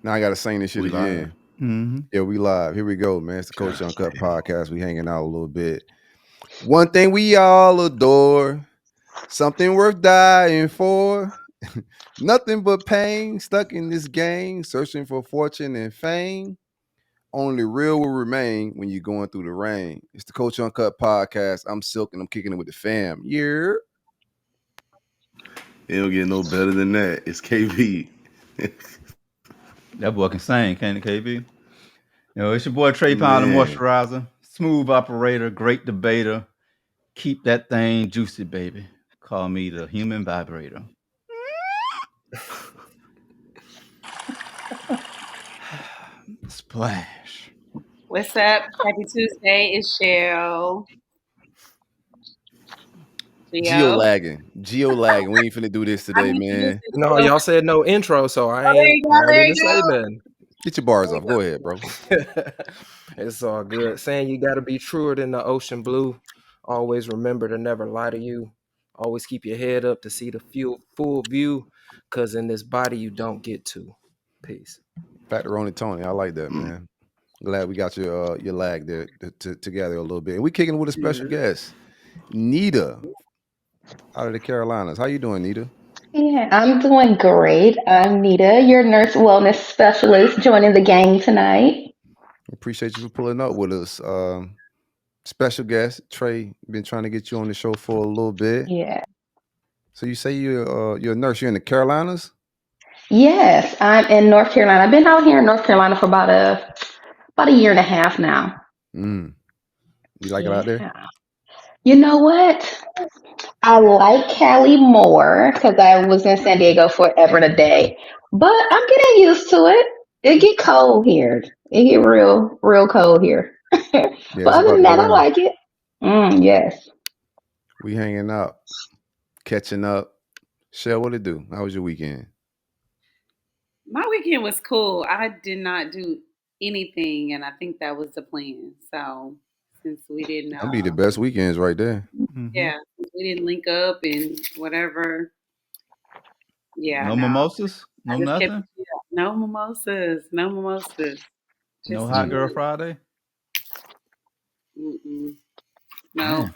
Now I gotta sing this shit We live. again. Mm-hmm. Yeah, we live. Here we go, man. It's the Culture Uncut podcast. We hanging out a little bit. One thing we all adore, something worth dying for. Nothing but pain, stuck in this game, searching for fortune and fame. Only real will remain when you're going through the rain. It's the Culture Uncut podcast. I'm Silk and I'm kicking it with the fam. Yeah. It don't get no better than that. It's KB. That boy can sing, can't it, KB? It's your boy Trey Pound, the Man. moisturizer, smooth operator, great debater. Keep that thing juicy, baby. Call me the human vibrator. Splash. What's up? Happy Tuesday. It's Cheryl. Gio. Geo lagging. We ain't finna do this I today, need you to man. listen No, to y'all said no intro, so I Oh, there ain't you go. I don't There even you say go. nothing. Get your bars There off. you Go ahead, bro. It's all good. Saying you gotta be truer than the ocean blue. Always remember to never lie to you. Always keep your head up to see the full view. Cause in this body you don't get to. Peace. Factor Tony. I like that, man. Glad we got your lag there together a little bit. And we kicking it with a special guest, Nita, out of the Carolinas. How you doing, Nita? Yeah, I'm doing great. I'm Nita, your nurse wellness specialist, joining the gang tonight. Appreciate you for pulling up with us. Special guest Trey. Been trying to get you on the show for a little bit. Yeah. So you say you're a nurse. You're in the Carolinas. Yes, I'm in North Carolina. I've been out here in North Carolina for about a year and a half now. Mm. You like it out there? Yeah. You know what? I like Cali more because I was in San Diego forever and a day, but I'm getting used to it. It get cold here. It get real cold here. Yeah, But it's other about than to that, I rain. like it. Yes. We hanging out, catching up. Shell, what it do? How was your weekend? My weekend was cool. I did not do anything, and I think that was the plan. So since we didn't, That'd be the best weekends right there. Mm-hmm. yeah, since we didn't link up and whatever. Yeah, No no, mimosas? I No just kept nothing? no mimosas, no mimosas. No Just hot girl Mm. Friday? mm-mm. No, Man.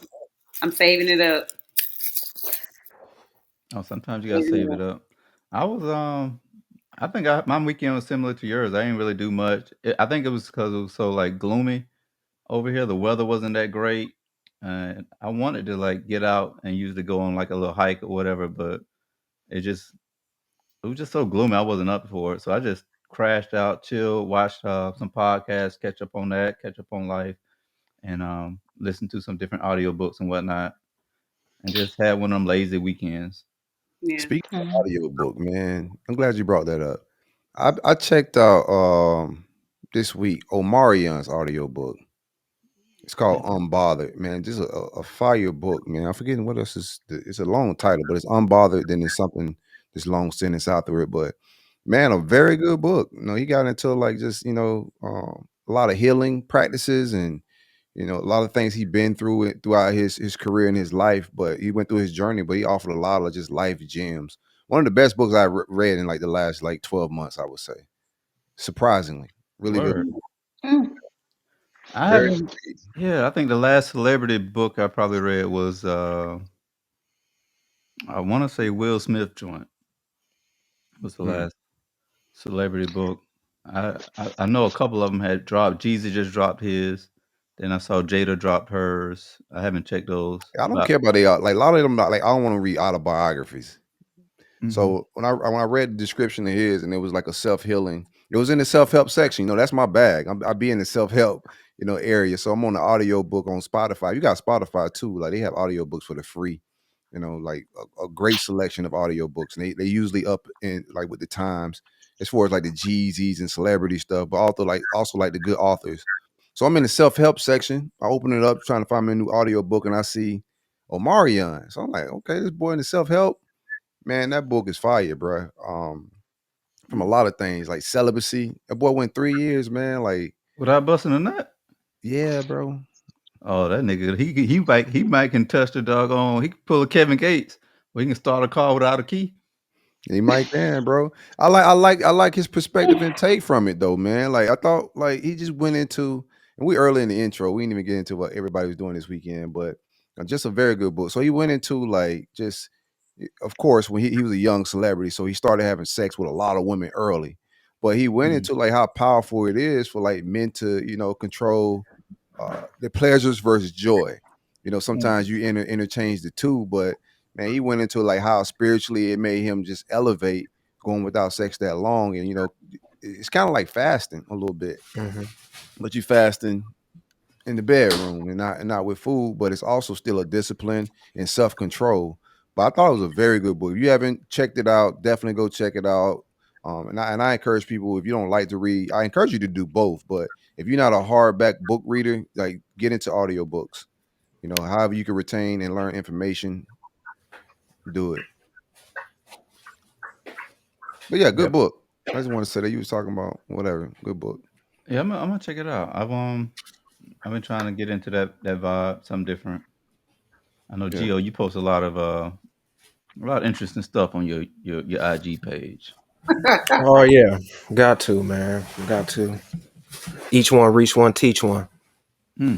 I'm saving it up. Oh, sometimes you gotta save it up. I was I think my weekend was similar to yours. I didn't really do much. I think it was because it was so like gloomy over here. The weather wasn't that great, and I wanted to like get out and usually go on like a little hike or whatever, but it just it was just so gloomy. I wasn't up for it, so I just crashed out, chilled, watched some podcasts, catch up on that, catch up on life, and listen to some different audiobooks and whatnot, and just had one of them lazy weekends. Yeah. Speaking of Mhm. audiobook, man, I'm glad you brought that up. I checked out this week Omarion's audiobook. It's called Unbothered, man. Just a fire book, man. I'm forgetting what else is. It's a long title, but it's Unbothered. Then there's something this long sentence after it. But man, a very good book. He got into like just a lot of healing practices and a lot of things he'd been through it throughout his career and his life. But he went through his journey. But he offered a lot of just life gems. One of the best books I read in like the last like 12 months, I would say. Surprisingly, really, really Word. Mm. I very. haven't. Yeah, I think the last celebrity book I probably read was I want to say Will Smith joint was the Hmm. last celebrity book. I know a couple of them had dropped. Jeezy just dropped his. Then I saw Jada dropped hers. I haven't checked those, I don't but care about like a lot of them. Not like I don't want to read autobiographies. mhm. So when I read the description of his and it was like a self healing, it was in the self help section. That's my bag. I be in the self help area. So I'm on the audio book on Spotify. You got Spotify too. Like they have audio books for the free. Like a great selection of audio books, and they usually up in like with the times as far as like the Jeezys and celebrity stuff, but also like the good authors. So I'm in the self help section. I open it up trying to find me a new audio book, and I see Omarion. So I'm like, okay, this boy in the self help. Man, that book is fire, bro. From a lot of things like celibacy. That boy went 3 years, man. Like, Without busting a nut. yeah, bro. Oh, that nigga, he might can touch the doggone. He can pull a Kevin Gates, where he can start a car without a key. He might can, bro. I like his perspective and take from it though, man. Like I thought like he just went into and we early in the intro. We didn't even get into what everybody was doing this weekend, but just a very good book. So he went into like just of course when he was a young celebrity, so he started having sex with a lot of women early. But he went Mm, into like how powerful it is for like men to, control the pleasures versus joy. mm, Sometimes you interchange the two, but man, he went into like how spiritually it made him just elevate going without sex that long, and it's kind of like fasting a little bit, Hmm. but you fasting in the bedroom and not with food, but it's also still a discipline and self control. But I thought it was a very good book. If you haven't checked it out, definitely go check it out. And I encourage people, if you don't like to read, I encourage you to do both. But if you're not a hardback book reader, like get into audiobooks. However you can retain and learn information, do it. But yeah, good yep. book. I just want to say that you was talking about whatever. Good book. Yeah, I'm gonna check it out. I've been trying to get into that vibe, something different. I know Yeah. Gio, you post a lot of interesting stuff on your IG page. Oh yeah, got to, man, got to. Each one reach one, teach one. Hmm.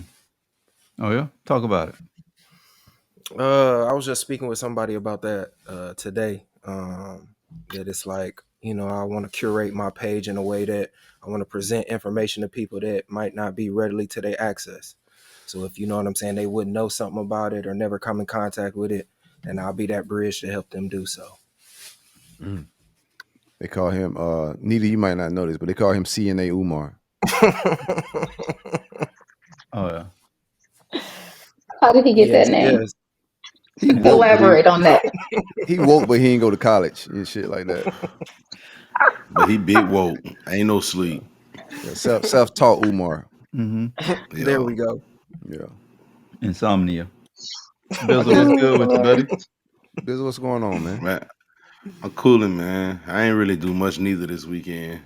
Oh yeah, talk about it. I was just speaking with somebody about that today. That it's like, I want to curate my page in a way that I want to present information to people that might not be readily to their access. So if you know what I'm saying, they wouldn't know something about it or never come in contact with it, and I'll be that bridge to help them do so. Mm. They call him Nita, you might not know this, but they call him CNA Umar. Oh yeah. How did he get that Yes, name? yes. He woke, but Elaborate on that. he ain't go to college and shit like that. But he big woke. Ain't no sleep. Yeah, self-taught Umar. Mm-hmm. There Yeah. we go. Yeah. Insomnia. I Bizzle, guess what's Oh, good with you, Lord. buddy? Biz, what's going on, man? Man, I'm cooling, man. I ain't really do much neither this weekend.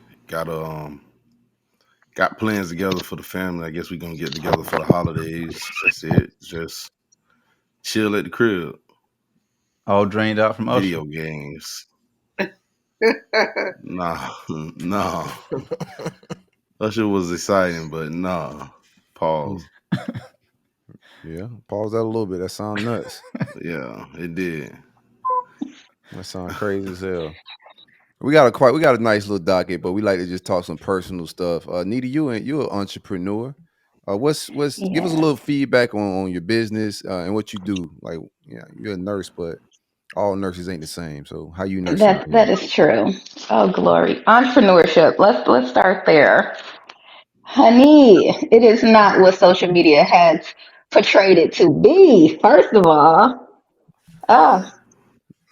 Got plans together for the family. I guess we gonna get together for the holidays. That's it. Just chill at the crib. All drained out from Usher. Video games. Nah, nah. Usher was exciting, but nah. Mm. Pause. Yeah. Pause that a little bit. That sound nuts. Yeah, it did. That sound crazy as hell. We got a nice little docket, but we like to just talk some personal stuff. Nita, you're an entrepreneur. What's give us a Yeah, little feedback on your business and what you do. Like, yeah, you're a nurse, but all nurses ain't the same. So how you nursing out that here? is true. Oh, glory. Entrepreneurship. Let's start there. Honey, it is not what social media has portrayed it to be, first of all. Ah,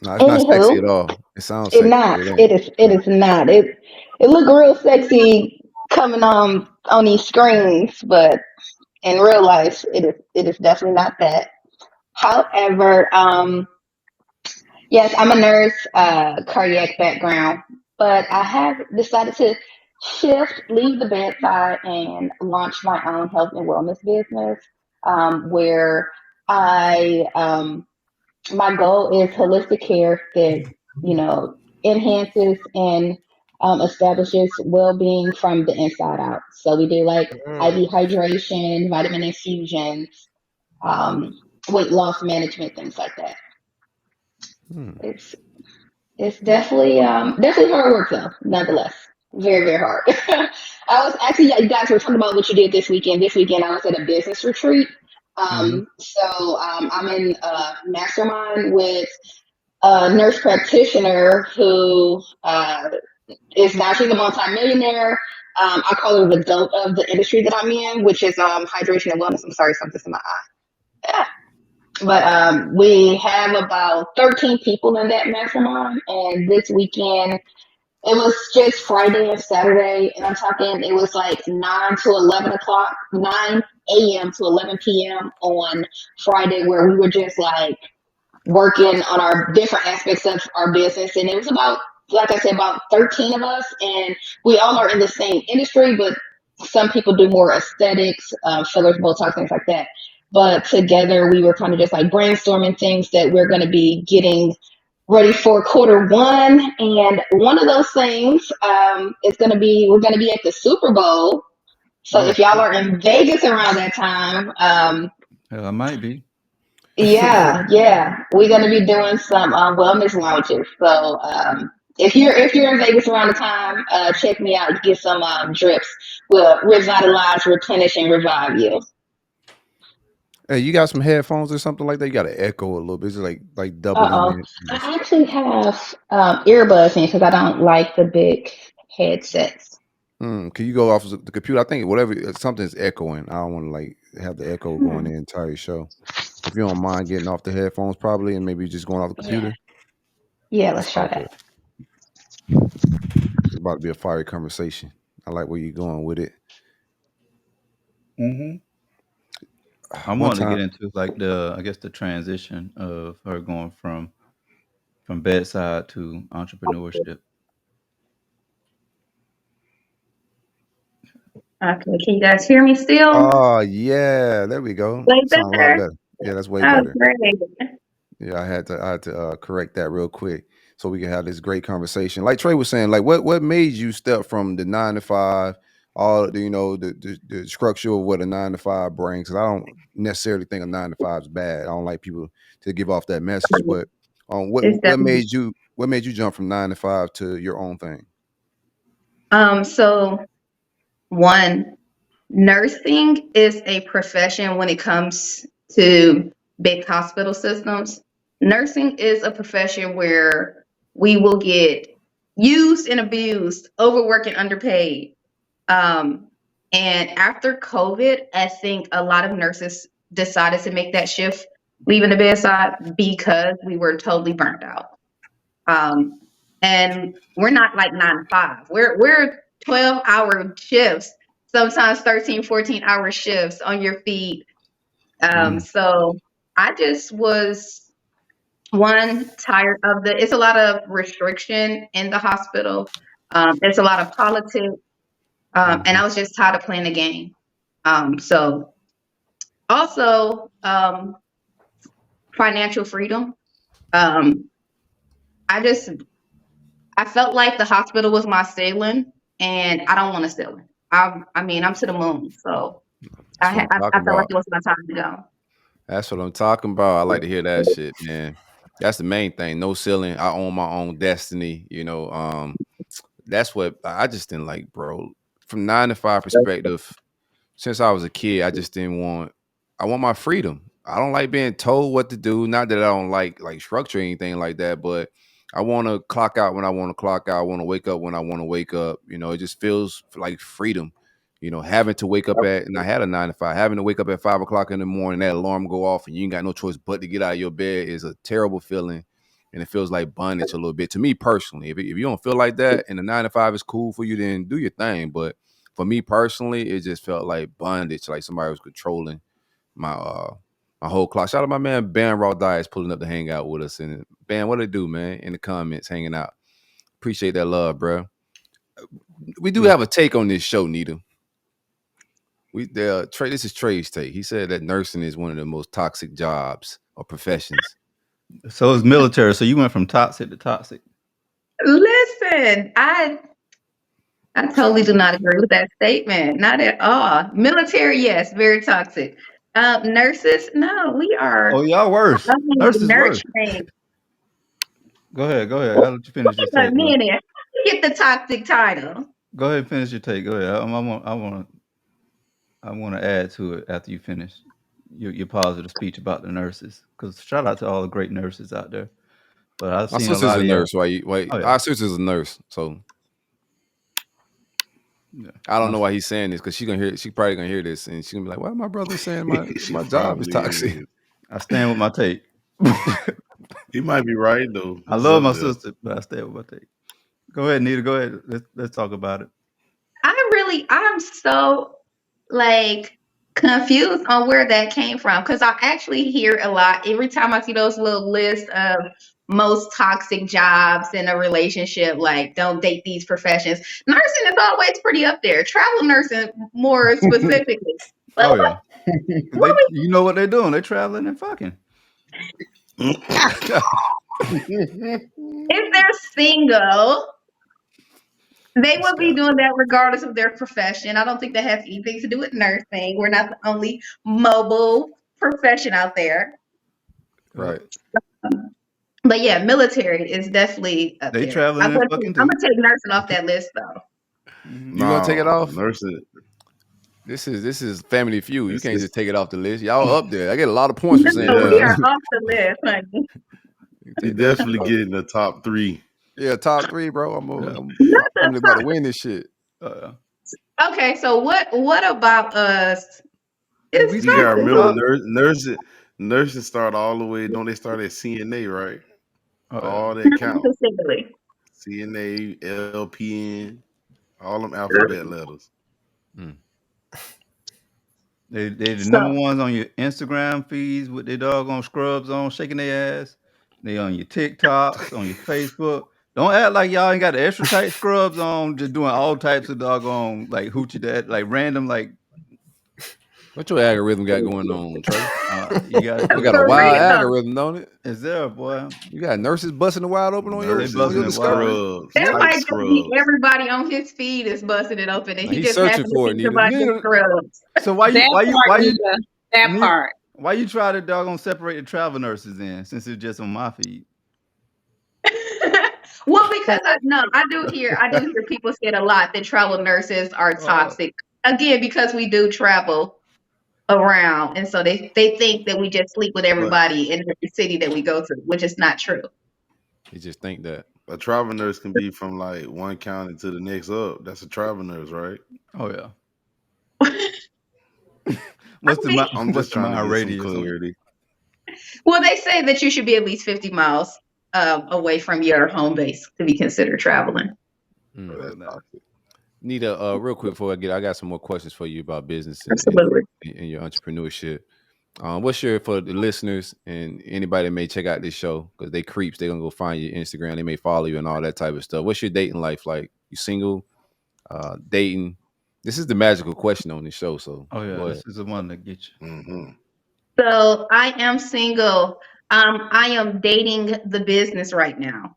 No, it's not sexy at anywho, all. It sounds it sexy, but not. it ain't. It is not. It look real sexy coming on these screens, but in real life it is definitely not that. However, yes, I'm a nurse, cardiac background, but I have decided to leave the bedside, and launch my own health and wellness business, where I, my goal is holistic care that, you know, enhances and establishes well being from the inside out. So we do like Mm. IV hydration, vitamin infusions, um, weight loss management, things like that. Hmm. It's It's definitely hard work though, nonetheless. Very, very hard. I was actually, yeah, you guys were talking about what you did this weekend. This weekend I was at a business retreat. Mm-hmm. I'm in a mastermind with a nurse practitioner who is now, she's a multimillionaire. I call her the goat of the industry that I'm in, which is hydration and wellness. I'm sorry, something's in my eye. Yeah. But we have about 13 people in that mastermind, and this weekend it was just Friday and Saturday, and I'm talking it was like 9 to 11 o'clock, 9 a.m. to 11 p.m. on Friday, where we were just like working on our different aspects of our business. And it was about, like I said, about 13 of us, and we all are in the same industry, but some people do more aesthetics, fillers, Botox, things like that. But together we were kind of just like brainstorming things that we're going to be getting ready for quarter 1. And one of those things is going to be, we're going to be at the Super Bowl. So Oh, if y'all are in Vegas around that time, hell, I might be. yeah, we're going to be doing some wellness lounges. So if you're in Vegas around the time, check me out. Get some drips. Will revitalize, replenish, and revive you. Hey, you got some headphones or something like that? You got to echo a little bit. It's like doubling Uh-oh. it. I actually have earbuds in because I don't like the big headsets. Can you go off the computer? I think whatever something's echoing. I don't want to like have the echo going the entire show. If you don't mind getting off the headphones, probably, and maybe just going off the computer. Yeah, That's let's try probably that. good. It's about to be a fiery conversation. I like where you're going with it. Mm-hmm. I One wanted to time, get into like the transition of her going from bedside to entrepreneurship. Okay, can you guys hear me still? oh yeah, there we go. Way Sound a lot better? better. Yeah, that's way Oh, better. great. Yeah, I had to correct that real quick so we can have this great conversation. Like Trey was saying, like what made you step from the 9 to 5, all the the structure of what a 9 to 5 brings? Because I don't necessarily think a 9 to 5 is bad. I don't like people to give off that message. But what It's what definitely. made you jump from 9 to 5 to your own thing? So one, nursing is a profession when it comes to big hospital systems. Nursing is a profession where we will get used and abused, overworked and underpaid. And after COVID, I think a lot of nurses decided to make that shift, leaving the bedside because we were totally burnt out. And we're not like 9 to 5. We're 12-hour shifts, sometimes 13, 14-hour shifts on your feet. So I just was tired of it's a lot of restriction in the hospital. There's a lot of politics. And I was just tired of playing the game. So also financial freedom. I felt like the hospital was my ceiling, and I don't want to ceiling. I mean, I'm to the moon, so That's what I'm I talking felt like about. it was my time to go. That's what I'm talking about. I like to hear that shit, man. That's the main thing. No ceiling. I own my own destiny. That's what I just didn't like, bro. From 9 to 5 perspective, since I was a kid, I just didn't want. I want my freedom. I don't like being told what to do. Not that I don't like structure or anything like that, but I want to clock out when I want to clock out. I want to wake up when I want to wake up. It just feels like freedom. Having to wake up and I had a 9 to 5, having to wake up at 5 o'clock in the morning, that alarm go off, and you ain't got no choice but to get out of your bed is a terrible feeling, and it feels like bondage a little bit to me personally. If you don't feel like that, and the 9 to 5 is cool for you, then do your thing. But for me personally, it just felt like bondage, like somebody was controlling my whole clock. Shout out to my man Ben Raw Dias pulling up to hang out with us. And Ben, what it do, man? In the comments, hanging out. Appreciate that love, bro. We do have a take on this show, Nita. Trey, this is Trey's take. He said that nursing is one of the most toxic jobs or professions. So it's military. So you went from toxic to toxic. Listen, I totally do not agree with that statement. Not at all. Military, yes, very toxic. Nurses, no, we are. Oh, y'all worse. Nurses worse. Nurturing. Go ahead. I'll let you finish your Wait a take. Bro. minute. Get the toxic title. Go ahead and finish your take. Go ahead. I want to add to it after you finish your positive speech about the nurses. Because shout out to all the great nurses out there. But I've My seen a sister's lot a of nurse. Wait. Oh, yeah. Our sister's a nurse, so Yeah. I don't know why he's saying this because she's gonna hear. She probably gonna hear this, and she's gonna be like, "Why my brother saying my job is toxic?" I stand with my take. He might be right though. I love my sister, but I stand with my take. Go ahead, Nita. Go ahead. Let's talk about it. I'm so confused on where that came from because I actually hear a lot every time I see those little lists of most toxic jobs in a relationship, like don't date these professions. Nursing is always pretty up there. Travel nursing more specifically. Oh yeah. You know what they're doing? They're traveling and fucking. If they're single, they will be doing that regardless of their profession. I don't think that has anything to do with nursing. We're not the only mobile profession out there. Right. But yeah, military is definitely up They there. traveling I'm and gonna fucking I'm too. gonna take nursing off that list though. Mhm. You gonna take it off? Nursing. This is Family Feud. You It's, can't it's, just take it off the list. Y'all up there. I get a lot of points for saying No, we that. are yeah, off the list, honey. You you take that shit definitely off. getting the top 3. Yeah, top 3, bro. Yeah. I'm Not the family about to top. win this shit. Okay, so what about us? Hey, we It's You still gotta at the remember, top. nursing start all the way. Don't they start at CNA, right? Oh, yeah. All that not count. necessarily. CNA, LPN, all them alphabet letters. They the So number ones on your Instagram feeds with their doggone scrubs on, shaking their ass. They on your TikToks, on your Facebook. Don't act like y'all ain't got the extra tight scrubs on, just doing all types of doggone like hoochie that like random like What your algorithm got going on, Trey? you got We got a for wild real, algorithm, don't it? is there, boy? You got nurses busting the wide open on They Nurses your busting and it wide. discovery. scrubs, that Yeah. tight might just be scrubs. everybody on his feed is busting it open, and Now, he he's just searching happened to for see it, Nita. somebody in scrubs. So why That part, Nita. That Nita, part. why you try to doggone separate the travel nurses in since it's just on my feed? Well, because I do hear people say it a lot that travel nurses are toxic. Again, because we do travel around, and so they think that we just sleep with But everybody in every city that we go to, which is not true. You just think that. a travel nurse can be from like one county to the next up. That's a travel nurse, right? Oh yeah. I What's the mean, I'm what's just the trying to mile get some radius on? clarity. well, they say that you should be at least 50 miles away from your home base to be considered traveling. Oh, that's No. toxic. Nita, real quick before I got some more questions for you about business Absolutely. and your entrepreneurship. What's your, for the listeners and anybody that may check out this show, because they creeps, they're gonna go find your Instagram, they may follow you and all that type of stuff. What's your dating life like? You single, dating? This is the magical question on this show, so Oh yeah, go ahead. this is the one that get you. Mm-hmm. So I am single. I am dating the business right now.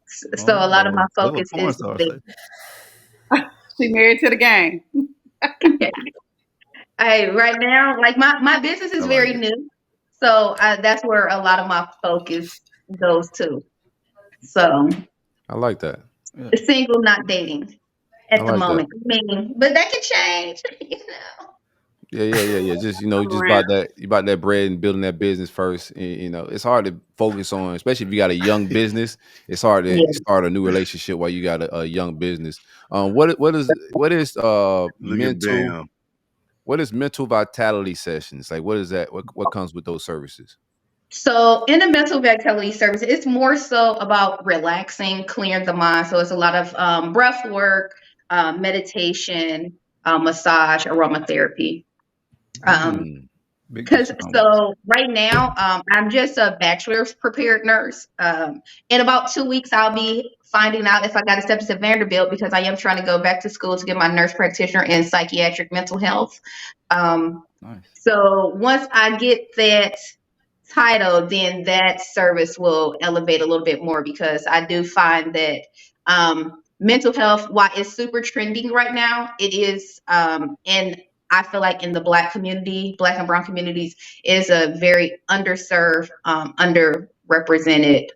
So a lot of my Little focus porn is star the say. She married to the game. right now, like my business I is like very it. new, so that's where a lot of my focus goes to. So I like that. Yeah. single, not dating I at the like that. moment. I mean, but that can change, you know. Yeah. Just just Around. about that bread and building that business first. And, it's hard to focus on, especially if you got a young business. It's hard to Yeah. start a new relationship while you got a young business. What is Look at Bam. what is mental vitality sessions like? What is that? What comes with those services? So in the mental vitality service, it's more so about relaxing, clearing the mind. So it's a lot of breath work, meditation, massage, aromatherapy. Big Because fish on so right now, I'm just a bachelor's prepared nurse. In about 2 weeks, I'll be finding out if I got accepted to Vanderbilt because I am trying to go back to school to get my nurse practitioner in psychiatric mental health. Nice. So once I get that title, then that service will elevate a little bit more because I do find that mental health, while it's super trending right now, it is, and I feel like in the Black community, Black and Brown communities, is a very underserved, underrepresented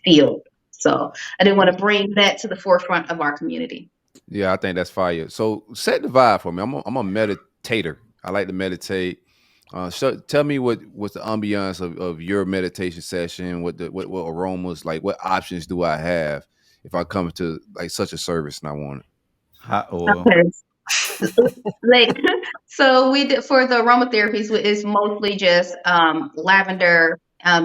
field. So I didn't want to bring that to the forefront of our community. Yeah, I think that's fire. So set the vibe for me. I'm a meditator. I like to meditate. So tell me what's the ambiance of your meditation session? What aromas, like what options do I have if I come to like such a service and I want it? Hot oil. Okay. Like so we did for the aromatherapies is mostly just lavender,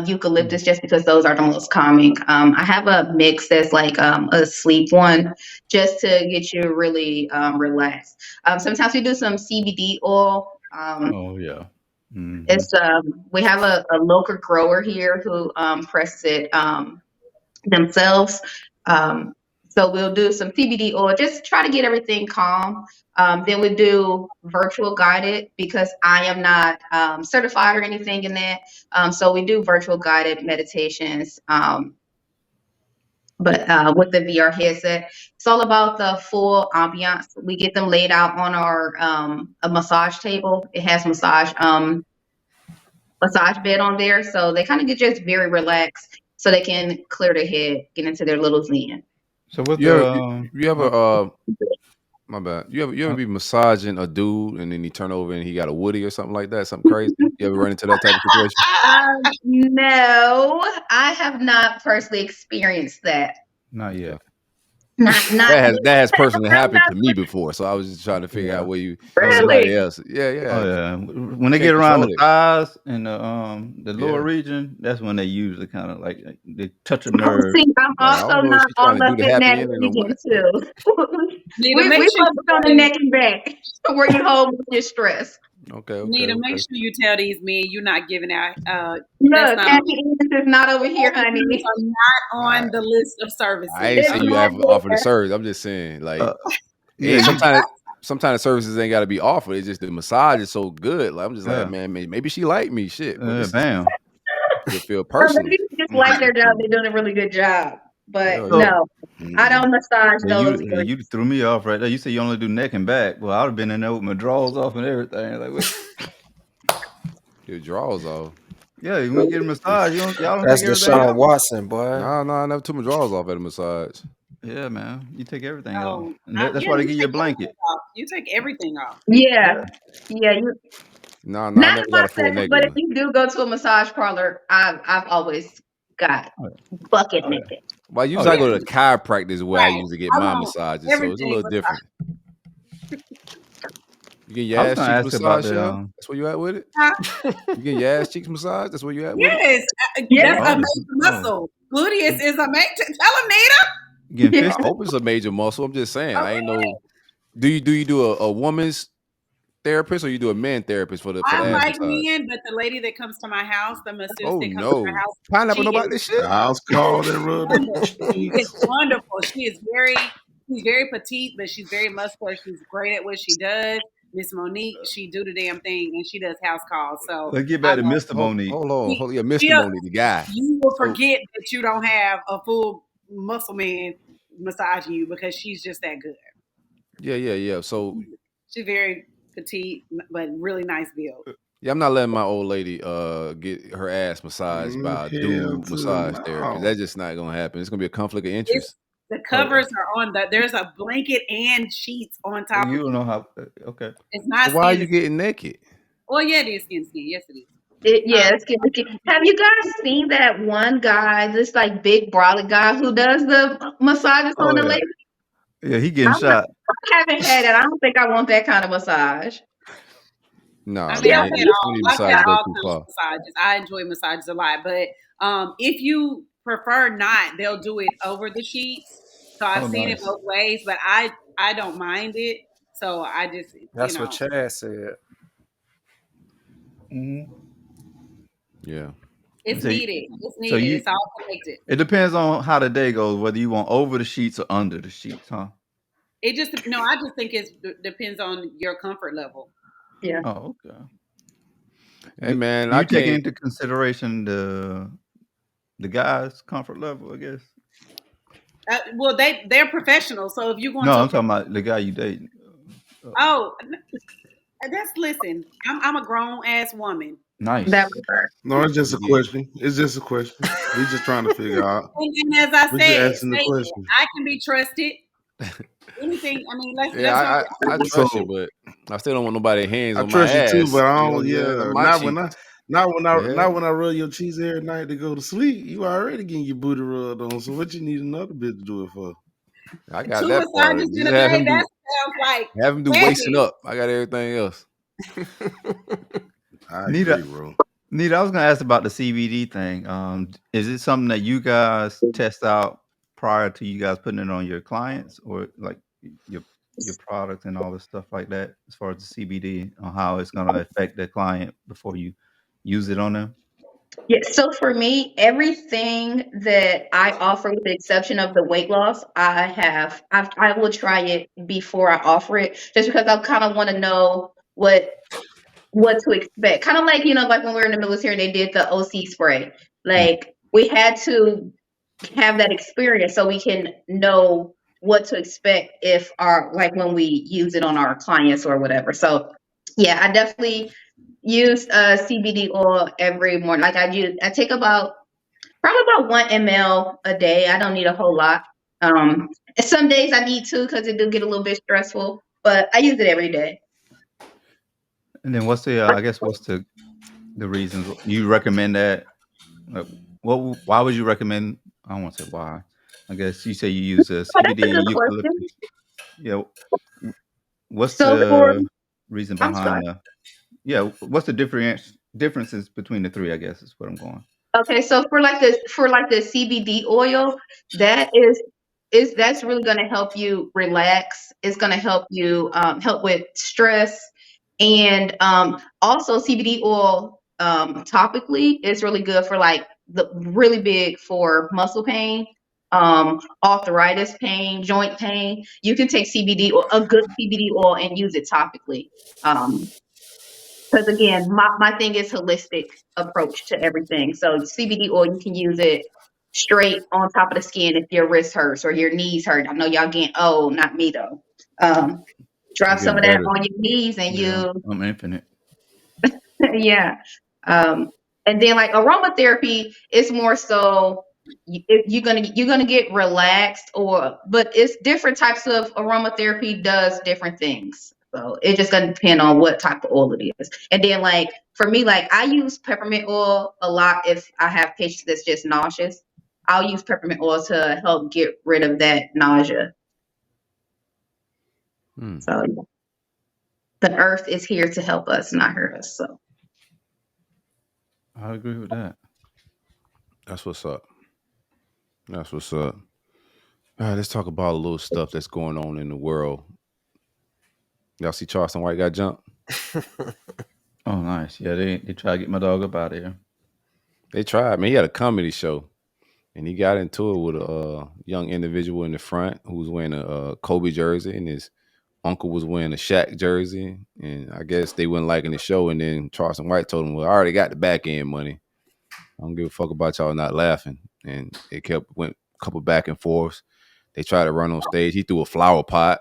eucalyptus, just because those are the most calming. I have a mix that's like a sleep one just to get you really relaxed. Sometimes we do some CBD oil. Oh yeah. Mhm. It's we have a local grower here who presses it themselves. Um, So we'll do some CBD oil, just try to get everything calm. Then we do virtual guided because I am not certified or anything in that. So we do virtual guided meditations. But with the VR headset, it's all about the full ambiance. We get them laid out on our a massage table. It has massage bed on there, so they kind of get just very relaxed, so they can clear their head, get into their little zen. So with You ever, the you ever, my bad. You ever be massaging a dude and then he turn over and he got a Woody or something like that? Something crazy? You ever run into that type of situation? No, I have not personally experienced that. not yet. Not That has personally I'm happened not to me before, so I was just trying to figure out where you Oh, somebody really. else. Yeah, Oh yeah. When they Can't get around the control it. thighs and the lower Yeah. region, that's when they usually kind of like they touch a Oh, nerve. see, I'm Like, I also don't know if not she's trying all to do up the in happy that ending or region what. too. Nita, we make sure focus you on the tell neck and back where you hold your stress. Okay. Nita, make sure you tell these men you're not giving out. That's Look, not happy endings is not over here, are honey. not on I, the list of I services. ain't It's saying Okay? you not have offer the there. service. I'm just saying, like, Yeah, and you sometimes the services ain't got to be offered. It's just the massage is so good. Like, I'm just like, yeah. man, maybe she like me, shit. But this is Bam. it feel Or personal. maybe you just like their job, they're doing a really good job. But Hell yeah. no, I don't massage Yeah, those you areas. you threw me off right there. You said you only do neck and back. Well, I would have been in there with my drawers off and everything. Like, what? Your drawers off. Yeah, when you get a massage, y'all don't That's take everything Deshaun off. Watson, boy. Nah, I never took my drawers off at a massage. Yeah, man, you take everything off, Oh, and that's yeah, why they you give you a take everything blanket. off. You take everything off. Yeah. Yeah, Nah, I not never in got my a full session, neck but if one. you do go to a massage parlor, I've always got Oh, bucket yeah. naked. Well, Oh, usually I yeah. go to the chiropractor where I Right. usually get I my want massages, so it's a everything little massage. different. You get your I was ass gonna cheeks ask about massaged, the Shell? That's where you at with it? Huh? You get your ass cheeks massaged? That's where you at with it? Yes, Yeah. that's a major muscle. Gluteus is a major. Tell them, Nita. getting Yeah. I fisted. hope it's a major muscle. I'm just saying. I ain't Okay. know. Do you do a woman's therapist or you do a man therapist for the I ass like massage? men, but the lady that comes to my house, the masseuse Oh that comes to my no. house, Pineapple she know is about this shit? I was called and rubbed the wonderful. She is cheeks. wonderful. She's very petite, but she's very muscular. She's great at what she does. Miss Monique, she do the damn thing, and she does house calls. So Let's get I back to love Mr. Monique. Hold on. Yeah, Mr. she'll, Money, the guy. you will So forget that you don't have a full muscle man massaging you because she's just that good. yeah. So She's very petite, but really nice build. yeah, I'm not letting my old lady get her ass massaged by a Hell dude to massage therapist. no. That's just not gonna happen. It's gonna be a conflict of It's interest. the covers are on there's a blanket and sheets on top You of don't you. know how. Okay. It's not So why are skin you to getting naked? oh yeah, it is skin to skin. Yes, it is. Yeah, it's good. Have you guys seen that one guy, this like big brolic guy who does the massages on Oh the yeah. lady? Yeah, he getting shot. I haven't had it. I don't think I want that kind of massage. Nah, I mean, Yeah, man. Too many I've had massages go all too kinds of far. massages. I enjoy massages a lot, but if you prefer not, they'll do it over the sheets. So I've Oh, seen it nice. both ways, but I don't mind it. So I just That's what Chad said. Hmm. Yeah. it's So, needed. It's so needed. you. It's all connected. It depends on how the day goes, whether you want over the sheets or under the sheets, huh? It just no. I just think it depends on your comfort level. yeah. Oh, okay. Hey man, Do I you take can't. into consideration the guy's comfort level? I guess. Well, they're professionals. So if you're going No, to I'm talking about the guy you dating. oh, that's listen. I'm a grown ass woman, That Nice. was her. No, it's just a Yeah. question. It's just a question. We just trying to figure out. and as I We just said, asking the statement, question. I can be trusted. Anything. I mean, Yeah, let's not. I trust you, So but I still don't want nobody hands I on my trust you too, ass. but I You know, don't. yeah, Yeah, my cheeks. The not hell? when I rub your cheeks every night to go to sleep. You already getting your booty rubbed on. So what you need another bitch to do it for? I got Two that part. massages in Just a day. That sounds like have him do wasting heavy. up. I got everything else. I Nita, agree, bro. Nita, I was gonna ask about the CBD thing. Is it something that you guys test out prior to you guys putting it on your clients, or like your products and all this stuff like that, as far as the CBD on how it's gonna affect the client before you use it on them? Yeah, so for me, everything that I offer, with the exception of the weight loss, I will try it before I offer it, just because I kind of want to know what to expect. Kind of like, like when we were in the military, they did the OC spray. Mm. Like we had to have that experience so we can know what to expect if our like when we use it on our clients or whatever. So yeah, I definitely use CBD oil every morning. Like I take probably about 1 ml a day. I don't need a whole lot. And some days I need to because it do get a little bit stressful, but I use it every day. And then what's the reasons you recommend that? Like, why would you recommend? I don't want to say why. I guess you say you use Oh, that's a CBD and good question. eucalyptus. Yeah. What's So for the reason I'm sorry. behind what's the differences between the three, I guess is what I'm going. Okay, so for like the CBD oil, that is that's really going to help you relax. It's going to help you help with stress, and also CBD oil topically is really good for like the really big for muscle pain, arthritis pain, joint pain. You can take CBD or a good CBD oil and use it topically. Um, because again, my thing is holistic approach to everything. So CBD oil, you can use it straight on top of the skin if your wrist hurts or your knees hurt. I know y'all getting old, not me though. Um, I'm drop some getting of that better. on your knees and Yeah, you I'm infinite. yeah. Um, and then like aromatherapy is more so you're gonna get relaxed or but it's different types of aromatherapy does different things. So it's just gonna depend on what type of oil it is. And then like for me, like I use peppermint oil a lot if I have patients that's just nauseous. I'll use peppermint oil to help get rid of that nausea. Hmm. So the earth is here to help us, not hurt us. So I agree with that. That's what's up. That's what's up. All right, let's talk about a little stuff that's going on in the world. Y'all see Charleston White got jumped? Oh, nice. Yeah, they try to get my dog up out of here. They tried, man. He had a comedy show, and he got into it with a young individual in the front who was wearing a Kobe jersey, and his uncle was wearing a Shaq jersey. And I guess they weren't liking the show. And then Charleston White told him, "Well, I already got the back end money. I don't give a fuck about y'all not laughing." And it went a couple back and forths. They tried to run on stage. He threw a flower pot,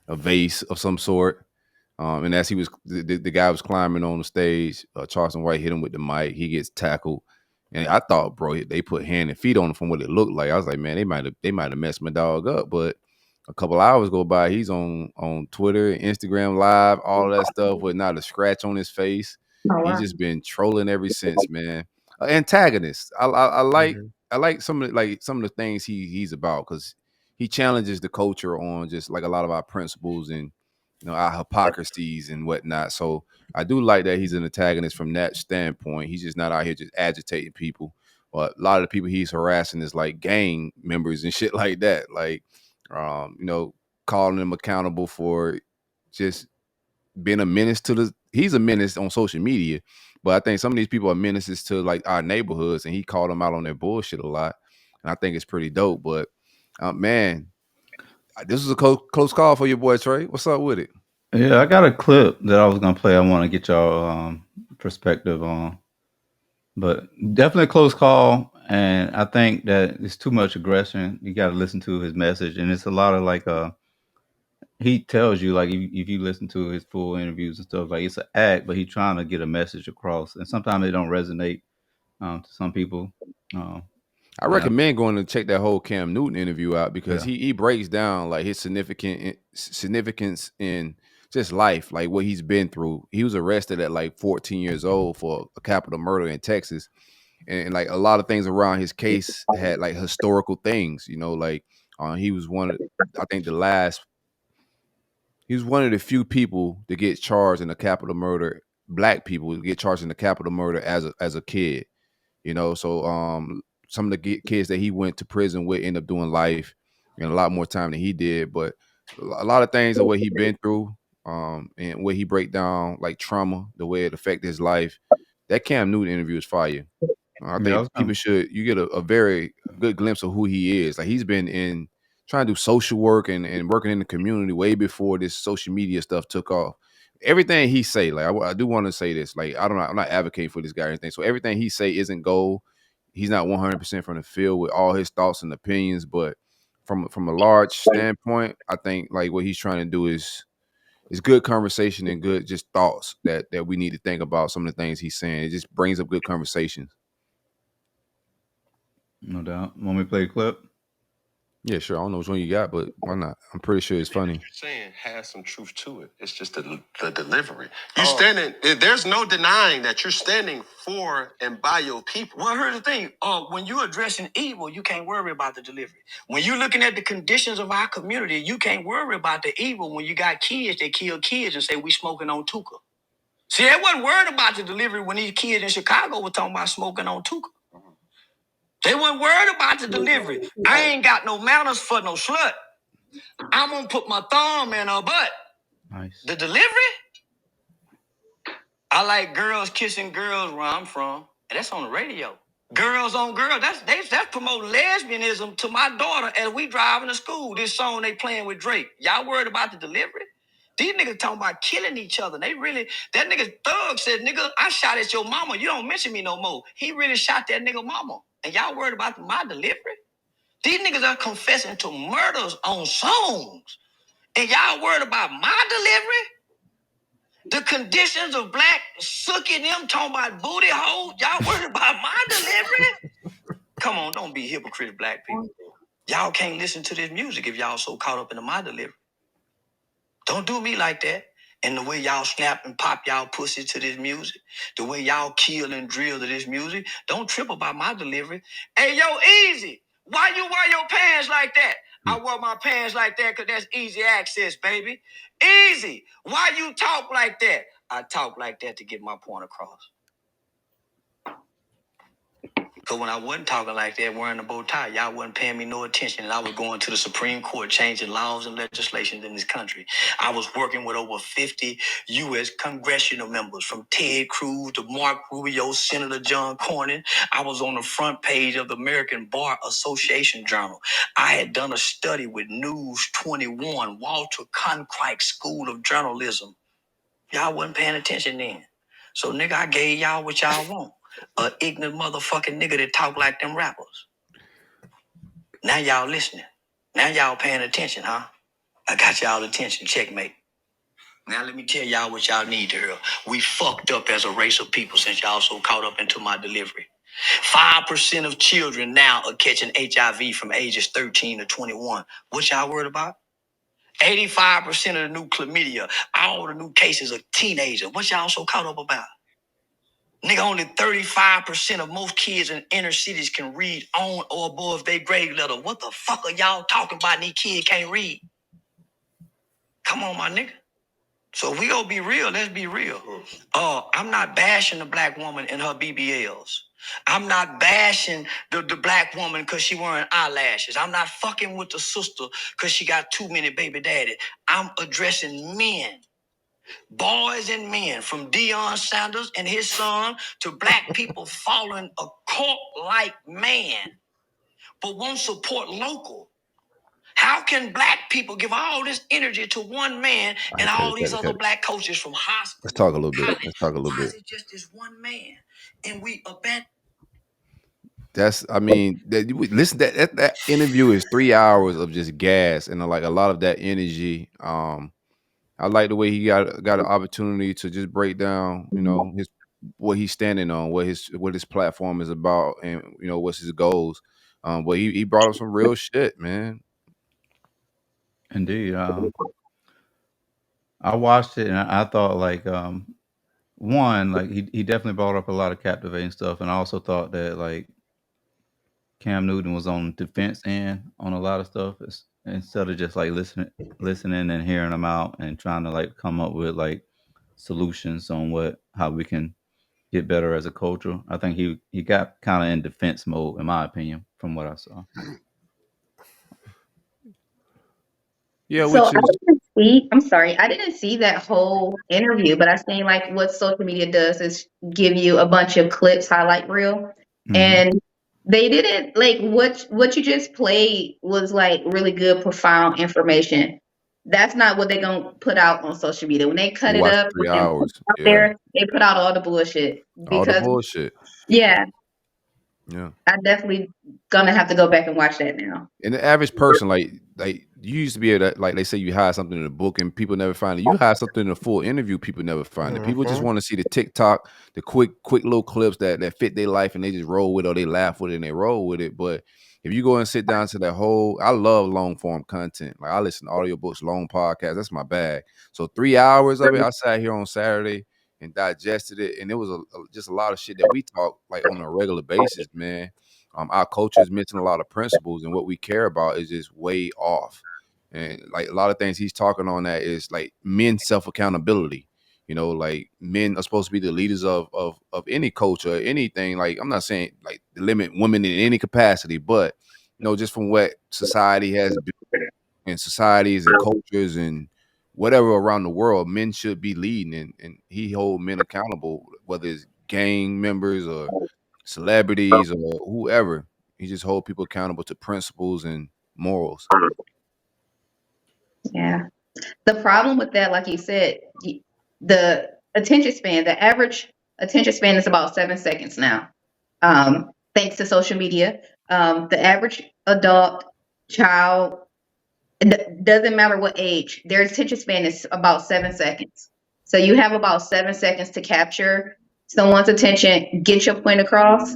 a vase of some sort. And as he was, the guy was climbing on the stage. Charleston White hit him with the mic. He gets tackled, and I thought, bro, they put hand and feet on him from what it looked like. I was like, man, they might have messed my dog up. But a couple hours go by, he's on Twitter, Instagram Live, all of that stuff with not a scratch on his face. oh He's wow. just been trolling ever since, man. Antagonist. I like Mhm. I like some of the things he's about because he challenges the culture on just like a lot of our principles and our hypocrisies and whatnot. So I do like that he's an antagonist from that standpoint. He's just not out here just agitating people. But a lot of the people he's harassing is like gang members and shit like that. Like, calling them accountable for just being a menace to he's a menace on social media. But I think some of these people are menaces to like our neighborhoods, and he called them out on their bullshit a lot. And I think it's pretty dope. But man, this was a close call for your boy Trey. What's up with it? Yeah, I got a clip that I was gonna play. I want to get y'all perspective on, but definitely a close call. And I think that it's too much aggression. You got to listen to his message, and it's a lot of like he tells you like if you listen to his full interviews and stuff like it's an act, but he's trying to get a message across, and sometimes they don't resonate to some people. Um, I and recommend going to check that whole Cam Newton interview out because yeah, he breaks down like his significance in just life, like what he's been through. He was arrested at like 14 years old for a capital murder in Texas, and like a lot of things around his case had like historical things, like he was I think he was one of the few people to get charged in a capital murder, black people to get charged in a capital murder as a kid. So some of the kids that he went to prison with end up doing life and a lot more time than he did. But a lot of things of what he been through, and where he break down like trauma, the way it affected his life. that Cam Newton interview is fire. I Yeah, I think was people should. You get a very good glimpse of who he is. Like he's been in trying to do social work and working in the community way before this social media stuff took off. Everything he say, like I do want to say this, like I'm not advocating for this guy or anything. So everything he say isn't gold. He's not 100% from the field with all his thoughts and opinions, but from a large standpoint, I think like what he's trying to do is good conversation and good just thoughts that we need to think about some of the things he's saying. It just brings up good conversations. no doubt. Want me to play a clip? Yeah, sure. I don't know which one you got, but why not? I'm pretty sure it's funny. You're saying has some truth to it. It's just the delivery. You standing. There's no denying that you're standing for and by your people. Well, here's the thing. When you're addressing evil, you can't worry about the delivery. When you're looking at the conditions of our community, you can't worry about the evil when you got kids that kill kids and say we smoking on Tuka. See, they wasn't worried about the delivery when these kids in Chicago were talking about smoking on Tuka. They weren't worried about the delivery. I ain't got no manners for no slut. I'm gonna put my thumb in her butt. Nice. The delivery? I like girls kissing girls where I'm from, and that's on the radio. Girls on girls, that's promoting lesbianism to my daughter as we driving to school. This song they playing with Drake. Y'all worried about the delivery? These niggas talking about killing each other. That nigga Thug said, nigga, I shot at your mama. You don't mention me no more. He really shot that nigga mama. And y'all worried about my delivery? These niggas are confessing to murders on songs. And y'all worried about my delivery? The conditions of black sucking them, talking about booty holes. Y'all worried about my delivery? Come on, don't be hypocrite, black people. Y'all can't listen to this music if y'all so caught up in my delivery. Don't do me like that. And the way y'all snap and pop y'all pussy to this music, the way y'all kill and drill to this music, don't trip about my delivery. Hey, yo, Easy, why you wear your pants like that? I wear my pants like that because that's easy access, baby. Easy, why you talk like that? I talk like that to get my point across. Because when I wasn't talking like that, wearing a bow tie, y'all wasn't paying me no attention. And I was going to the Supreme Court, changing laws and legislation in this country. I was working with over 50 U.S. congressional members, from Ted Cruz to Mark Rubio, Senator John Cornyn. I was on the front page of the American Bar Association Journal. I had done a study with News 21, Walter Cronkite School of Journalism. Y'all wasn't paying attention then. So, nigga, I gave y'all what y'all want. A ignorant motherfucking nigga that talk like them rappers. Now y'all listening. Now y'all paying attention, huh? I got y'all attention. Checkmate. Now let me tell y'all what y'all need to hear. We fucked up as a race of people since y'all so caught up into my delivery. 5% of children now are catching HIV from ages 13 to 21. What y'all worried about? 85% of the new chlamydia, all the new cases of teenagers. What y'all so caught up about? Nigga, only 35% of most kids in inner cities can read on or above their grade level. What the fuck are y'all talking about? These kids can't read. Come on, my nigga. So if we gonna be real, let's be real. I'm not bashing the black woman in her BBLs. I'm not bashing the black woman because she wearing eyelashes. I'm not fucking with the sister because she got too many baby daddy. I'm addressing men. Boys and men, from Deion Sanders and his son to black people following a cult-like man, but won't support local. How can black people give all this energy to one man and all these other black coaches from hospital? Let's talk a little bit. Why is it just this one man? And we abandon. That's, I mean, listen, that interview is 3 hours of just gas and like a lot of that energy. I like the way he got an opportunity to just break down, you know, what he's standing on, what his platform is about, and you know what's his goals. But he brought up some real shit, man. Indeed. I watched it and I thought like one, like he definitely brought up a lot of captivating stuff, and I also thought that like Cam Newton was on the defense end on a lot of stuff instead of just like listening and hearing them out and trying to like come up with like solutions on how we can get better as a culture. I think he got kind of in defense mode, in my opinion, from what I saw. Yeah, So which is see, I'm sorry, I didn't see that whole interview, but I seen like what social media does is give you a bunch of clips, highlight reel, Mm-hmm. and they didn't like what you just played was like really good, profound information. That's not what they're gonna put out on social media. When they You cut it watch up 3 hours. out Yeah. there, they put out all the bullshit All the because bullshit. yeah, Yeah. I definitely gonna have to go back and watch that now. And the average person, like you used to be able to, like they say you hide something in a book and people never find it. You hide something in a full interview, people never find it. People just want to see the TikTok, the quick little clips that fit their life and they just roll with it or they laugh with it and they roll with it. But if you go and sit down to that whole, I love long form content. Like I listen to audiobooks, long podcasts. That's my bag. So 3 hours of it, I sat here on Saturday and digested it. And it was just a lot of shit that we talk like on a regular basis, man. Our culture is missing a lot of principles, and what we care about is just way off. And like a lot of things he's talking on that is like men self accountability. You know, like men are supposed to be the leaders of any culture, anything. Like I'm not saying like to limit women in any capacity, but you know, just from what society has been and societies and cultures and whatever around the world, men should be leading, and he hold men accountable, whether it's gang members or celebrities or whoever. He just hold people accountable to principles and morals. Yeah. The problem with that, like you said, the attention span, the average attention span is about 7 seconds now. Thanks to social media. The average adult, child, doesn't matter what age, their attention span is about 7 seconds. So you have about 7 seconds to capture someone's attention, get your point across,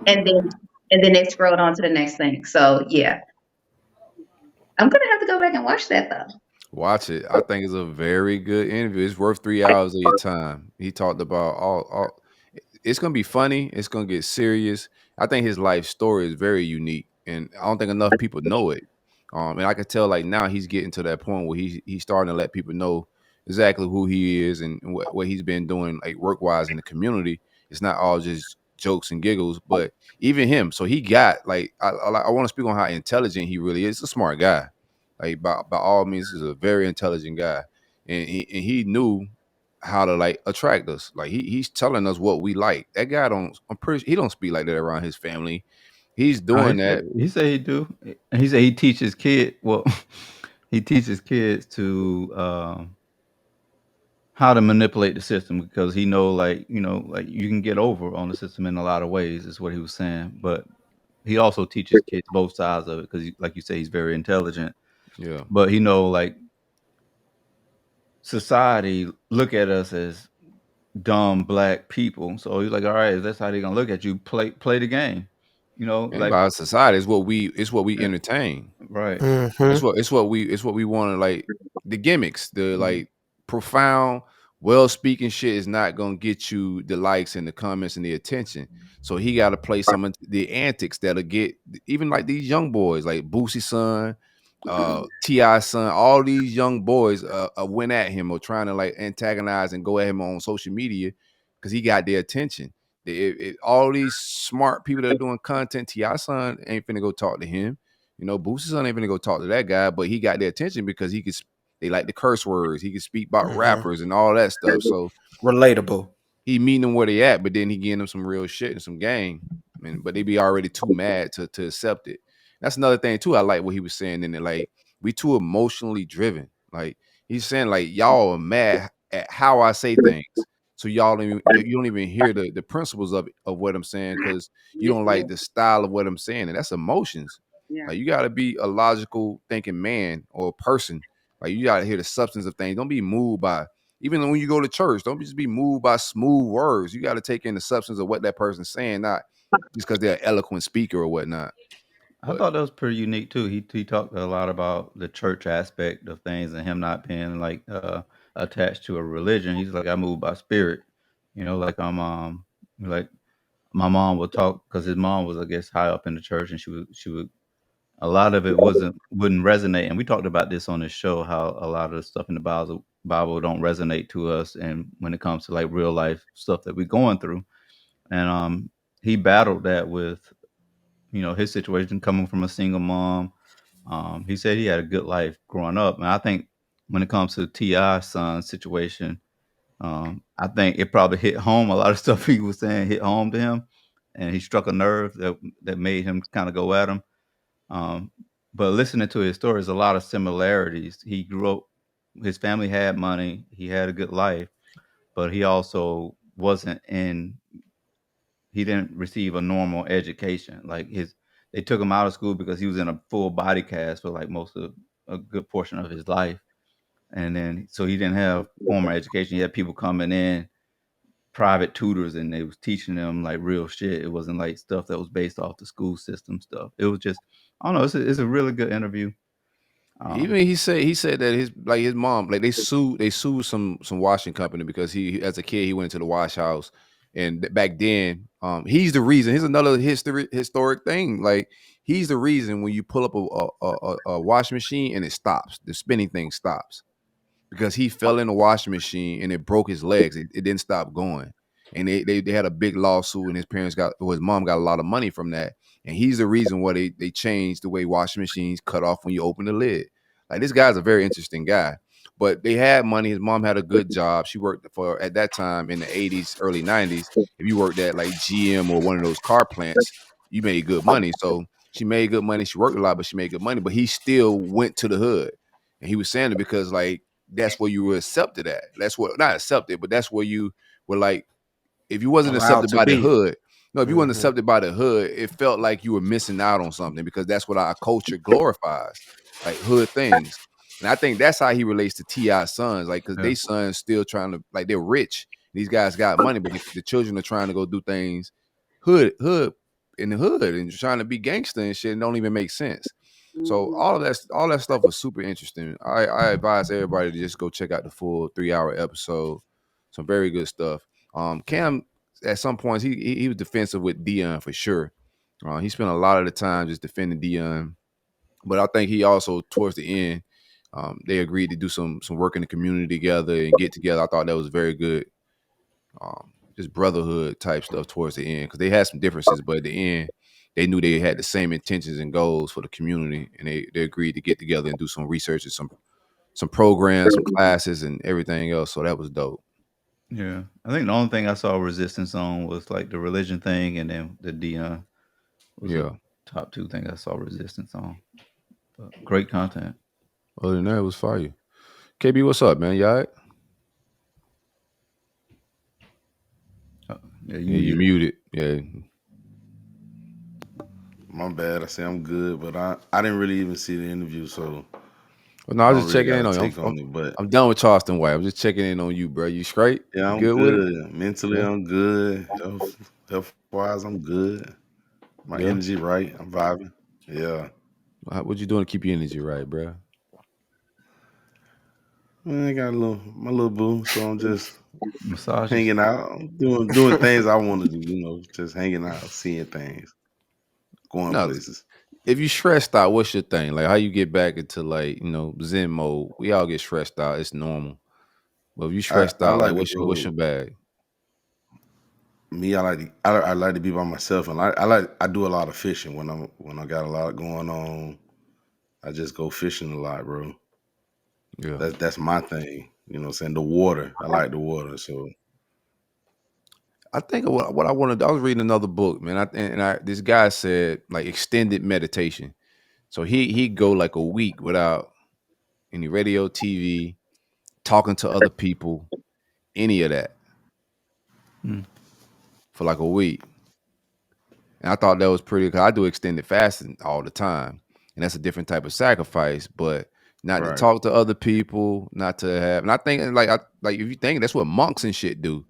and then they scroll on to the next thing. So yeah, I'm gonna have to go back and watch that though. Watch it. I think it's a very good interview. It's worth 3 hours of your time. He talked about all it's gonna be funny. It's gonna get serious. I think his life story is very unique, and I don't think enough people know it. And I could tell like now he's getting to that point where he's starting to let people know exactly who he is and what he's been doing like work wise in the community. It's not all just jokes and giggles, but even him. So he got like I want to speak on how intelligent he really is. He's a smart guy. Like by all means, he's a very intelligent guy, and he knew how to like attract us. Like he's telling us what we like. That guy don't. I'm pretty. He don't speak like that around his family. He's doing that. He said he do. He said he teaches kid. Well, he teaches kids to how to manipulate the system because he know like like you can get over on the system in a lot of ways. Is what he was saying. But he also teaches kids both sides of it because, like you say, he's very intelligent. Yeah. But he know like society look at us as dumb black people. So he's like, all right, if that's how they're gonna look at you, play the game. And Like by society, it's what we entertain. right. It's what we want to like the gimmicks, the like profound, well speaking shit is not gonna get you the likes and the comments and the attention. So he got to play some of the antics that'll get even like these young boys, like Boosie son, Ti son, all these young boys went at him or trying to like antagonize and go at him on social media because he got their attention. All these smart people that are doing content, Ti son ain't finna go talk to him. You know, Boosie son ain't finna go talk to that guy, but he got their attention because he could. They like the curse words. He can speak about rappers and all that stuff. So Relatable. he meeting them where they at, but then he getting them some real shit and some game. But they be already too mad to accept it. That's another thing too. I like what he was saying in it. Like we too emotionally driven. Like he's saying like y'all are mad at how I say things. So y'all don't even, you don't even hear the principles of what I'm saying because you don't like the style of what I'm saying. And that's emotions. Yeah. Like you gotta be a logical thinking man or person. Like you gotta hear the substance of things. Don't be moved by even when you go to church, don't just be moved by smooth words. You got to take in the substance of what that person's saying, not just because they're an eloquent speaker or whatnot. I But thought that was pretty unique too. He talked a lot about the church aspect of things and him not being like attached to a religion. He's like, I move by spirit. Like like my mom would talk because his mom was, I guess, high up in the church, and she would a lot of it wouldn't resonate. And we talked about this on this show, how a lot of the stuff in the Bible don't resonate to us, and when it comes to like real life stuff that we're going through. And he battled that with his situation coming from a single mom. He said he had a good life growing up, and I think when it comes to T.I.'s son situation, I think it probably hit home. A lot of stuff he was saying hit home to him, and he struck a nerve that made him kind of go at him. But listening to his story, there's a lot of similarities. He grew up, his family had money, he had a good life, but he also wasn't in. He didn't receive a normal education. Like they took him out of school because he was in a full body cast for like most of a good portion of his life, and then so he didn't have formal education. He had people coming in, private tutors, and they was teaching them like real shit. It wasn't like stuff that was based off the school system stuff. It was just, I don't know. It's a really good interview. Even he said that his mom, like they sued some washing company because he as a kid he went into the wash house, and back then he's the reason. Here's another historic thing. Like he's the reason when you pull up a washing machine and it stops, the spinning thing stops, because he fell in the washing machine and it broke his legs. It didn't stop going. And they had a big lawsuit, and his mom got a lot of money from that. And he's the reason why they changed the way washing machines cut off when you open the lid. Like this guy's a very interesting guy. But they had money. His mom had a good job. She worked for, at that time in the 80s, early 90s, if you worked at like GM or one of those car plants, you made good money. So she made good money. She worked a lot, but she made good money. But he still went to the hood. And he was saying it because like that's where you were accepted at. That's what, not accepted, but that's where you were like, if you wasn't Allowed accepted to by the be. hood, no, if you wasn't Mhm. accepted by the hood, it felt like you were missing out on something because that's what our culture glorifies, like hood things. And I think that's how he relates to T.I.'s sons, like because Yeah. they sons still trying to, like they're rich. These guys got money, but the children are trying to go do things hood in the hood and trying to be gangster and shit and don't even make sense. So Mhm. all that stuff was super interesting. I advise everybody to just go check out the full 3-hour episode. Some very good stuff. Cam at some points he was defensive with Dion for sure. He spent a lot of the time just defending Dion, but I think he also towards the end they agreed to do some work in the community together and get together. I thought that was very good. Just brotherhood type stuff towards the end because they had some differences, but at the end they knew they had the same intentions and goals for the community, and they agreed to get together and do some research and some programs, some classes, and everything else. So that was dope. Yeah, I think the only thing I saw resistance on was like the religion thing, and then the Dion was the Yeah. top two things I saw resistance on. But great content. Other than that, it was fire. KB, what's up, man? You all right? Yeah, Yeah, you muted. Yeah. My bad. I say I'm good, but I didn't really even see the interview, so Well, no, I I was don't just really checking got in a on you. take on it. But I'm done with Charleston White. I'm just checking in on you, bro. You straight? yeah, You I'm good with it? good. Mentally, Yeah. I'm good. Health wise, I'm good. My Yeah. energy right. I'm vibing. Yeah. What you doing to keep your energy right, bro? Man, I got my little boo, so I'm just massages. hanging out, doing things I want to do. Just hanging out, seeing things, going No, places. if you stressed out, what's your thing? Like how you get back into like, Zen mode. We all get stressed out. It's normal. But if you stressed I out, like like to what's your go. bag? Me, I like to be by myself, and I do a lot of fishing when I got a lot going on. I just go fishing a lot, bro. Yeah. That's my thing. You know what I'm saying? The water. I like the water. So I think what I wanted, I was reading another book, man. This guy said like extended meditation. So he go like a week without any radio, TV, talking to other people, any of that Mm. for like a week. And I thought that was pretty, because I do extended fasting all the time. And that's a different type of sacrifice, but not to right. talk to other people, not to have, and I think like if you think that's what monks and shit do,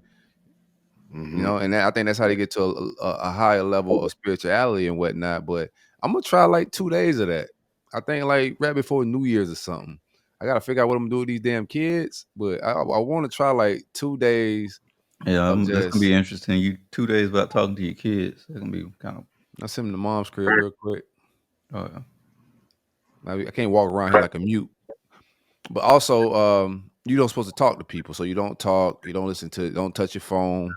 Mm-hmm. and I think that's how they get to a higher level of spirituality and whatnot. But I'm gonna try like 2 days of that. I think like right before New Year's or something. I gotta figure out what I'm gonna do with these damn kids, but I want to try like 2 days Yeah, of that's gonna be just, interesting. You 2 days without talking to your kids. That's gonna be kind of. I send them to mom's crib real quick. Oh yeah. I can't walk around here like a mute. But also, you don't supposed to talk to people, so you don't talk, you don't listen to it, don't touch your phone,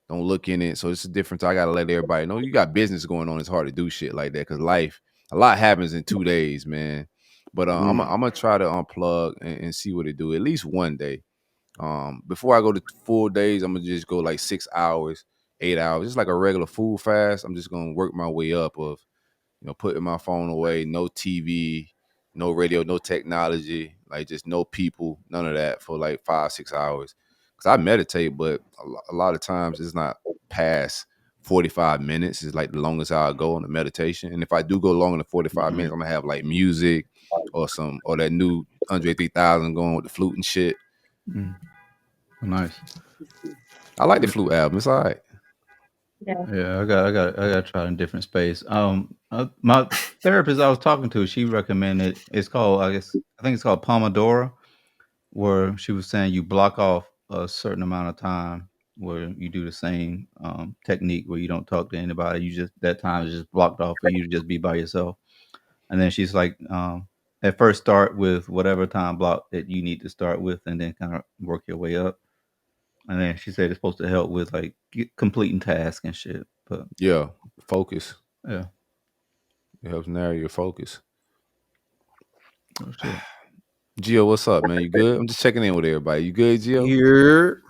don't look in it. So it's a difference. I gotta let everybody know you got business going on. It's hard to do shit like that because a lot happens in 2 days, man. But I'm gonna try to unplug and see what it do at least one day. Before I go to full days, I'm gonna just go like 6 hours, 8 hours, just like a regular food fast. I'm just gonna work my way up of putting my phone away, no TV, no radio, no technology, like just no people, none of that for like 5-6 hours. Cause I meditate, but a lot of times it's not past 45 minutes. Is like the longest I'll go on the meditation. And if I do go longer than 45 minutes, I'm gonna have like music or that new Andre 3000 going with the flute and shit. Nice. I like the flute album. It's all right. Yeah, I got to try in different space. My therapist I was talking to, she recommended it's called I think it's called Pomodoro, where she was saying you block off a certain amount of time where you do the same technique where you don't talk to anybody. You just that time is just blocked off for you to just be by yourself. And then she's like, at first start with whatever time block that you need to start with, and then kind of work your way up. And then she said it's supposed to help with like completing tasks and shit. But yeah, focus. Yeah, it helps narrow your focus. Oh, shit. Gio, what's up, man? You good? I'm just checking in with everybody. You good, Gio? Here,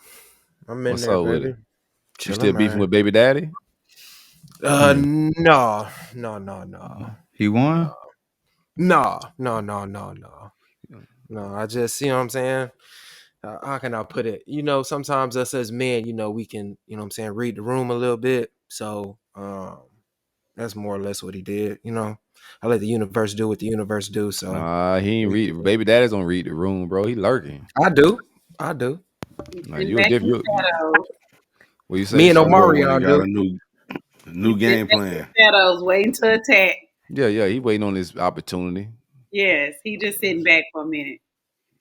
I'm in what's there, up baby. with it? Chillin', You still beefing man. with baby daddy? No. He won? No. I just, you know what I'm saying? How can I put it? Sometimes us as men, we can, read the room a little bit. So that's more or less what he did. I let the universe do what the universe do. So he ain't read. Baby daddies don't read the room, bro. He lurking. I do. Nah, you a different. What you say? Me and Omarion do. got a new game plan. Shadows waiting to attack. Yeah. He waiting on his opportunity. Yes, he just sitting back for a minute.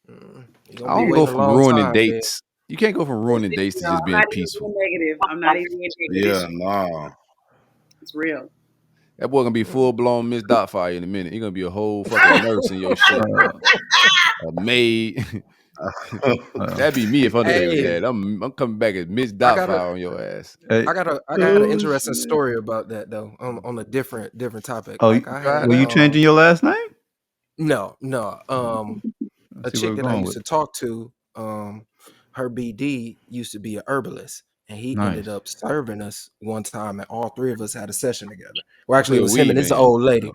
I don't go from ruining dates. Man. You can't go from ruining dates to just being peaceful. Negative. I'm not even negative. Yeah, nah. It's real. That boy gonna be full blown Miss Dotfire in a minute. He gonna be a whole fucking nurse in your shit. A maid. That'd be me if I'm the baby dad. I'm coming back as Miss Dotfire on your ass. I got an interesting story about that though. On a different topic. Oh, were you changing your last name? No. A chick that I used to talk to, her BD used to be a herbalist, and he ended up serving us one time, and all three of us had a session together. Well, actually, it was him and this old lady.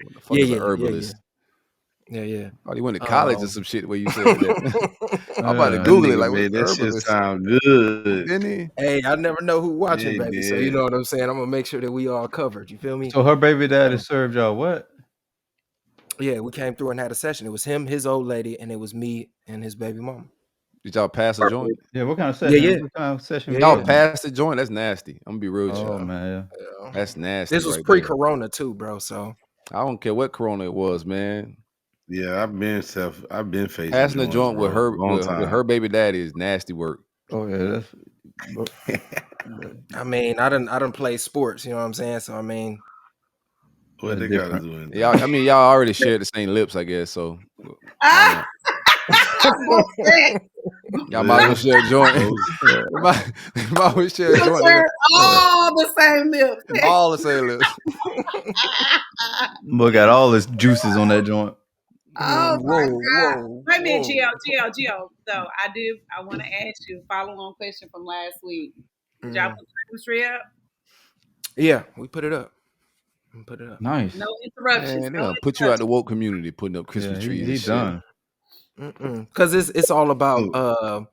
Yeah. Oh, he went to college or some shit where you said that. I'm about to Google it. Like, man, that shit sound good. Didn't he? Hey, I never know who watching, baby. So you know what I'm saying. I'm gonna make sure that we all covered. You feel me? So her baby daddy served y'all what? Yeah, we came through and had a session. It was him, his old lady, and it was me and his baby mama. Did y'all pass a joint? Yeah, what kind of session? Yeah. What kind of session? Y'all passed the joint? That's nasty. I'm gonna be real with y'all. Oh man, that's nasty. This was pre-corona too, bro. So I don't care what corona it was, man. Yeah, I've been facing passing the joint with her baby daddy is nasty work. Oh yeah, that's. I mean, I done play sports. You know what I'm saying? So I mean. What they gotta do? Y'all already shared the same lips, I guess. So y'all might as well share a joint. might as well share a joint. All the same lips. All the same lips. Boy got all his juices on that joint. Oh my God! Wait a minute, Gio. So I want to ask you a follow-on question from last week. Did y'all put the chemistry up? Yeah, we put it up. Nice. No interruptions. Man, they'll put you out the woke community putting up Christmas trees. He's done. Because it's all about you know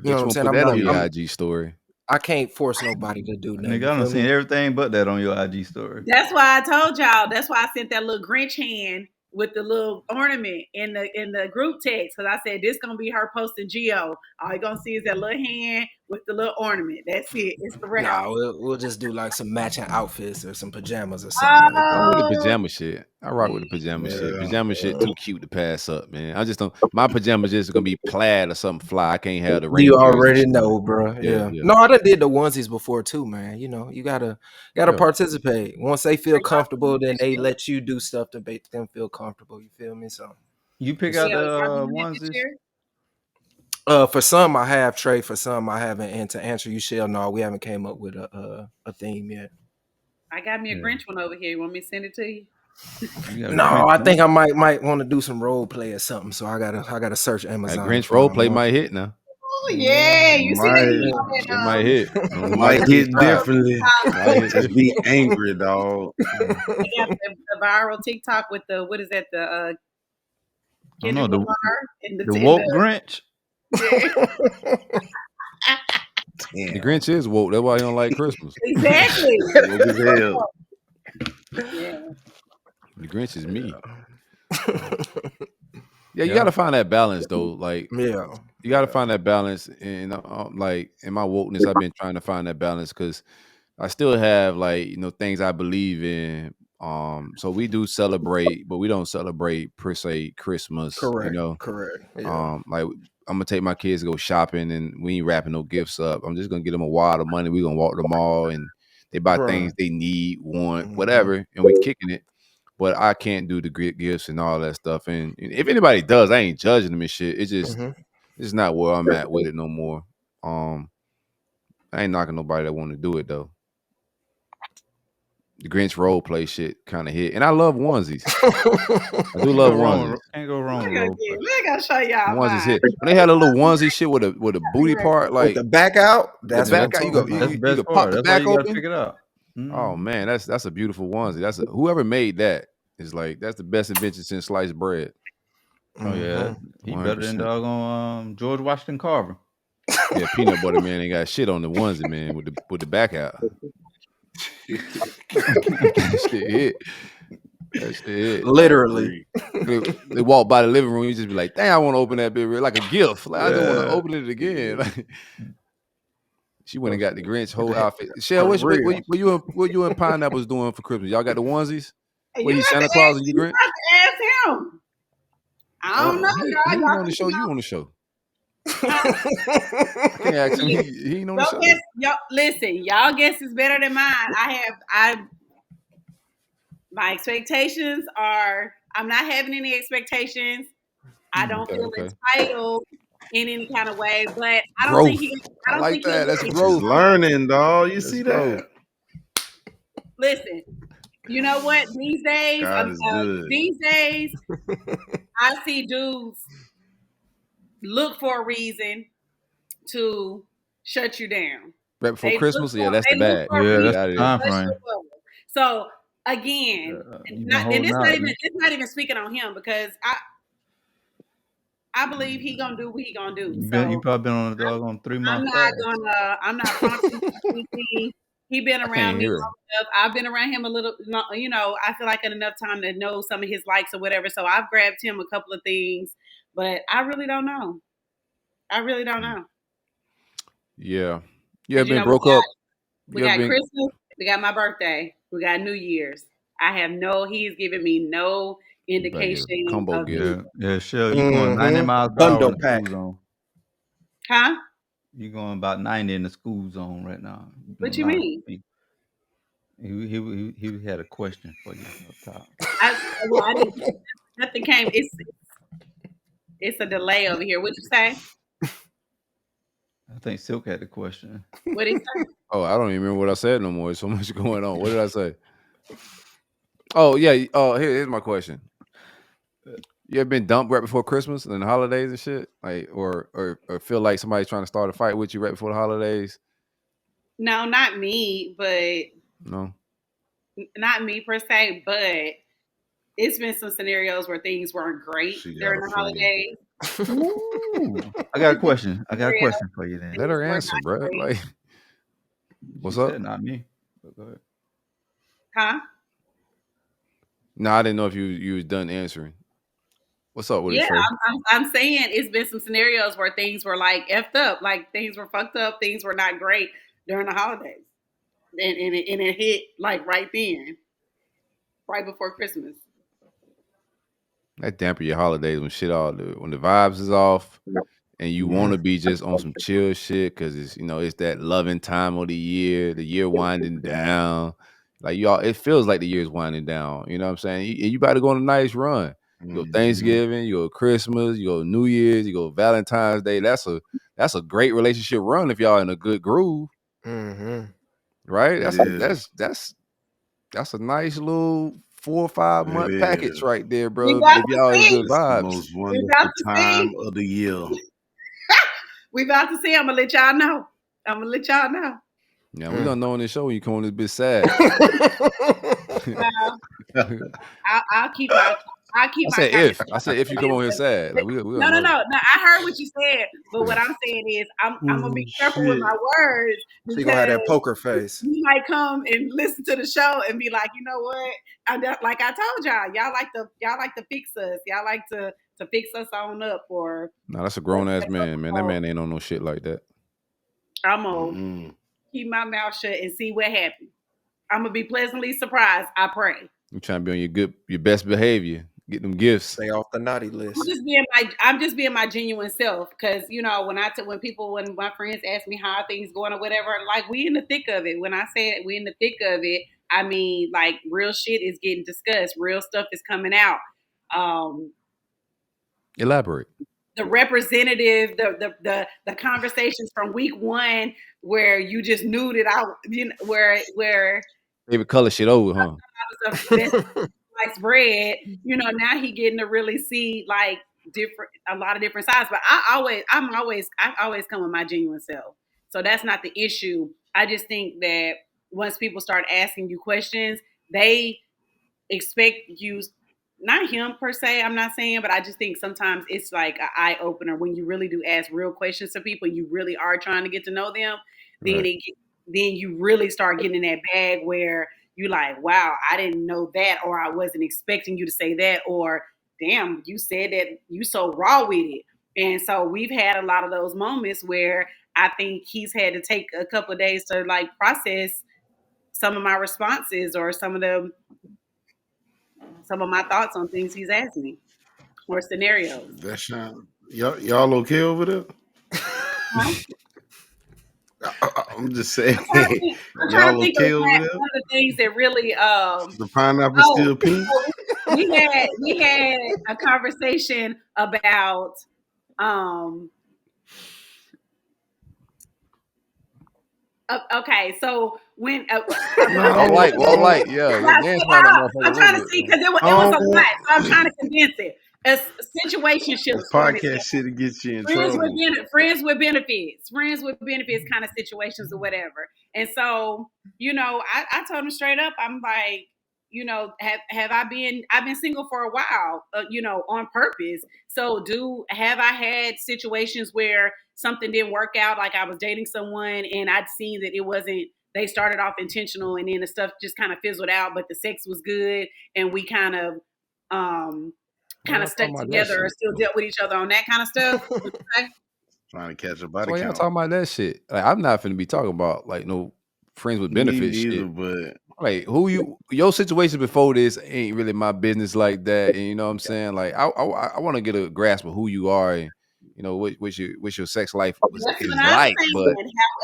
what I'm saying. Put that on your IG story. I can't force nobody to do nothing. Nigga, I done seen everything but that on your IG story. That's why I told y'all. That's why I sent that little Grinch hand with the little ornament in the group text, because I said this gonna be her posting Gio. All you're gonna see is that little hand with the little ornament. That's it. It's the rest. Nah, we'll just do like some matching outfits or some pajamas or something. With the pajama shit. I rock with the pajama shit. Pajama shit too cute to pass up, man. I just don't. My pajamas just gonna be plaid or something fly. I can't have the rain. You already know, bro. Yeah. No, I done did the onesies before too, man. You know, you gotta participate. Once they feel comfortable, then they let you do stuff to make them feel comfortable. You feel me? So you pick out the onesies. For some I have, Trey. For some I haven't. And to answer you, Shell, no, we haven't came up with a theme yet. I got me a Grinch one over here. You want me to send it to you? No, I think I might want to do some role play or something. So I gotta search That Amazon. Grinch role play might hit now. Oh yeah, you see Might- that? It might hit. Might hit differently. Might hit Just be angry, dog. They got the viral TikTok with the what is that? The Kendrick the Lamar and the woke Grinch. The Grinch is woke. That's why he don't like Christmas. Exactly. Woke as hell. Yeah. The Grinch is me. Yeah, you got to find that balance though. Like, Yeah, you got to find that balance. And like in my wokeness, I've been trying to find that balance because I still have like things I believe in. So we do celebrate, but we don't celebrate per se Christmas. correct. Yeah. Like I'm gonna take my kids to go shopping, and we ain't wrapping no gifts up. I'm just gonna get them a wad of money. We gonna walk the mall, and they buy Right. things they need, want, Mhm. whatever, and we kicking it. But I can't do the gifts and all that stuff. And if anybody does, I ain't judging them and shit. It's just it's not where I'm at with it no more. I ain't knocking nobody that want to do it though. The Grinch role play shit kind of hit, and I love onesies. I do love onesies. Can't go wrong with Look role play. at show y'all. Onesies hit. When they had a little onesie shit with a booty part, With like the back out, that's the what I'm back out, you talking go about. That's the best could part. pop the That's why back you gotta open. pick it up. Oh man, that's a beautiful onesie. That's whoever made that is like that's the best invention since sliced bread. Oh yeah, he better than 100%. doggone George Washington Carver. Yeah, peanut butter man ain't got shit on the onesie man with the back out. That shit hit. That shit hit. Literally. They walk by the living room, you just be like, "Dang, I want to open that bitch like a gift. Like, I just want to open it again." Like, she went and got the Grinch whole outfit. Shell, what you and Pineapple's doing for Christmas? Y'all got the onesies? What, he Santa Claus and you Grinch? Ask him. I don't know, He y'all. ain't on the show. You on the show. I can't ask him. He ain't on the show. Listen, y'all guess is better than mine. My expectations are. I'm not having any expectations. I don't feel entitled in any kind of way, but I don't think he. I don't think that. That's She's growth. learning, dog. You see growth. that? Listen, you know what? These days, God is good. I see dudes look for a reason to shut you down. Right before They Christmas, look yeah, for- that's they the look bag. for a Yeah, reason that's Outta the there. time to shut frame. you up. So again, You've been holding out. it's not even speaking on him because I believe he gonna do what he gonna do. You probably been on a doggone 3-month fast. I'm not prompting anything. He been I around can't me hear him. long enough. I've been around him a little, I feel like enough time to know some of his likes or whatever. So I've grabbed him a couple of things, but I really don't know. Yeah. You have You been know, broke up. We got Christmas, we got my birthday, we got New Year's. He's giving me no indication combo of gift. Yeah, Shell, you going 90 miles per hour Bundle in the pack. school zone. Huh? You going about 90 in the school zone right now. What you mean? He had a question for you up top. I didn't. Nothing came. It's a delay over here. What'd you say? I think Silk had the question. What did he say? Oh, I don't even remember what I said no more. There's so much going on. What did I say? Oh, yeah. Here's my question. You ever been dumped right before Christmas and the holidays and shit? Like, or feel like somebody's trying to start a fight with you right before the holidays? No, not me, but No. not me per se, but it's been some scenarios where things weren't great during the holidays. I got a question. For you then. Let her answer, bro. Like, what's up? Not me. But go ahead. Huh? No, I didn't know if you was done answering. What's up with it? Yeah, I'm saying it's been some scenarios where things were like effed up, like things were fucked up, things were not great during the holidays, and it hit like right then, right before Christmas. That dampen your holidays when when the vibes is off and you want to be just on some chill shit because it's that loving time of the year winding down. Like it feels like the year's winding down. You know what I'm saying? You about to go on a nice run. You go Thanksgiving, you go Christmas, you go New Year's, you go Valentine's Day. That's a great relationship run if y'all in a good groove. Mm-hmm. Right? That's a nice little 4 or 5 It month package is. right there, We bro. about If to y'all in see. good It's the vibes. most We about wonderful to time see. of the year. We about to see. I'm gonna let y'all know. I'm gonna let y'all know. Yeah, we gonna know on this show when you come on this bitch sad. I'll keep my I said if. I said if you come on here conversation. sad. Like we gonna No. know. I heard what you said, but what I'm saying is I'm gonna be careful with Shit. my words She gonna have because that poker face. you might come and listen to the show and be like, you know what? Like I told y'all like to fix us. Y'all like to fix us on up or Nah, that's a grown ass man, man. That man ain't on no shit like that. I'm gonna Mm-mm. keep my mouth shut and see what happens. I'm gonna be pleasantly surprised. I pray. You trying to be on your best behavior. Get them gifts. Stay off the naughty list. I'm just being my genuine self because when when my friends ask me how are things going or whatever, like we in the thick of it. When I say we in the thick of it, I mean like real shit is getting discussed, real stuff is coming out. Elaborate. The representative, the conversations from week one where you just knew that where Favorite color shit over, huh? I was a best sliced bread, now he getting to really see like a lot of different sides. But I always come with my genuine self. So that's not the issue. I just think that once people start asking you questions, they expect you, not him per se, I'm not saying, but I just think sometimes it's like an eye opener when you really do ask real questions to people, you really are trying to get to know them, then Right. then you really start getting in that bag where you like, wow, I didn't know that, or I wasn't expecting you to say that, or damn, you said that, you so raw with it. And so we've had a lot of those moments where I think he's had to take a couple of days to like process some of my responses or some of my thoughts on things he's asked me or scenarios. That's y'all okay over there? Huh? I'm just saying, I'm trying to y'all think of okay over there? one of the things that really The pineapple oh, still pink? so we had a conversation about okay, so when All light, all light. Yeah, yeah. Dance around that motherfucker a I'm little trying to bit. see because it I was don't a lot, want so I'm trying to condense it. As this situationships, for an podcast example. shit to get you in friends with trouble. friends with benefits kind of situations or whatever. And so, I told him straight up, I'm like, have I've been single for a while, on purpose. So have I had situations where something didn't work out, like I was dating someone and I'd seen that it wasn't, they started off intentional and then the stuff just kind of fizzled out, but the sex was good and we kind of Why y'all stuck talking about that together or shit? still dealt with each other on that kind of stuff. Okay? Trying to catch a So body why y'all count. talking about that shit? Like I'm not finna be talking about like no friends with Me benefits neither, shit. but Like your situation before this ain't really my business like that. And you know what I'm saying? Like I want to get a grasp of who you are and what your sex life That's is what I'm like. But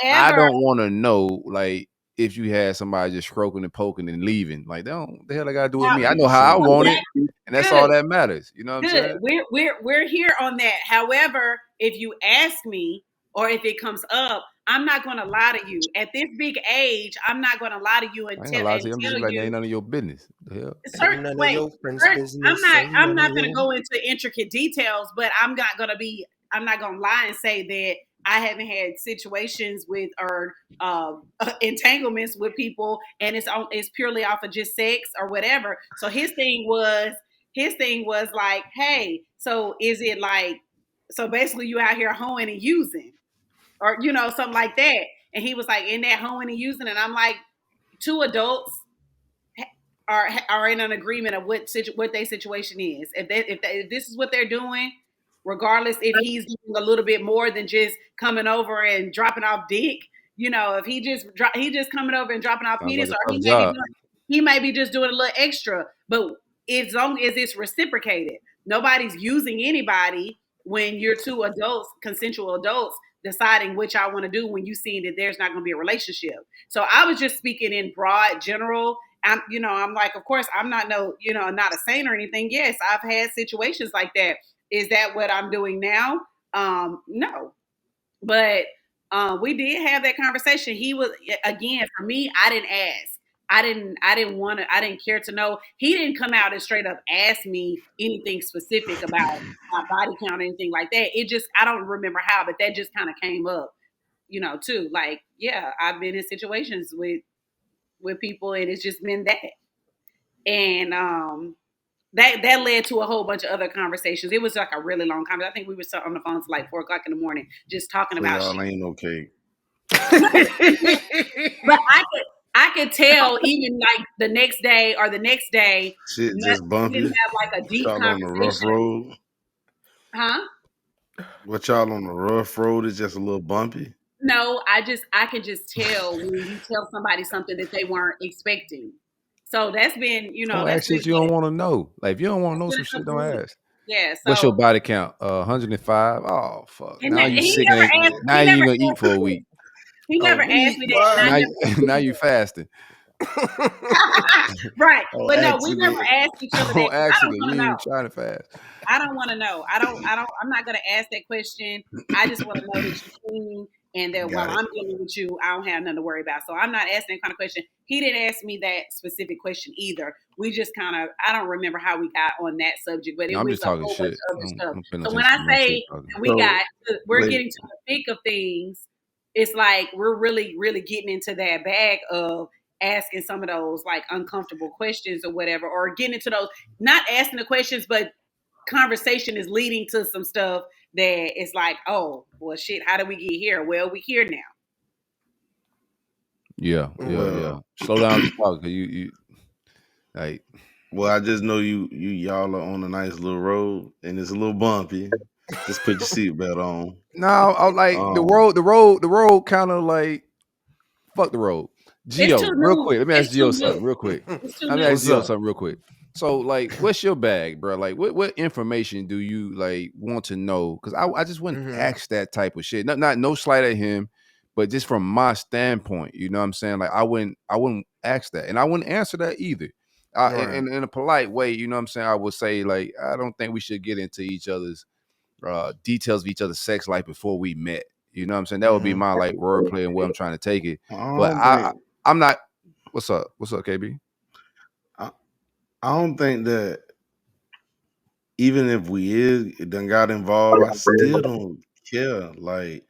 saying. I However, don't want to know like if you had somebody just stroking and poking and leaving. Like they don't the hell I gotta do with now, me. I for know how I sure. want it, and that's all good, that matters. You know what I'm good. saying? We're here on that. However, if you ask me or if it comes up, I'm not going to lie to you. At this big age, I'm not going to lie to you I ain't gonna lie to you. I'm just tell gonna be like, that ain't you none of your business. The hell? Ain't none of wait. your friends' business. Ain't I'm none of not going to your. go into intricate details, but I'm not going to lie and say that I haven't had situations with or entanglements with people, and it's purely off of just sex or whatever. So his thing was like, hey, so is it like, so basically you out here hoeing and using, or something like that. And he was like, in that hoeing and using, and I'm like, two adults are in an agreement of what their situation is. If this is what they're doing, regardless if he's doing a little bit more than just coming over and dropping off dick, if he just coming over and dropping off Sounds like penis, a or tough job. he may be just doing a little extra. But as long as it's reciprocated, nobody's using anybody when you're two adults, consensual adults, deciding what y'all want to do when you see that there's not going to be a relationship. So I was just speaking in broad, general. I'm like, of course, I'm not not a saint or anything. Yes, I've had situations like that. Is that what I'm doing now? No, but we did have that conversation. He was, again, for me, I didn't ask. I didn't care to know. He didn't come out and straight up ask me anything specific about my body count or anything like that. It just, I don't remember how, but that just kind of came up, too. Like, yeah, I've been in situations with people and it's just been that. And that led to a whole bunch of other conversations. It was like a really long conversation. I think we were on the phone till like 4:00 in the morning, just talking So about y'all shit. ain't okay. But I could tell even like the next day, Shit just we bumpy. didn't have like a deep Y'all on the rough conversation. road. Huh? What y'all on the rough road is just a little bumpy. No, I can just tell when you tell somebody something that they weren't expecting. So that's been, Don't that's ask been shit you don't want to know. Like if you don't want to know been some a shit, couple don't weeks. ask. Yeah. What's your So body count? 105. Oh fuck. and Now that, you he sick never and asked. now He you never ain't gonna eat asked for a me week. that. He never asked me that, and I Now never. now you fasting. Right, Oh, but no, we never accident. asked each other that. On 'Cause I don't accident. want You to ain't even know. trying to fast. I don't want to know. I'm not going to ask that question. I just want to know that you're clean and that while Got it. I'm dealing with you, I don't have nothing to worry about. So I'm not asking that kind of question. He didn't ask me that specific question either. We just I don't remember how we got on that subject, but it No, I'm was just a talking whole bunch shit. of other stuff. I'm paying So when attention I to my shit say talking. we're wait. getting to the thick of things, it's like we're really, really getting into that bag of asking some of those like uncomfortable questions or whatever, or getting into those, not asking the questions, but conversation is leading to some stuff that it's like, oh, well, shit, how did we get here? Well, we here now. Yeah. Well, Slow down the talk, cause you like well, I just know y'all are on a nice little road and it's a little bumpy. Just put your seatbelt on. no, I like the Um, road kind of like fuck the road. It's Gio, too real new. quick. Let me ask It's too Gio something new. real quick. It's too Let me ask new. What's Gio up? something real quick. So, like, what's your bag, bro? Like, what information do you like want to know? Because I just wouldn't ask that type of shit. Not no slight at him, but just from my standpoint, you know what I'm saying? Like, I wouldn't ask that, and I wouldn't answer that either. Right. In a polite way, you know what I'm saying? I would say like, I don't think we should get into each other's details of each other's sex life before we met. You know what I'm saying? That would be my like wordplay and where I'm trying to take it. I But don't think I'm not. What's up? What's up, KB? I, I don't think that even if we done got involved, I still don't care. Like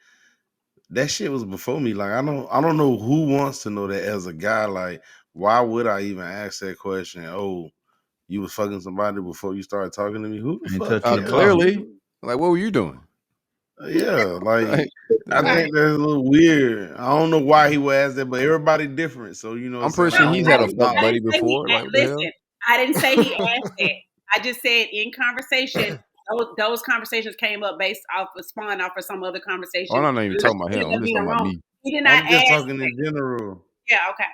that shit was before me. Like I don't know who wants to know that as a guy. Like why would I even ask that question? Oh, you was fucking somebody before you started talking to me? Who the Ain't fuck touching the cares? bottom. Clearly, like, what were you doing? Yeah, Like, like I Right. think that's a little weird. I don't know why he would ask that, but everybody different. So you know what I'm I'm saying? pretty Like sure I he's don't had want a to fuck I know. buddy didn't say before. Like, what the hell? listen, I didn't say he asked that. I just said in conversation, those conversations came up based off of spawn off of some other Oh, conversation. I'm not even Which talking about him. ended I'm up just being talking about wrong. me. He did not I'm just ask talking that. in general. Yeah, okay.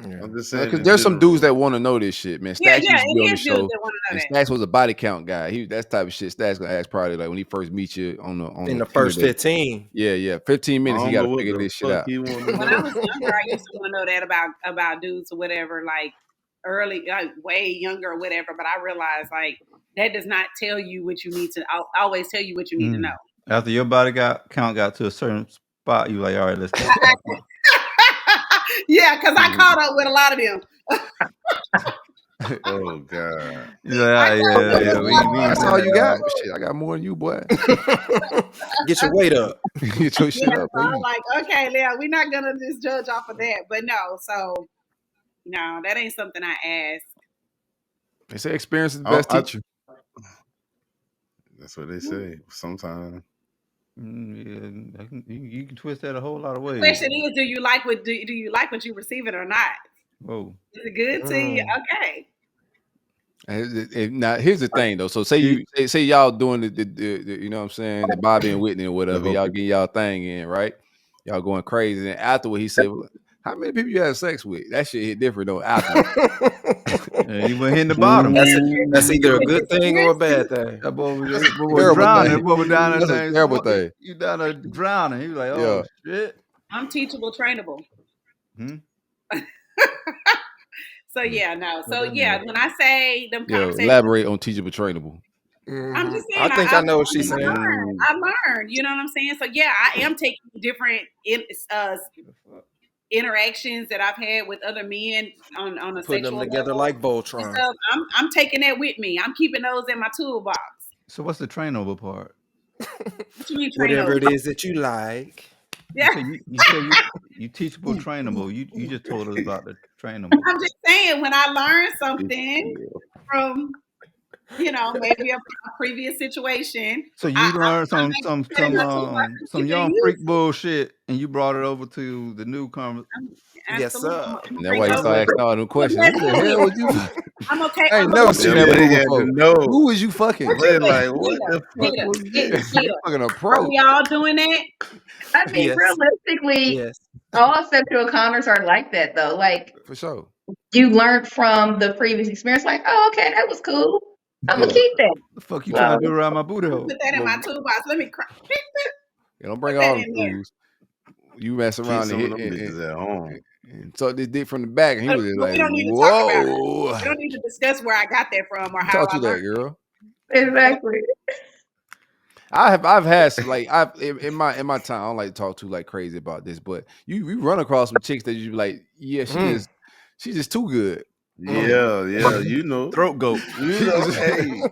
Yeah. I'm just saying Because in there's some dudes that general. want to know this shit, man. Yeah, Stacks yeah, used to be on it the is dudes show, that want to and know Stacks was a body count guy. That type of shit. Stacks gonna ask probably like when he first meets you on In the the Tinder first date. 15. Yeah. 15 I minutes, he don't got know to what figure the this shit fuck out. he want to that. When I know. was younger, I used to want to know that about dudes or whatever, like early, like way younger or whatever. But I realized like that does not tell you what you need to. I'll always tell you what you need to know. After your body count got to a certain spot, you like, all right, let's talk about it. Yeah, because I caught up with a lot of them. Oh God. You like, I ah, caught up with yeah, a lot we of ain't That's doing all that you no got? more. Well, shit, I got more than you, boy. Get your weight up. Get your shit Yeah, up, so I'm baby. like, okay, Leah, we're not gonna just judge off of that. But no, so no, that ain't something I ask. They say experience is the best I, teacher. that's what they say. Sometimes Yeah, you can twist that a whole lot of ways. Question is, do you like what you receiving or not? Whoa. Is it good to you? Okay. Now here's the thing though. So say y'all doing the you know what I'm saying, the Bobby and Whitney or the whatever, y'all hooker. getting y'all thing in, right? Y'all going crazy. And afterward he said, well, how many people you had sex with? That shit hit different though afterward. Yeah, you went hitting the bottom. That's either a Is good it thing or a serious? bad thing. That boy was, That's that a boy was terrible drowning. That thing. boy was down there That's a saying, terrible thing. you down there drowning. He was like, Yeah. oh, shit. I'm teachable, trainable. Hmm? So yeah, no. What So that yeah, mean? when I say them Yo, conversations, elaborate on teachable trainable. I'm just saying I think I know what she's saying. I learned. You know what I'm saying? So yeah, I am taking different The fuck? interactions that I've had with other men on a Putting sexual them together level like and Voltron. stuff, I'm taking that with me. I'm keeping those in my toolbox. So what's the train over part? What you mean train Whatever over? it is that you like. Yeah. You say you teachable, trainable. You just told us about the trainable. I'm just saying, when I learn something from, maybe a previous situation, So you I learned might put it in my toolbox and some keep it in young use. freak bullshit, and you brought it over to the newcomer. Yes, Absolutely. sir. I'm And that's why you over start it. asking all them questions. Who the hell was you? I'm okay. I ain't I'm never okay. seen Yeah, that but they move had to before. know. Who was you fucking? What They're you like, think? what the fuck Nita, was Nita, this? Nita. Fucking Are approach. we all doing that? I mean, Yes. realistically, Yes. all sexual encounters are like that, though. Like, For sure. you learn from the previous experience, like, oh, okay, that was cool. I'm gonna Yeah. keep that. The fuck you So, trying to do around my booty hole? Put that in my toolbox. Let me You don't put bring that all the in there. tools. You mess Keep around and some of hit them bitches at home. and suck this dick from the back, and he was just But like, we don't need to talk about it. "Whoa!" We don't need to discuss where I got that from or Who how taught I you that, learned. girl? exactly. I've had some I've in my time. I don't like to talk too like crazy about this, but you run across some chicks that you be like, yeah, she's just too good. Yeah, you know. Throat goat. You know, hey,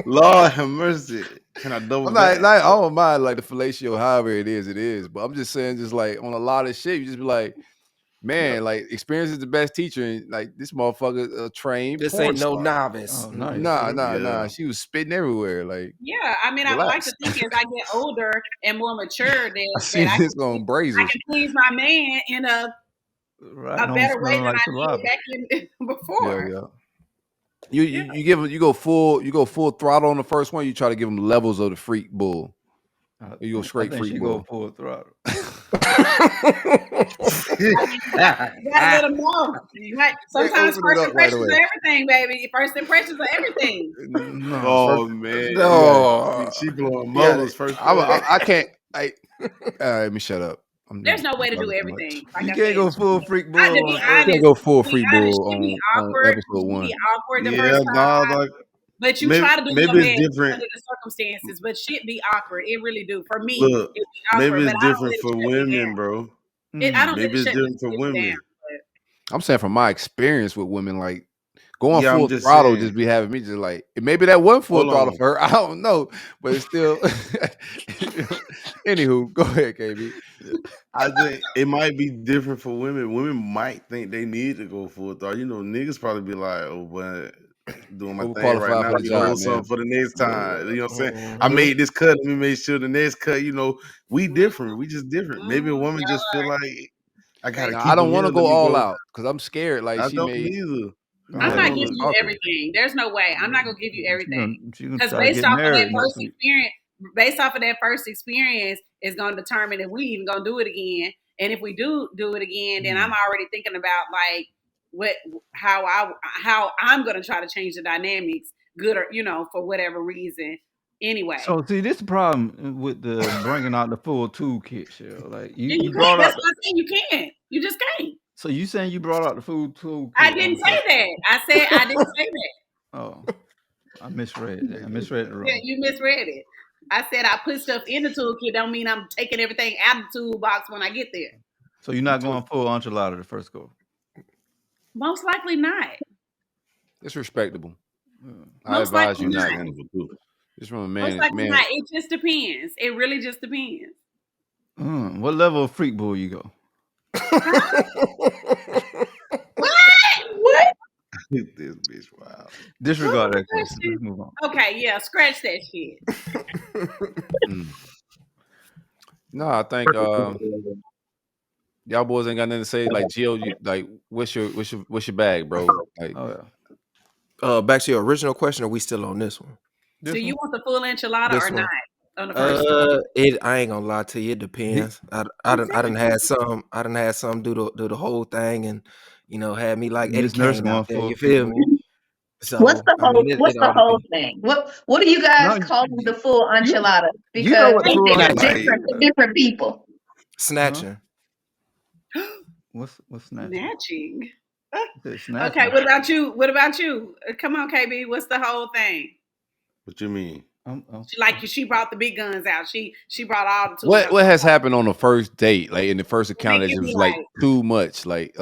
Lord have mercy. Can I double I'm back? not I don't mind like the fellatio, however it is, but I'm just saying, just like on a lot of shit, you just be like, man, like experience is the best teacher, and like this motherfucker trained This porn ain't no star. novice. Oh, nice. Nah. Yeah. She was spitting everywhere. Like, Yeah, I mean, I would like relax. to think as I get older and more mature I that see I this on can Brazers. please my man in a Right on, better way smelling than like I saliva. did back in before. Yeah. You give him, you go full throttle on the first one. You try to give him levels of the freak bull. You go straight I think freak she bull. go full throttle. Gotta let them know. Right? Sometimes open it first up right impressions away. are everything, baby. First impressions are everything. No. Oh man, No. she blowing Yeah, bubbles first. I can't. Let me shut up. There's no way to do talking too much. everything. Like You I can't said, go full freak bull to be on You first. can't honest, go full to be freak honest, bull should be on awkward. episode Should be 1. awkward the Yeah, first time. like But you try to do your maybe best it's different. under the circumstances. But shit be awkward. It really do. For me, Look, it be maybe awkward. But it's I don't different let it for shut me women, down. bro. I don't let Maybe it it's shut different for me women. down. I'm saying from my experience with women, like going Yeah, I'm full just throttle saying. just be having me just like, maybe that wasn't full Hold throttle on. for her. I don't know, but it's still. Anywho, go ahead, KB. I think it might be different for women. Women might think they need to go full throttle. You know, niggas probably be like, "Oh, but doing my thing right Overqualified now. for the You know, job, what's man. something for the next time." You know what I'm saying? I Mhm. made this cut. Let me make sure the next cut. You know, we different. We just different. Maybe a woman just feel like I gotta Now, I keep don't him want here. to Let go me all go. out because I'm scared. Like I she don't may. either. I'm I not don't giving you know. everything. There's no way. I'm not gonna give you everything. She gonna Because try to based get off of that married next first week. experience is gonna determine if we even gonna do it again. And if we do it again, then I'm already thinking about like how I'm gonna try to change the dynamics, good or for whatever reason. Anyway. So see, this the problem with the bringing out the full toolkit, Cheryl. Like Yeah, you you brought can't. out. That's why I said you can't. You just can't. So you saying you brought out the full toolkit? I didn't say that. I said I didn't say that. Oh, I misread that. I misread it Yeah, wrong. you misread it. I said I put stuff in the toolkit. Don't mean I'm taking everything out of the toolbox when I get there. So you're not going full enchilada the first go. Most likely not. It's respectable. I Most advise likely you not not. to. Just from a Most man. likely not. It just depends. It really just depends. What level of freak bull you go? What? This bitch, wow. Disregard that question. Let's move on. Okay, yeah, scratch that shit. No, I think y'all boys ain't got nothing to say. Like Gio, like what's your bag, bro? Like, Oh yeah. Back to your original question. Are we still on this one? Do you want the full enchilada This or one. not? On the first one? I ain't gonna lie to you. It depends. I done had some do the whole thing, and had me like Eddie Miss Nurse Kane out going there. full You feel me? So What's the I mean, whole it all whole depends. thing? What do you guys No, call the full enchilada? you know Because what it's full different for different people. Snatching. What's snatching? Snatching. Snatching. Okay, what about you? Come on, KB. What's the whole thing? What you mean? She brought the big guns out. She brought all the tools. What has happened on the first date, like in the first encounter, that was like too much, like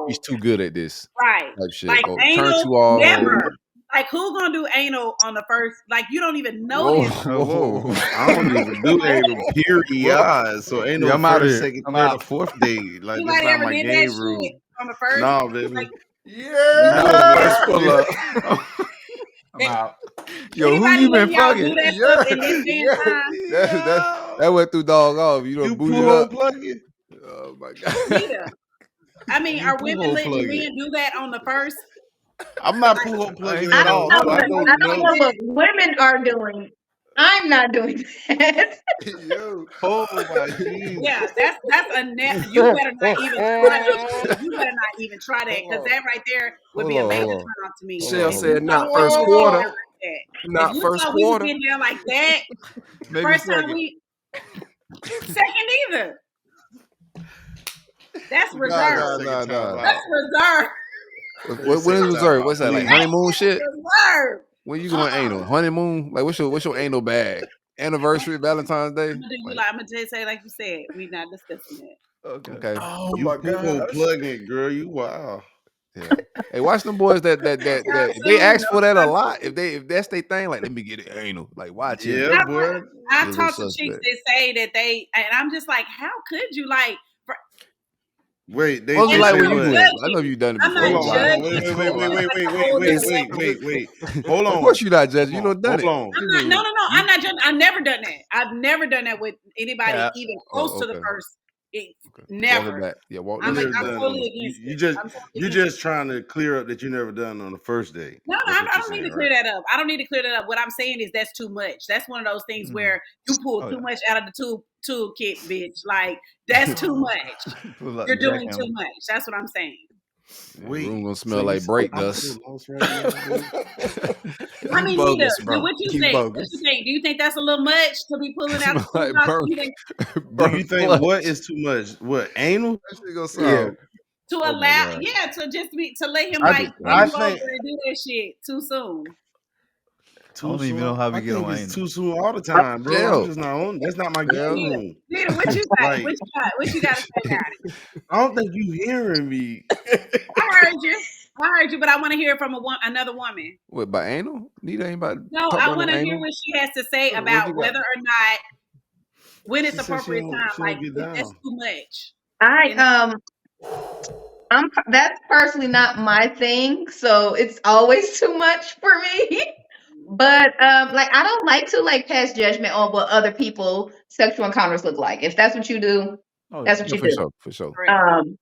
he's too good at this, right? Type shit. Like turn anal, you off. never. Like who's gonna do anal on the first? Like you don't even know this. Whoa. I don't even do anal. Period. So ain't no first, second, third, or fourth date. Like that's not my game rule. On the first, no, baby. Like, Yeah. Pull up. I'm out. Yo, who you been fucking? That went through dog off. You don't boot it up. Plug-in? Oh my god. I mean, are women letting men do that on the first? I'm not pull plugging I at all. don't know what women are doing. I'm not doing that. Oh my geez. Yeah, that's a net. You better not even try that. You better not even try that, because that right there would be a major turn on to me. Shell said not first quarter. Not first quarter. We down like that. Maybe First second. time second either. That's reserved. No. That's reserved. What is reserved? What's that, like honeymoon shit? Reserved. When you going anal? Honeymoon? Like what's your anal bag? Anniversary, Valentine's Day? I'm gonna say like you said, we not discussing that. Okay. Oh my god. Plug in, girl. You wow. Yeah. Hey, watch them boys that they ask for that a lot. If that's their thing, like let me get it anal. Like watch it. Yeah, boy. I talk to chicks that say that and I'm just like, how could you like? Wait, they like when you do it. I know judging. you've done it I'm before. Wait. Hold on. Of course you're not judging. You know done it. Hold on. No. I'm not judging. I've never done that. I've never done that with anybody even close to the first. Never. Walk it back. I'm totally against you just trying to clear up that you never done on the first date. No, I don't need to clear that up. I don't need to clear that up. What I'm saying is that's too much. That's one of those things where you pull too much out of the toolkit, bitch. Like that's too much. You're doing too much. That's what I'm saying. Wait, room gonna smell like break dust. I mean, Nita, what you think? What you think? Do you think that's a little much to be pulling out? Do you think what is too much? What anal? To allow, to just to let him over and do that shit too soon. I don't even know how we get on anal. Too soon all the time, bro. I'm just not on. That's not my game. Nita, what you got? What you got to say about it? I don't think you hearing me. I heard you, but I want to hear it from another woman. What, by anal? Nita ain't about. No, I want to hear what she has to say about whether or not when it's appropriate time. Like that's too much. That's personally not my thing, so it's always too much for me. But like I don't like to pass judgment on what other people sexual encounters look like. If that's what you do, that's what you do. For sure. And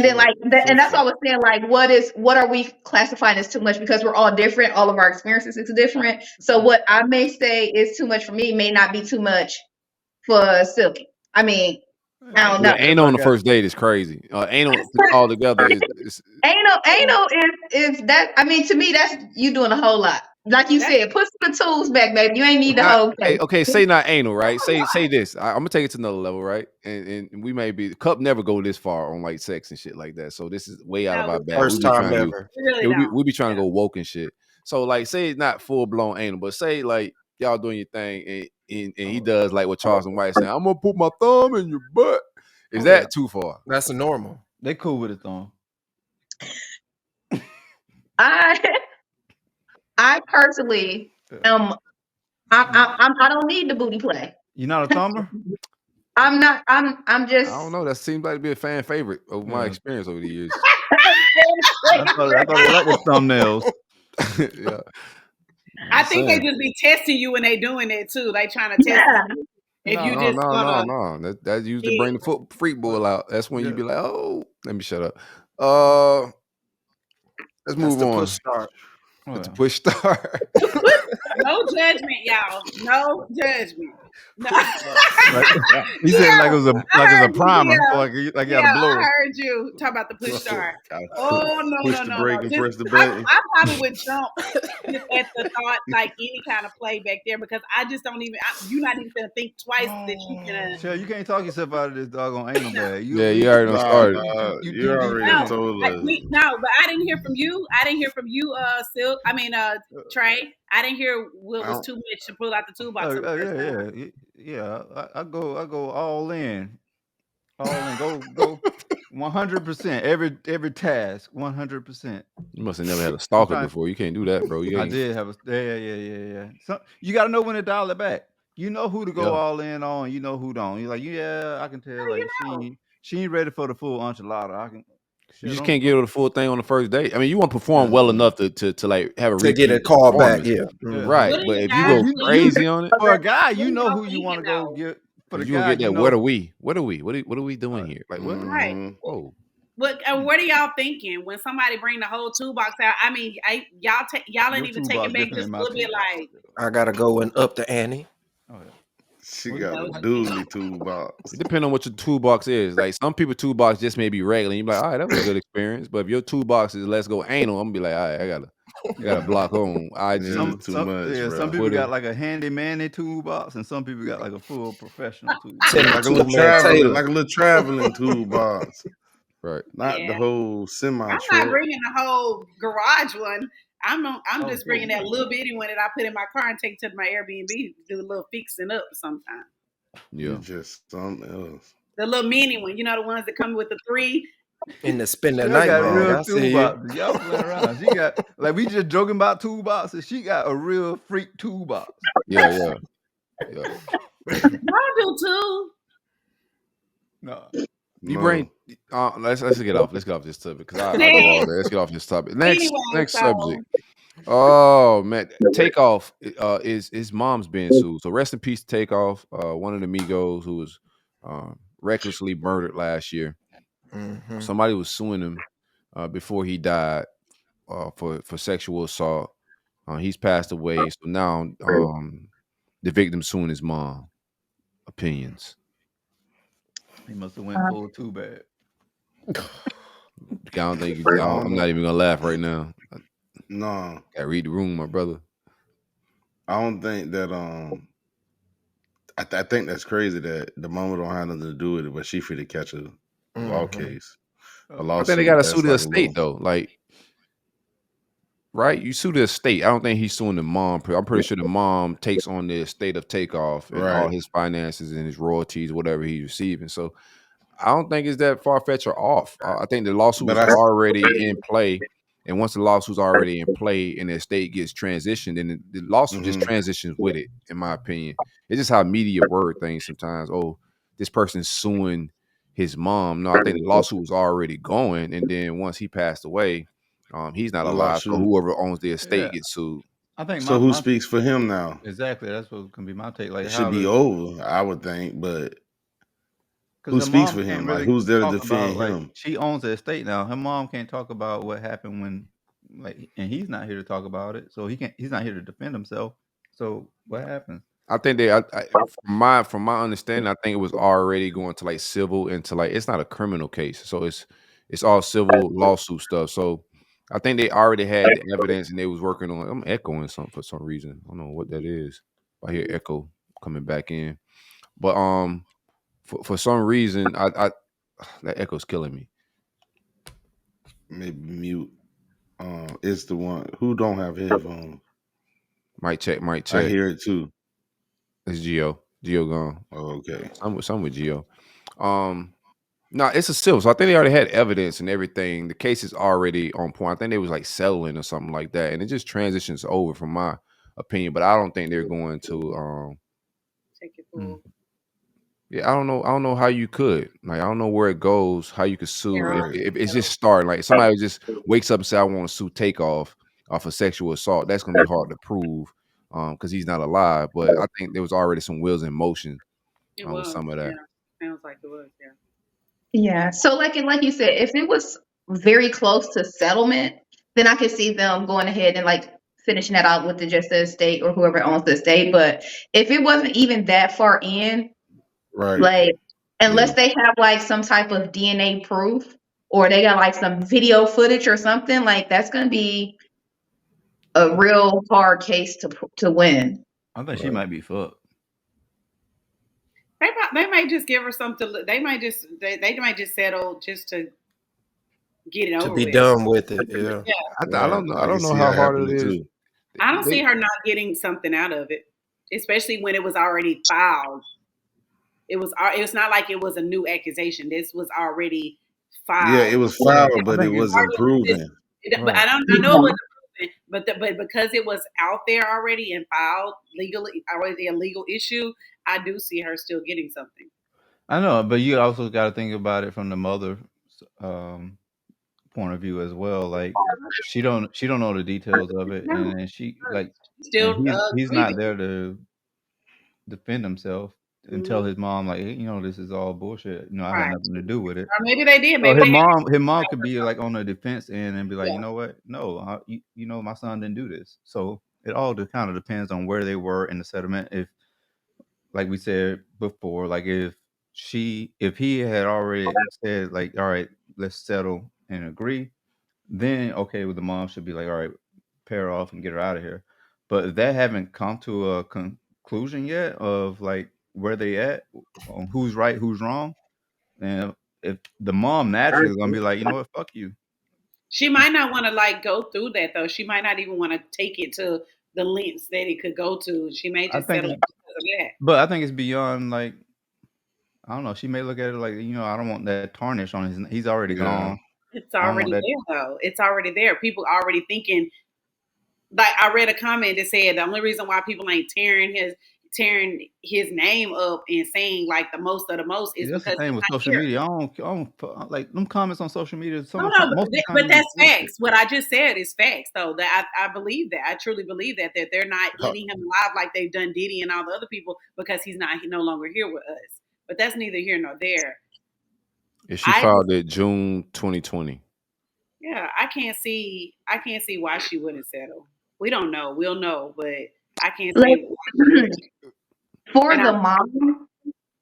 then and that's all I was saying. Like, what are we classifying as too much? Because we're all different. All of our experiences is different. So what I may say is too much for me may not be too much for Silky. I mean, I don't know. Anal on the first date is crazy. Anal all together is anal is that. I mean, to me, that's you doing a whole lot. Like you said, put some tools back, baby. You ain't need the whole thing. Okay, say not anal, right? Say this. I'm gonna take it to another level, right? And we may be the cup never go this far on like sex and shit like that. So this is way out of our bag. First time ever. We be trying to go woke and shit. So like, say it's not full blown anal, but say like y'all doing your thing and he does like what Charleston White saying. I'm gonna put my thumb in your butt. Is that too far? That's a normal. They cool with it though. I personally I don't need the booty play. You're not a thumber? I'm not. I'm just. I don't know. That seems like to be a fan favorite of my experience over the years. I thought they like the thumbnails. Yeah. I think they just be testing you when they doing it too. They trying to test you. No. That's usually bring the freak bull out. That's when you be like, oh, let me shut up. Let's move on. Push start. It's a push start. No judgment, y'all. No judgment. No. He said like it was a primer, like you had a blower. I heard you talk about the push start. Oh no, push the brake and press the button. I probably would jump at the thought, like any kind of play back there, because I just don't even. You're not even gonna think twice that you can. Sure, you can't talk yourself out of this doggone anal bag. You already done started. You already told us. No, but I didn't hear from you. I didn't hear from you, Silk. I mean, Trey. I didn't hear what was too much to pull out the toolbox. Yeah. I go all in. Go 100%. Every task, 100%. You must have never had a stalker trying- before. You can't do that, bro. You I ain't. did have a yeah. So you got to know when to dial it back. You know who to go all in on. You know who don't. You're like, yeah, I can tell. Like she ain't ready for the full enchilada. You just can't give her the full thing on the first date. I mean, you want to perform well enough to like have a to get a call back. Yeah. Right. But if you go crazy on it, for a guy, you know who you want to go get. For the you guy, get that. What are we? What are we doing here? Like what? Right. Whoa. What are y'all thinking when somebody bring the whole toolbox out? I mean, y'all ain't even taking back just a little bit. Like I gotta go and up the ante. Oh, yeah. She got a dually toolbox. It depends on what your toolbox is. Like some people toolbox just may be regular. You be like, all right, that was a good experience. But if your toolbox is let's go anal, I'm gonna be like, all right, I gotta block on. Too much. Some people got like a handy manny toolbox, and some people got like a full professional toolbox. like a little traveling toolbox. Right. Not the whole semi. I'm not bringing the whole garage one. I'm just bringing that little bitty one that I put in my car and take to my Airbnb to do a little fixing up sometimes. Yeah. Just something else. The little mini one, you know, the ones that come with the 3. In the spend the night, got real toolbox. Y'all playing around. She got like we just joking about toolboxes. She got a real freak toolbox. Yeah. Y'all do too. No. You bring. Let's get off. Let's get off this topic because I go all day. Let's get off this topic. Next subject. Oh man, Takeoff is his mom's being sued. So rest in peace, Takeoff. One of the Migos who was recklessly murdered last year. Mm-hmm. Somebody was suing him before he died for sexual assault. He's passed away. So now the victim suing his mom. Opinions. He must have went full too bad. I'm not even gonna laugh right now. No, I read the room, my brother. I don't think that. I think that's crazy that the mama don't have nothing to do with it, but she free to catch a law case. A lawsuit. I think they got to sue the estate though. Like, right? You sue the estate. I don't think he's suing the mom. I'm pretty sure the mom takes on the estate of Takeoff and all his finances and his royalties, whatever he's receiving. So I don't think it's that far-fetched or off. I think the lawsuit is already in play. And once the lawsuit's already in play and the estate gets transitioned, then the lawsuit just transitions with it, in my opinion. It's just how media word things sometimes. Oh, this person's suing his mom. No, I think the lawsuit was already going. And then once he passed away, he's not alive. So whoever owns the estate gets sued. I think so. Who speaks for him now? Exactly. That's what can be my take. Like, it should be over, I would think, but who speaks for him? Like, who's there to defend him? Like, she owns the estate now. Her mom can't talk about what happened when, like, and he's not here to talk about it. So he's not here to defend himself. So what happened? I think from my understanding, I think it was already going to like civil into like it's not a criminal case. So it's all civil lawsuit stuff. So I think they already had the evidence and they was working on. I'm echoing something for some reason. I don't know what that is. I hear echo coming back in, but for some reason I that echo's killing me. Maybe mute. It's the one who don't have headphones. Mic check. I hear it too. It's Gio gone. Oh, okay. I'm with Gio. No, it's a civil. So I think they already had evidence and everything. The case is already on point. I think they was like settling or something like that, and it just transitions over, from my opinion. But I don't think they're going to take it full. Yeah, I don't know how you could. Like, I don't know where it goes, how you could sue if it's just starting. Like somebody just wakes up and say, I want to sue Takeoff for sexual assault. That's gonna be hard to prove because he's not alive. But I think there was already some wheels in motion with some of that. Yeah. Sounds like it was, Yeah. So like you said, if it was very close to settlement, then I could see them going ahead and like finishing that out with the estate or whoever owns the estate. But if it wasn't even that far in, right, like unless they have like some type of DNA proof or they got like some video footage or something, like that's gonna be a real hard case to win. I think she might be fucked. They might just give her something. They might just settle just to get it over to be done with it. Yeah. I don't know how hard it is. I don't see her not getting something out of it, especially when it was already filed. It's not like it was a new accusation. This was already Yeah, it filed. was filed, I but it think it's wasn't proven. But right. I know it wasn't proven, but because it was out there already and filed legally, already a legal issue, I do see her still getting something. I know, but you also got to think about it from the mother's point of view as well. Like she don't know the details of it, No, and then she like, still and he's not grieving. there to defend himself and tell his mom like, hey, this is all bullshit. I had Right. nothing to do with it. Or maybe they did. So Maybe they had. his mom could be like on the defense end and be like, Yeah. you know what? No, my son didn't do this. So it all kind of depends on where they were in the settlement. If, like we said before, like if he had already said like, all right, let's settle and agree, then okay, well, the mom should be like, all right, pair off and get her out of here. But if they haven't come to a conclusion yet of like where they at, on who's right, who's wrong, and if the mom naturally is gonna be like, you know what, fuck you. She might not want to like go through that though. She might not even want to take it to the lengths that it could go to. She may I just think, settle because of that. but I think it's beyond like, I don't know. She may look at it like, I don't want that tarnish on his. He's already Yeah. gone. It's I don't want already that. there though. It's already there. People already thinking. Like I read a comment that said the only reason why people ain't tearing his name up and saying like the most of the most See, is that's the because thing he's with not social here. media. I don't like them comments on social media. No, Most of the time, but be that's bullshit. facts. What I just said is facts, though. That I believe that. I truly believe that they're not eating him alive like they've done Diddy and all the other people because he's no longer here with us. But that's neither here nor there. Yeah, she I filed it June 2020. Yeah, I can't see why she wouldn't settle. We don't know. We'll know, but I can't Like, see why she wouldn't. for And the I mom,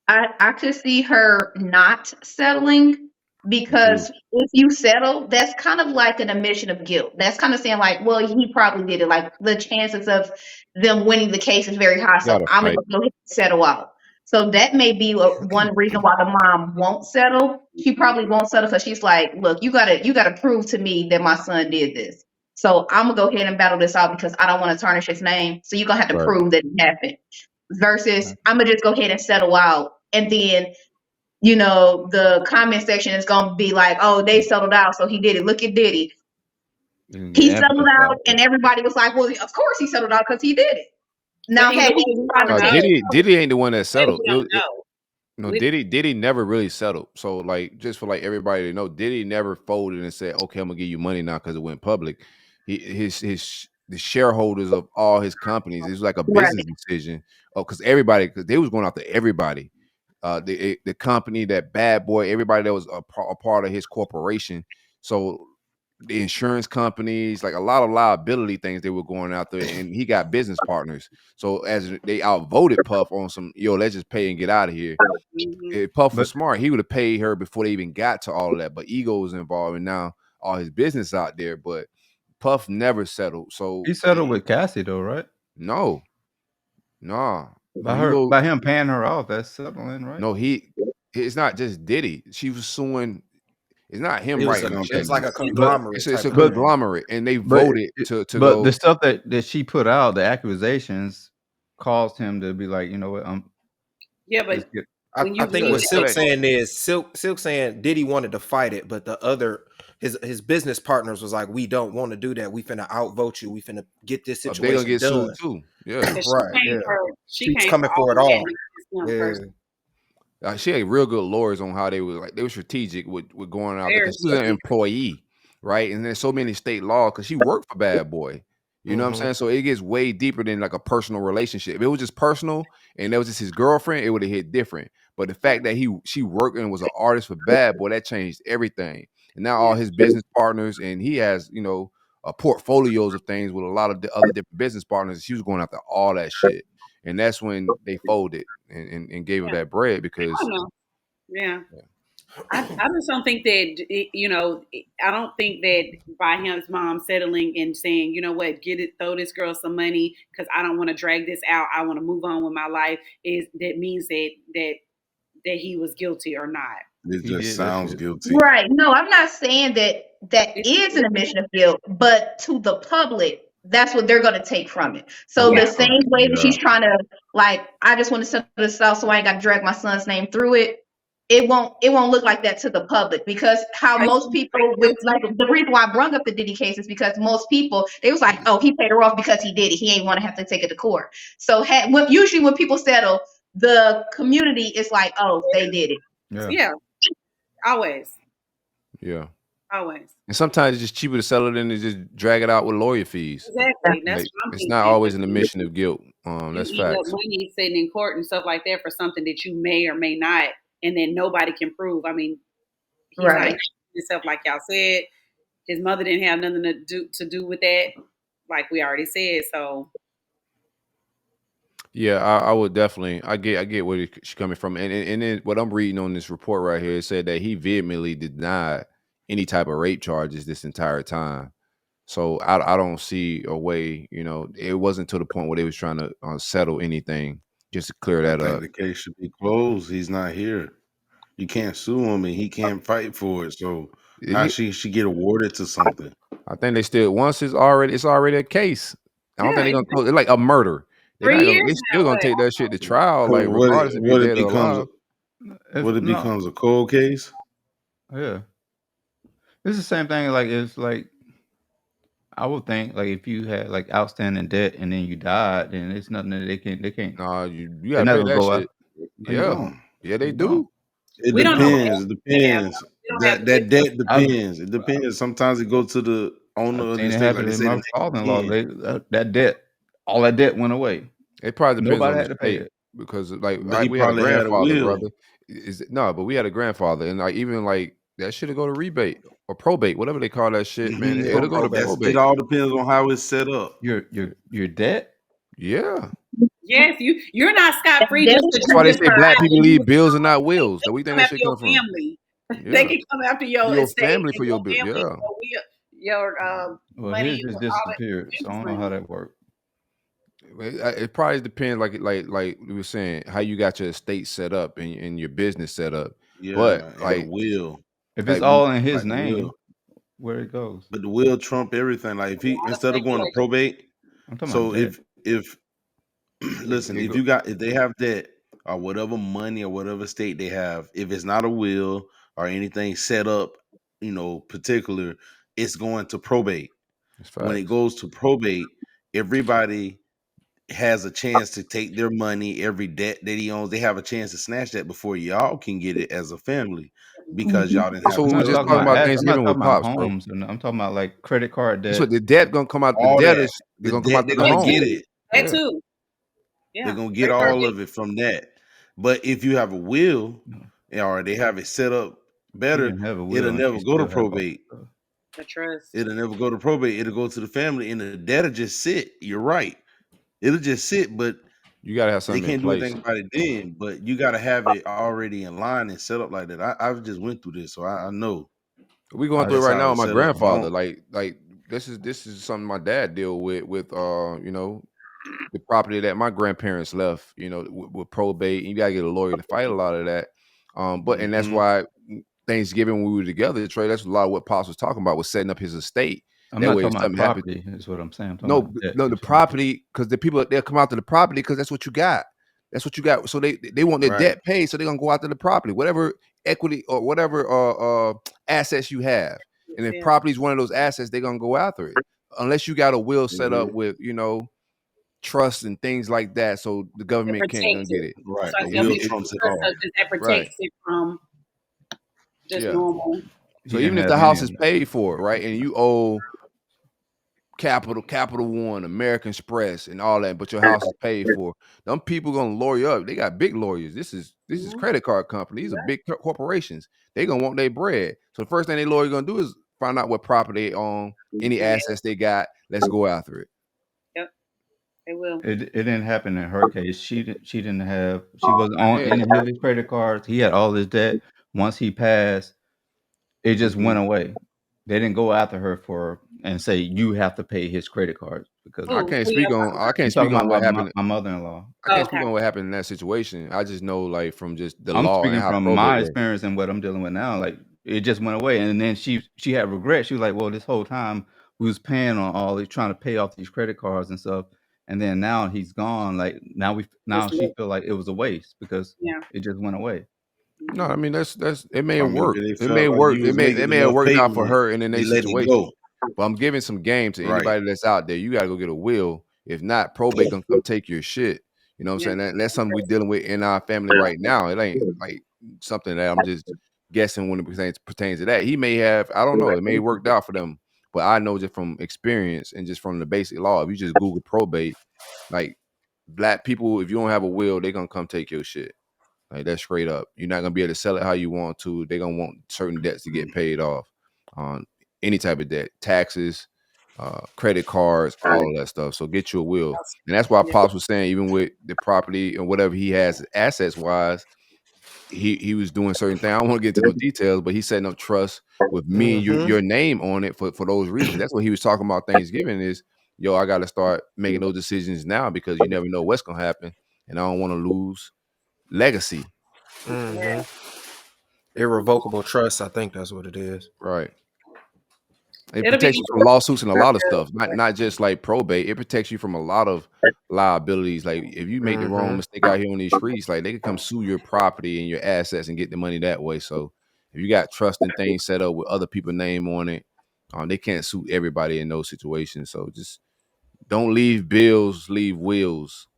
I could see her not settling Agree. because if you settle, that's kind of like an admission of guilt. That's kind of saying like, well, he probably did it. Like the chances of them winning the case is very high, so Gotta I'm gonna fight. go ahead and settle out. So that may be one reason why the mom won't settle. She probably won't settle because she's like, look, you gotta prove to me that my son did this. So I'm gonna go ahead and battle this out because I don't want to tarnish his name. So you're gonna have to Right. prove that it happened versus I'm gonna just go ahead and settle out. And then, the comment section is gonna be like, oh, they settled out, so he did it. Look at Diddy. You can He get settled emphasis out, out and there. everybody was like, well, of course he settled out because he did it. but Now, either had way, he we tried don't to know. say, Diddy ain't the one that settled. We don't know. No, We- Diddy never really settled. So like, just for like everybody to know, Diddy never folded and said, "Okay, I'm gonna give you money now" because it went public. The shareholders of all his companies, it was like a right, business decision. Oh, because they was going after everybody. The company, that Bad Boy, everybody that was a part of his corporation. So the insurance companies, like a lot of liability things, they were going out there, and he got business partners. So as they outvoted Puff on some, let's just pay and get out of here. Mhm. If Puff was But smart, he would have paid her before they even got to all of that. But ego was involved, and now all his business out there. But Puff never settled. So he settled with Cassie though, right? no, nah. By When you go, by him paying her off, that's settling, right? no, it's not just Diddy. She was suing. It's not him It was writing the company. check. It's like a But conglomerate It's type a of but thing. conglomerate, and they but voted to but the go. stuff that she put out, the accusations, caused him to be like, you know what, Yeah, let's but get. when I you think what So Silk that, saying is Silk saying Diddy wanted to fight it, but the other his business partners was like, we don't want to do that. We finna outvote you. We finna get this they gonna situation get sued done. too. Yeah. she Right. came Yeah. for She was for coming for all it of that all. against this one Yeah. person. She had real good lawyers on how they were strategic with going out there Very because she was an strategic. employee, right? And there's so many state laws because she worked for Bad Boy. You know what I'm saying? So it gets way deeper than like a personal relationship. If it was just personal and that was just his girlfriend, it would have hit different. But the fact that she worked and was an artist for Bad Boy, that changed everything. And now all Yeah. his business partners, and he has, portfolios of things with a lot of the other different business partners. She was going after all that shit. And that's when they folded and gave her Yeah. that bread I because don't know. Yeah. I just don't think that I don't think that by his mom settling and saying, you know what, throw this girl some money because I don't want to drag this out. I want to move on with my life. Means that he was guilty or not. It He just did that sounds shit. guilty. right. No, I'm not saying that is an admission of guilt, but to the public, that's what they're going to take from it. So the same way that she's trying to, like, I just want to settle this out so I ain't got to drag my son's name through it. It won't look like that to the public, because how most people with, like, the reason why I brought up the Diddy case is because most people, they was like, oh, he paid her off because he did it. He ain't want to have to take it to court. So usually when people settle, the community is like, oh, they did it. Yeah. Always. Yeah. Always. And sometimes it's just cheaper to settle than to just drag it out with lawyer fees. Exactly. That's like, it's not always an admission of guilt. That's facts. Money sitting in court and stuff like that for something that you may or may not, and then nobody can prove. I mean, he's not himself, like y'all said. His mother didn't have nothing to do with that, like we already said. So yeah, I would definitely. I get where she's coming from, and then what I'm reading on this report right here, it said that he vehemently denied any type of rape charges this entire time. So I don't see a way. It wasn't to the point where they was trying to settle anything, just to clear that up. The case should be closed. He's not here. You can't sue him, and he can't fight for it. So now she should get awarded to something. I think they still, once it's already a case. I don't think they're gonna close it like a murder. They still gonna take that shit to trial, like regardless if you're dead or alive. What it becomes a cold case? Yeah, it's the same thing. Like, it's like, I would think, like, if you had like outstanding debt and then you died, then it's nothing that they can't. Nah, you gotta pay that shit. Yeah, they do. It depends. It depends. That debt depends. It depends. Sometimes it goes to the owner of the estate. Like my father-in-law, that debt, all that debt went away. It probably depends Nobody on had the to pay state, it because like he we had a probably had a grandfather, will. brother. But we had a grandfather, and like even like that shit'll go to rebate or probate, whatever they call that shit, man. It'll go to probate. It all depends on how it's set up. Your debt. Yeah. Yes, you're not scot free. That's why they say black people leave bills and not wills. So we think that shit come from family. They can come after your estate, family for your bill. Yeah. Well, his just disappeared, so I don't know how that worked. It probably depends, like we were saying, how you got your estate set up and your business set up. Yeah, but like will, if it's all in his name, where it goes. But the will trump everything. Like if he, instead of going to probate, so if listen, if they have debt or whatever money or whatever state they have, if it's not a will or anything set up, particular, it's going to probate. When it goes to probate, everybody has a chance to take their money, every debt that he owns. They have a chance to snatch that before y'all can get it as a family, because y'all didn't have. So we're just talking about Thanksgiving with pops, homes, bro. I'm talking about like credit card debt. So the debt gonna come out. The debtors, they're gonna come out. They're gonna get it. That too. Yeah. They're gonna get all of it from that. But if you have a will, or they have it set up better, it'll never go to probate. The trust. It'll never go to probate. It'll go to the family, and the debt'll just sit. You're right. It'll just sit, but you gotta have something. They can't do anything about it then, but you gotta have it already in line and set up like that. I just went through this, so I know. We going through it right now with my grandfather. Like this is something my dad deal with the property that my grandparents left, with probate, and you gotta get a lawyer to fight a lot of that. And that's why Thanksgiving when we were together, Trey, that's a lot of what Pops was talking about, was setting up his estate. I'm not talking about property, is what I'm saying. No, the property, because the people, they'll come out to the property because that's what you got. That's what you got. So they want their debt paid, so they're gonna go out to the property, whatever equity or whatever assets you have. And if property is one of those assets, they're gonna go after it. Unless you got a will set up with, trust and things like that, so the government can't get it. Right. So the will trumps it all. That protects it from just normal. So even if the house is paid for, right, and you owe Capital One, American Express, and all that, but your house is paid for, them people gonna lawyer up. They got big lawyers. This is credit card companies. These are big corporations. They gonna want their bread. So the first thing they lawyer gonna do is find out what property they own, any assets they got. Let's go after it. Yep, they will. It didn't happen in her case. She wasn't on any of his credit cards. He had all his debt. Once he passed, it just went away. They didn't go after her and say you have to pay his credit cards, because I can't speak on what happened. My mother-in-law. I can't speak on what happened in that situation. I just know, like, from just the I'm law. speaking from my experience and what I'm dealing with now. Like, it just went away, and then she had regret. She was like, "Well, this whole time we was paying on all these, trying to pay off these credit cards and stuff. And then now he's gone. Like now she feel like it was a waste because it just went away. No, I mean that's it may I have mean, worked. they It felt may like work. you It was may making have enough worked out for payment. her and in They their let it situation. go. But I'm giving some game to Right. anybody that's out there. You gotta go get a will. If not, probate gonna come take your shit. You know what I'm saying? That's something we're dealing with in our family right now. It ain't like something that I'm just guessing when it pertains to that. He may have, I don't know, it may have worked out for them. But I know just from experience and just from the basic law, if you just Google probate, like black people, if you don't have a will, they're gonna come take your shit. Like that's straight up. You're not gonna be able to sell it how you want to. They're gonna want certain debts to get paid off on any type of debt, taxes, credit cards, all of that stuff. So get you a will. And that's why Pops was saying, even with the property and whatever he has assets wise, he was doing certain things. I don't want to get into no details, but he's setting up trust with me and your name on it for those reasons. That's what he was talking about Thanksgiving is, yo, I got to start making those decisions now because you never know what's going to happen. And I don't want to lose legacy. Irrevocable trust, I think that's what it is. Right. It protects you from lawsuits and a lot of stuff, not just like probate. It protects you from a lot of liabilities. Like if you make the wrong mistake out here on these streets, like they could come sue your property and your assets and get the money that way. So if you got trust and things set up with other people's name on it, they can't sue everybody in those situations. So just don't leave bills, leave wills.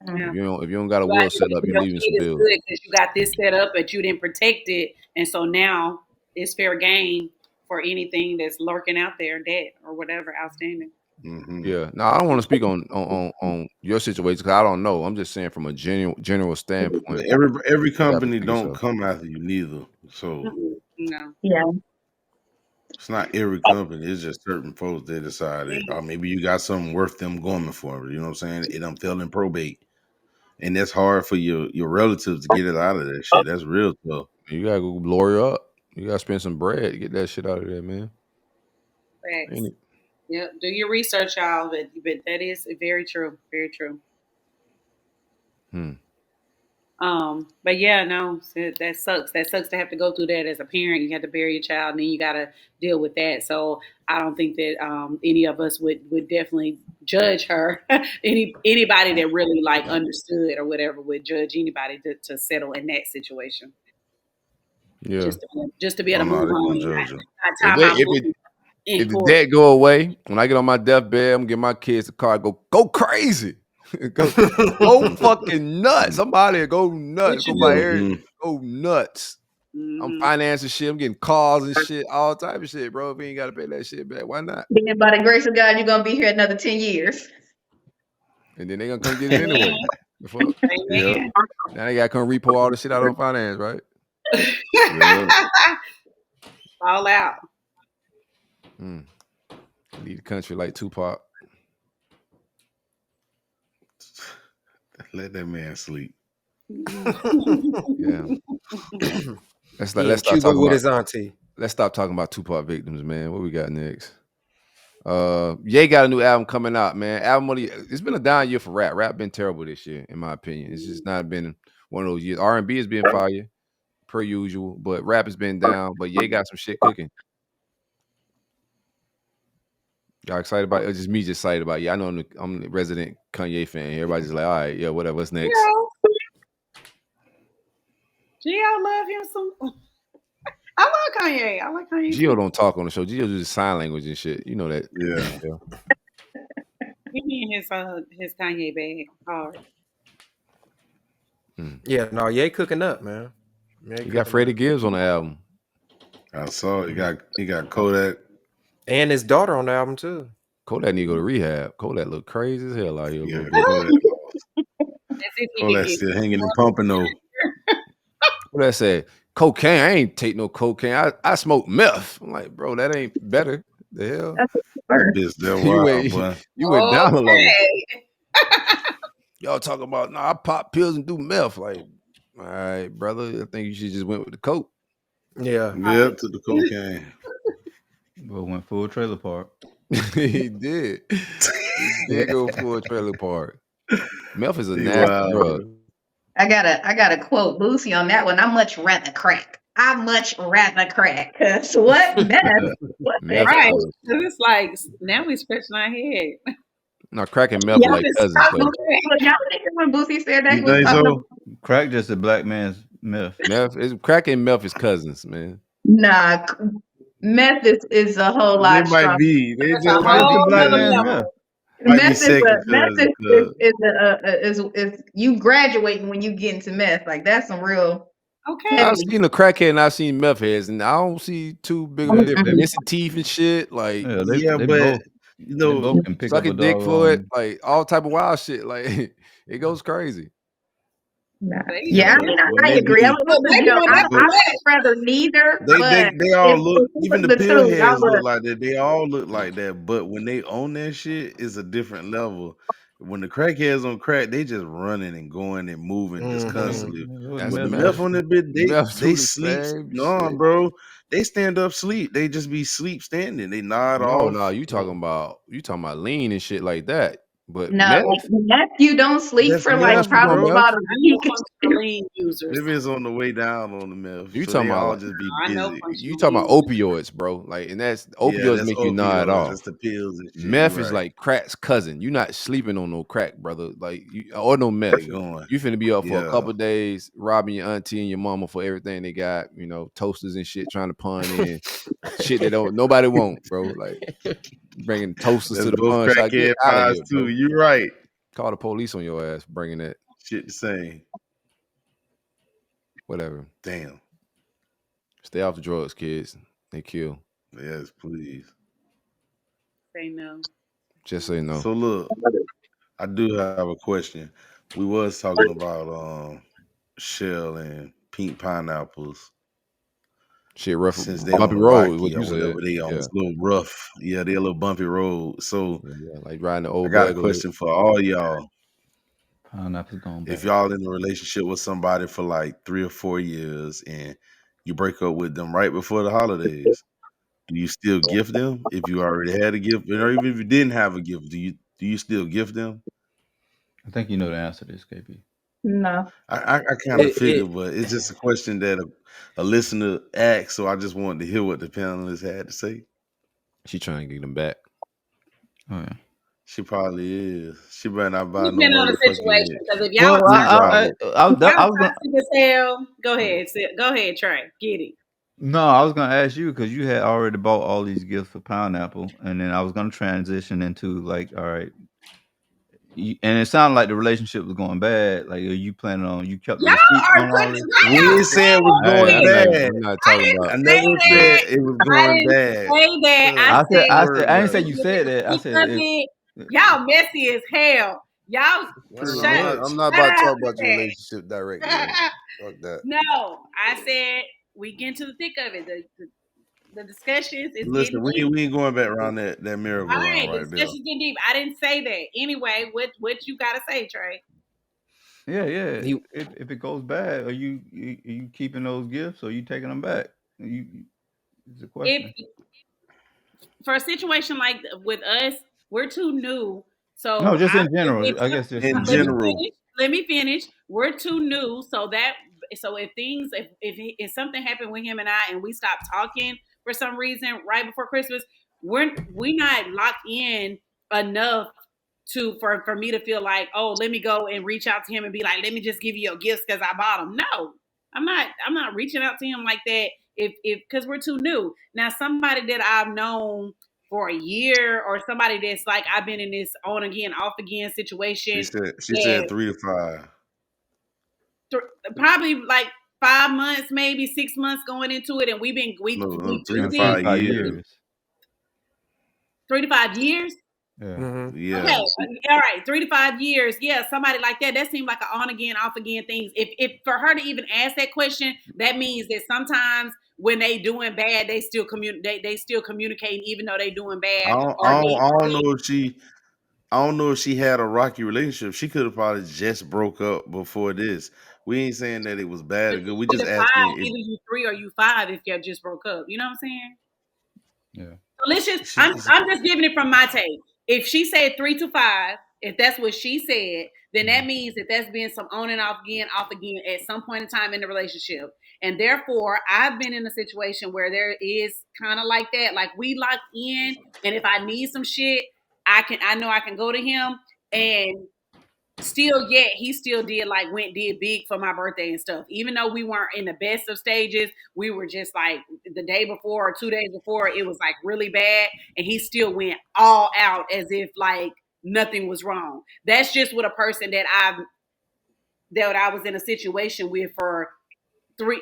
Yeah. If you don't got a will set up, you're leaving some bills. Good because you got this set up, but you didn't protect it, and so now it's fair game for anything that's lurking out there, debt or whatever outstanding. Yeah, no, I don't want to speak on your situation because I don't know. I'm just saying from a general standpoint. Every company don't come after you neither. So no, it's not every company. It's just certain folks that decided, or maybe you got something worth them going for. You know what I'm saying? It done fell in probate, and that's hard for your relatives to get it out of that shit. That's real tough. You gotta go lawyer up. You gotta spend some bread to get that shit out of there, man. Facts. Yeah, do your research, y'all. But that is very true. Very true. But yeah, no, that sucks. That sucks to have to go through that as a parent. You have to bury your child, and then you got to deal with that. So I don't think that any of us would definitely judge her. Anybody that really like understood or whatever would judge anybody to settle in that situation. Yeah, just to be able to move on. If the debt go away, when I get on my deathbed, I'm gonna give my kids a car. Go crazy. go fucking nuts. Somebody go nuts. Go nuts. I'm financing shit. I'm getting cars and shit, all type of shit, bro. If you ain't got to pay that shit back, why not? Then by the grace of God, you're gonna be here another 10 years. And then they gonna come get it anyway. Yeah. Now they gotta come repo all the shit out on finance, right? All out. Lead the country like Tupac. Let that man sleep. Yeah. Let's stop Cuba talking with about his auntie. Let's stop talking about Tupac victims, man. What we got next? Ye got a new album coming out, man. It's been a down year for rap. Rap been terrible this year, in my opinion. It's just not been one of those years. R&B has been fire, per usual, but rap has been down. But Ye got some shit cooking. Y'all excited about it? It's just me just excited about it. Yeah, I know I'm the resident Kanye fan. Everybody's just like, all right, yeah, whatever. What's next? Gio love him some. I love Kanye. I like Kanye. Gio don't talk on the show. Gio uses sign language and shit. You know that. Yeah. Give me his Kanye bag hard. Yeah, no, Ye cooking up, man. You got Freddie Gibbs on the album. I saw it. He got Kodak. And his daughter on the album too. Kodak need to go to rehab. Kodak look crazy as hell out here. Yeah, Kodak still hanging and pumping though. What I said? Cocaine. I ain't take no cocaine. I smoke meth. I'm like, bro, that ain't better. The hell? You went down a level. Y'all talking about, I pop pills and do meth. Like, all right, brother. I think you should just went with the coke. Yeah. Yep, to the cocaine. But went full trailer park. He did. He did go full trailer park. Meth is a nasty drug. I got a quote Boosie on that one. I much rather crack. I much rather crack. Cause what meth? What the Meth Right. hell? is- 'Cause it's like now we scratching our head. No, crack and meth are Y'all like Just cousins stop though. y'all think when Boosie said that You he was think talking so? about Crack just a black man's myth. Crack and meth is cousins, man. nah, meth is a whole They lot might stronger. be. They that's just a It's might just a be whole black nother cousins. man's level. myth. Might be Meth second cousins. Cause is you graduating when you get into meth. Like that's some real Okay. I've heavy. seen a crackhead and I've seen meth heads, and I don't see too big of a Yeah, difference. they, Missing teeth and shit, like yeah, yeah, they but both you they know, both can pick up a sucking dick dog for it, on. like all type of wild shit. Like it goes crazy. Nah. They, yeah, Yeah, I but mean, when I they agree. be but maybe when I they so would rather neither, but they all if look, it even was the the pill truth, I heads look would. like that. They all look like that. But when they own that shit, it's a different level. When the crackheads on crack, they just running and going and moving just Mm-hmm. constantly. It was That's But the myth meth meth. too. on that bit, Meth they do the sleep. same No, shit. bro, they stand up sleep. They just be sleep standing. They nod No, off. you talking about lean and shit like that. But No, meth, like meth, you don't sleep That's for like yeah, meth, sleep on probably bro. meth. about a I know week. functional lean users. Maybe it's on the way down on the meth, You so talking they about all like just be I know busy. you functional talking about lean users. opioids, bro. Like, and that's Yeah, opioids that's make you nod opioids. off. That's the pills and shit. Meth You're is right. like crack's cousin. You not sleeping on no crack, brother. Like or no They meth. going. You finna be up for a Yeah. couple days, robbing your auntie and your mama for everything they got. You know, toasters and shit, trying to pawn in shit that don't nobody want, bro. Like bringing toasters That's to the both pawn shop. Get crackhead out of pies here, too. bro. You're right. Call the police on your ass, bringing that. Shit the same. Whatever. Damn. Stay off the drugs, kids. They kill. Yes, please. Say no. Just so you know. So look, I do have a question. We was talking about shell and pink pineapples Shit, rough, since they bumpy on a road is what rocky you or said. whatever. They on Yeah. this little rough. Yeah, they a little bumpy road. So Yeah, like riding the I old got a bugger. question for all y'all. Pineapple's gone If bad. y'all in a relationship with somebody for like 3 or 4 years and you break up with them right before the holidays, do you still gift them if you already had a gift, or even if you didn't have a gift? Do you still gift them? I think you know the answer to this, KP. No. I kind of It, it figured, but it's just a question that a listener asked, so I just wanted to hear what the panelists had to say. She trying to get them back. Oh yeah. She probably is. She better not buy no Depending on the situation, motherfucking because if y'all Well, are screwdriver. I was gonna toxic as hell, go ahead, go ahead, Trey, get it. no, I was gonna ask you because you had already bought all these gifts for pineapple, and then I was gonna transition into like, all right, and it sounded like the relationship was going bad. Like, are you planning on you kept the Y'all receipts are on all putting this? why We y'all ain't saying it saying was all Hey, going I'm this? not. bad. I'm not I talking didn't about. I say never that. said it was I going didn't bad. say that. I Cause said you word I didn't say better. you get in said the that. I thick said of it. Y'all messy as hell. Y'all Pretty I'm shut not. much. I'm not shut about to up talk about your with relationship directly. Yo. that. Fuck that. No, I said we get into the thick of it. The discussions is getting Listen, we deep. ain't going back around that All merry-go-round right, the right there. discussion's getting deep. I didn't say that. Anyway, what you gotta say, Trey? yeah. you If it goes bad, are you keeping those gifts or are you taking them back? It's a If question. for a situation like with us, we're too new. No, So just I in general. I guess just In in let me general. general, finish. Let me finish. We're too new, so if things if something happened with him and I and we stopped talking for some reason right before Christmas, we not locked in enough for me to feel like, oh, let me go and reach out to him and be like, let me just give you your gifts because I bought them. No, I'm not reaching out to him like that if because we're too new. Now somebody that I've known for a year or somebody that's like I've been in this on again, off again she situation said and 3 to 5. probably like 5 months, maybe 6 months going into it, and No, we 3 to Yeah, 3 to 5 5 years. years. 3 to 5 years. Yeah. mhm. Okay, Yeah. all right, 3 to 5 years. Yeah, somebody like that. That seemed like an on again, off again things. If for her to even ask that question, that means that sometimes when they doing bad, they still communicate. They still communicating even though they doing bad, or I don't know if she had a rocky relationship. She could have probably just broke up before this. We ain't saying that it was bad or good. We three just to five, asking if either you 3 or you 5 if you just broke up. You know what I'm saying? Yeah. So let's just she I'm just giving it from my take. If she said 3 to 5, if that's what she said, then that means that that's been some on and off again at some point in time in the relationship. And therefore, I've been in a situation where there is kind of like that. Like we locked in, and if I need some shit, I know I can go to him. And still yet he still did did big for my birthday and stuff. Even though we weren't in the best of stages, we were just like the day before or 2 days before, it was like really bad. And he still went all out as if like nothing was wrong. That's just what a person that I was in a situation with for three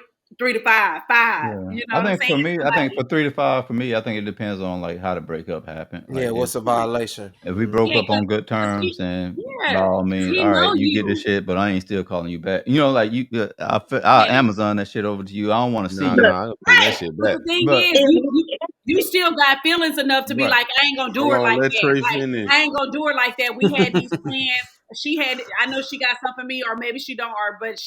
to five. Yeah. You know I what I'm think saying? for me, I think for 3 to 5, for me, I think it depends on like how the breakup happened. Like Yeah, what's a violation? if we broke Yeah, up on good 'cause terms, and by yeah, all 'cause means, he all know right, you get you. this shit, but I ain't still calling you back. You know, like I'll Yeah. Amazon that shit over to you. I don't want to see Nah, you, I don't bring that Right. shit But back. the thing but is, you still got feelings enough to be right. like, I ain't gonna do Hold her on, like let that. Trey Like, finish. I ain't gonna do her like that. We had these plans. I know she got something for me, or maybe she don't, but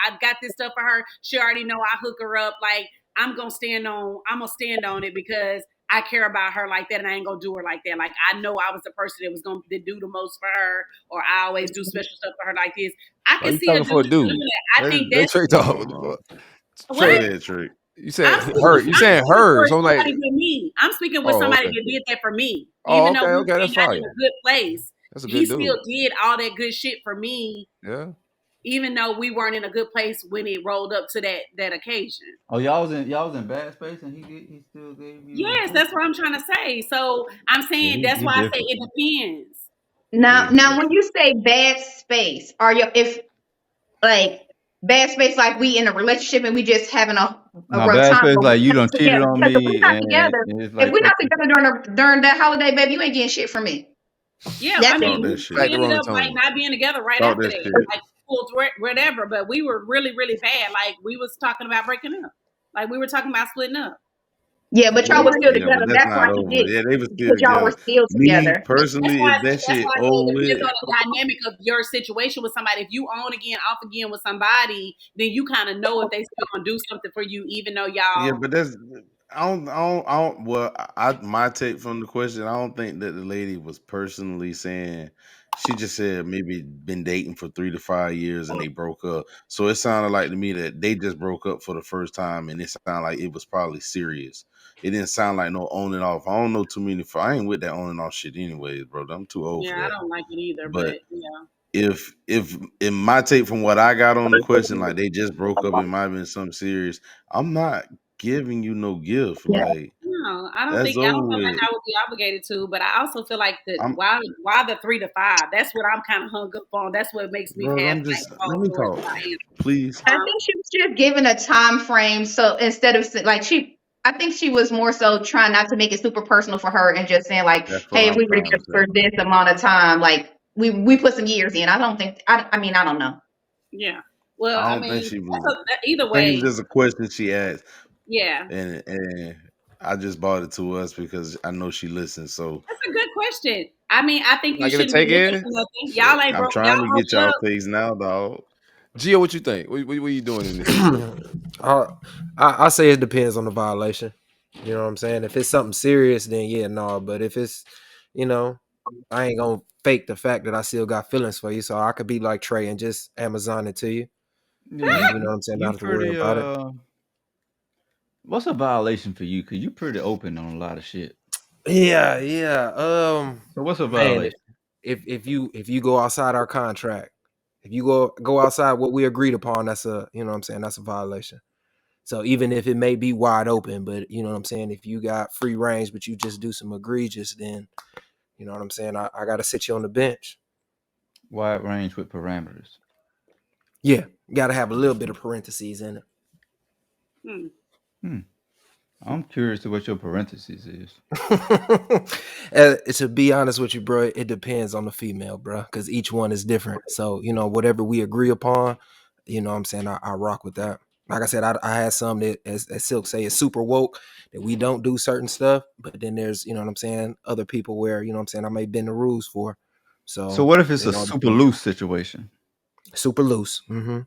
I got this stuff for her. She already know I hook her up. Like, I'm gonna stand on it because I care about her like that, and I ain't gonna do her like that. Like, I know I was the person that was gonna do the most for her, or I always do special stuff for her like this. I Are can you see a talking dude for a do dude? that. I think Let that's Trey talk. What the No. fuck? Go what. Trey, ahead, Trey. you said her. You I'm saying speaking her? for So I'm like, somebody with me. I'm speaking with oh, somebody okay. that did that for me. Oh, Even though okay, we okay. were That's not in fire. a good place, That's a he good still dude. did all that good shit for me, Yeah. even though we weren't in a good place when it rolled up to that occasion. Oh, y'all was in bad space, and he still gave you Yes, attention. that's what I'm trying to say. So I'm Yeah, saying that's he why I say different. it depends. Now, Yeah, now, when you say bad space, are you if like bad space like we in a relationship and we just having a Now, rough bad time, space but like we're you not done cheated together? on Because if we're me, not and together, it's if like we're not together during that holiday, baby, you ain't getting shit from me. Yeah, I That's mean, talk it. that we shit. Back to ended Rolling up like Tone. not being together right Talk after that that, shit. like whatever. But we were really, really bad. Like we was talking about breaking up. Like we were talking about splitting up. Yeah, but y'all Well, were still yeah, but together. that's That's why not he over. did Yeah, they were still because y'all were together. still Me together. personally, if that That's shit why I say over it depends with, on the dynamic of your situation with somebody. If you on again, off again with somebody, then you kind of know if they still gonna do something for you, even though yeah, y'all. but that's I don't. Well, my take from the question, I don't think that the lady was personally saying. She just said maybe been dating for 3 to 5 years and they broke up. So it sounded like to me that they just broke up for the first time, and it sounded like it was probably serious. It didn't sound like no on and off. I don't know too many. I ain't with that on and off shit, anyways, bro. I'm too old for Yeah, I that. don't like it either, But but yeah. if in my take from what I got on the question, like they just broke up, it might have been something serious. I'm not giving you no gift. Yeah. Like No, that's I over don't feel like with. I would be obligated to, but I also feel like that I'm why the 3 to 5? That's what I'm kind of hung up on. That's what makes me bro, have I'm like just let fall me towards talk. my answer. Please. I think she was just given a time frame. So instead of like I think she was more so trying not to make it super personal for her and just saying like, That's what hey, if I'm we were trying to together for say. this amount of time, like we put some years in. I don't think. I mean, I don't know. Yeah. Well, I I don't think mean, she was either I think it was way, just a question she asked yeah. and I just brought it to us because I know she listens. So That's a good question. I mean, I think Can you I get a shouldn't be take looking in? for nothing. Shit. Y'all ain't I'm broke. Y'all trying to get broke y'all up. takes now, dog. Gio, what you think? What are you doing in this situation? I say it depends on the violation. You know what I'm saying? If it's something serious, then yeah, no. But if it's, I ain't gonna fake the fact that I still got feelings for you. So I could be like Trey and just Amazon it to you. Yeah, And you know what I'm saying? Not you have to worry pretty. about it. What's a violation for you? Cause you pretty open on a lot of shit. Yeah, yeah. So what's a Man, violation? if you go outside our contract, if you go outside what we agreed upon, that's a you know what I'm saying, that's a violation. So even if it may be wide open, but you know what I'm saying, if you got free range, but you just do some egregious, then you know what I'm saying, I gotta sit you on the bench. Wide range with parameters. Yeah, gotta have a little bit of parentheses in it. Hmm. Hmm. I'm curious to what your parentheses is. To be honest with you, bro, it depends on the female, bro, because each one is different. So, whatever we agree upon, you know what I'm saying, I rock with that. Like I said, I had some that, as Silk say, is super woke, that we don't do certain stuff. But then there's, you know what I'm saying, other people where, you know what I'm saying, I may bend the rules for. So So, what if it's a it all super depends. loose situation? Super loose. Mm-hmm.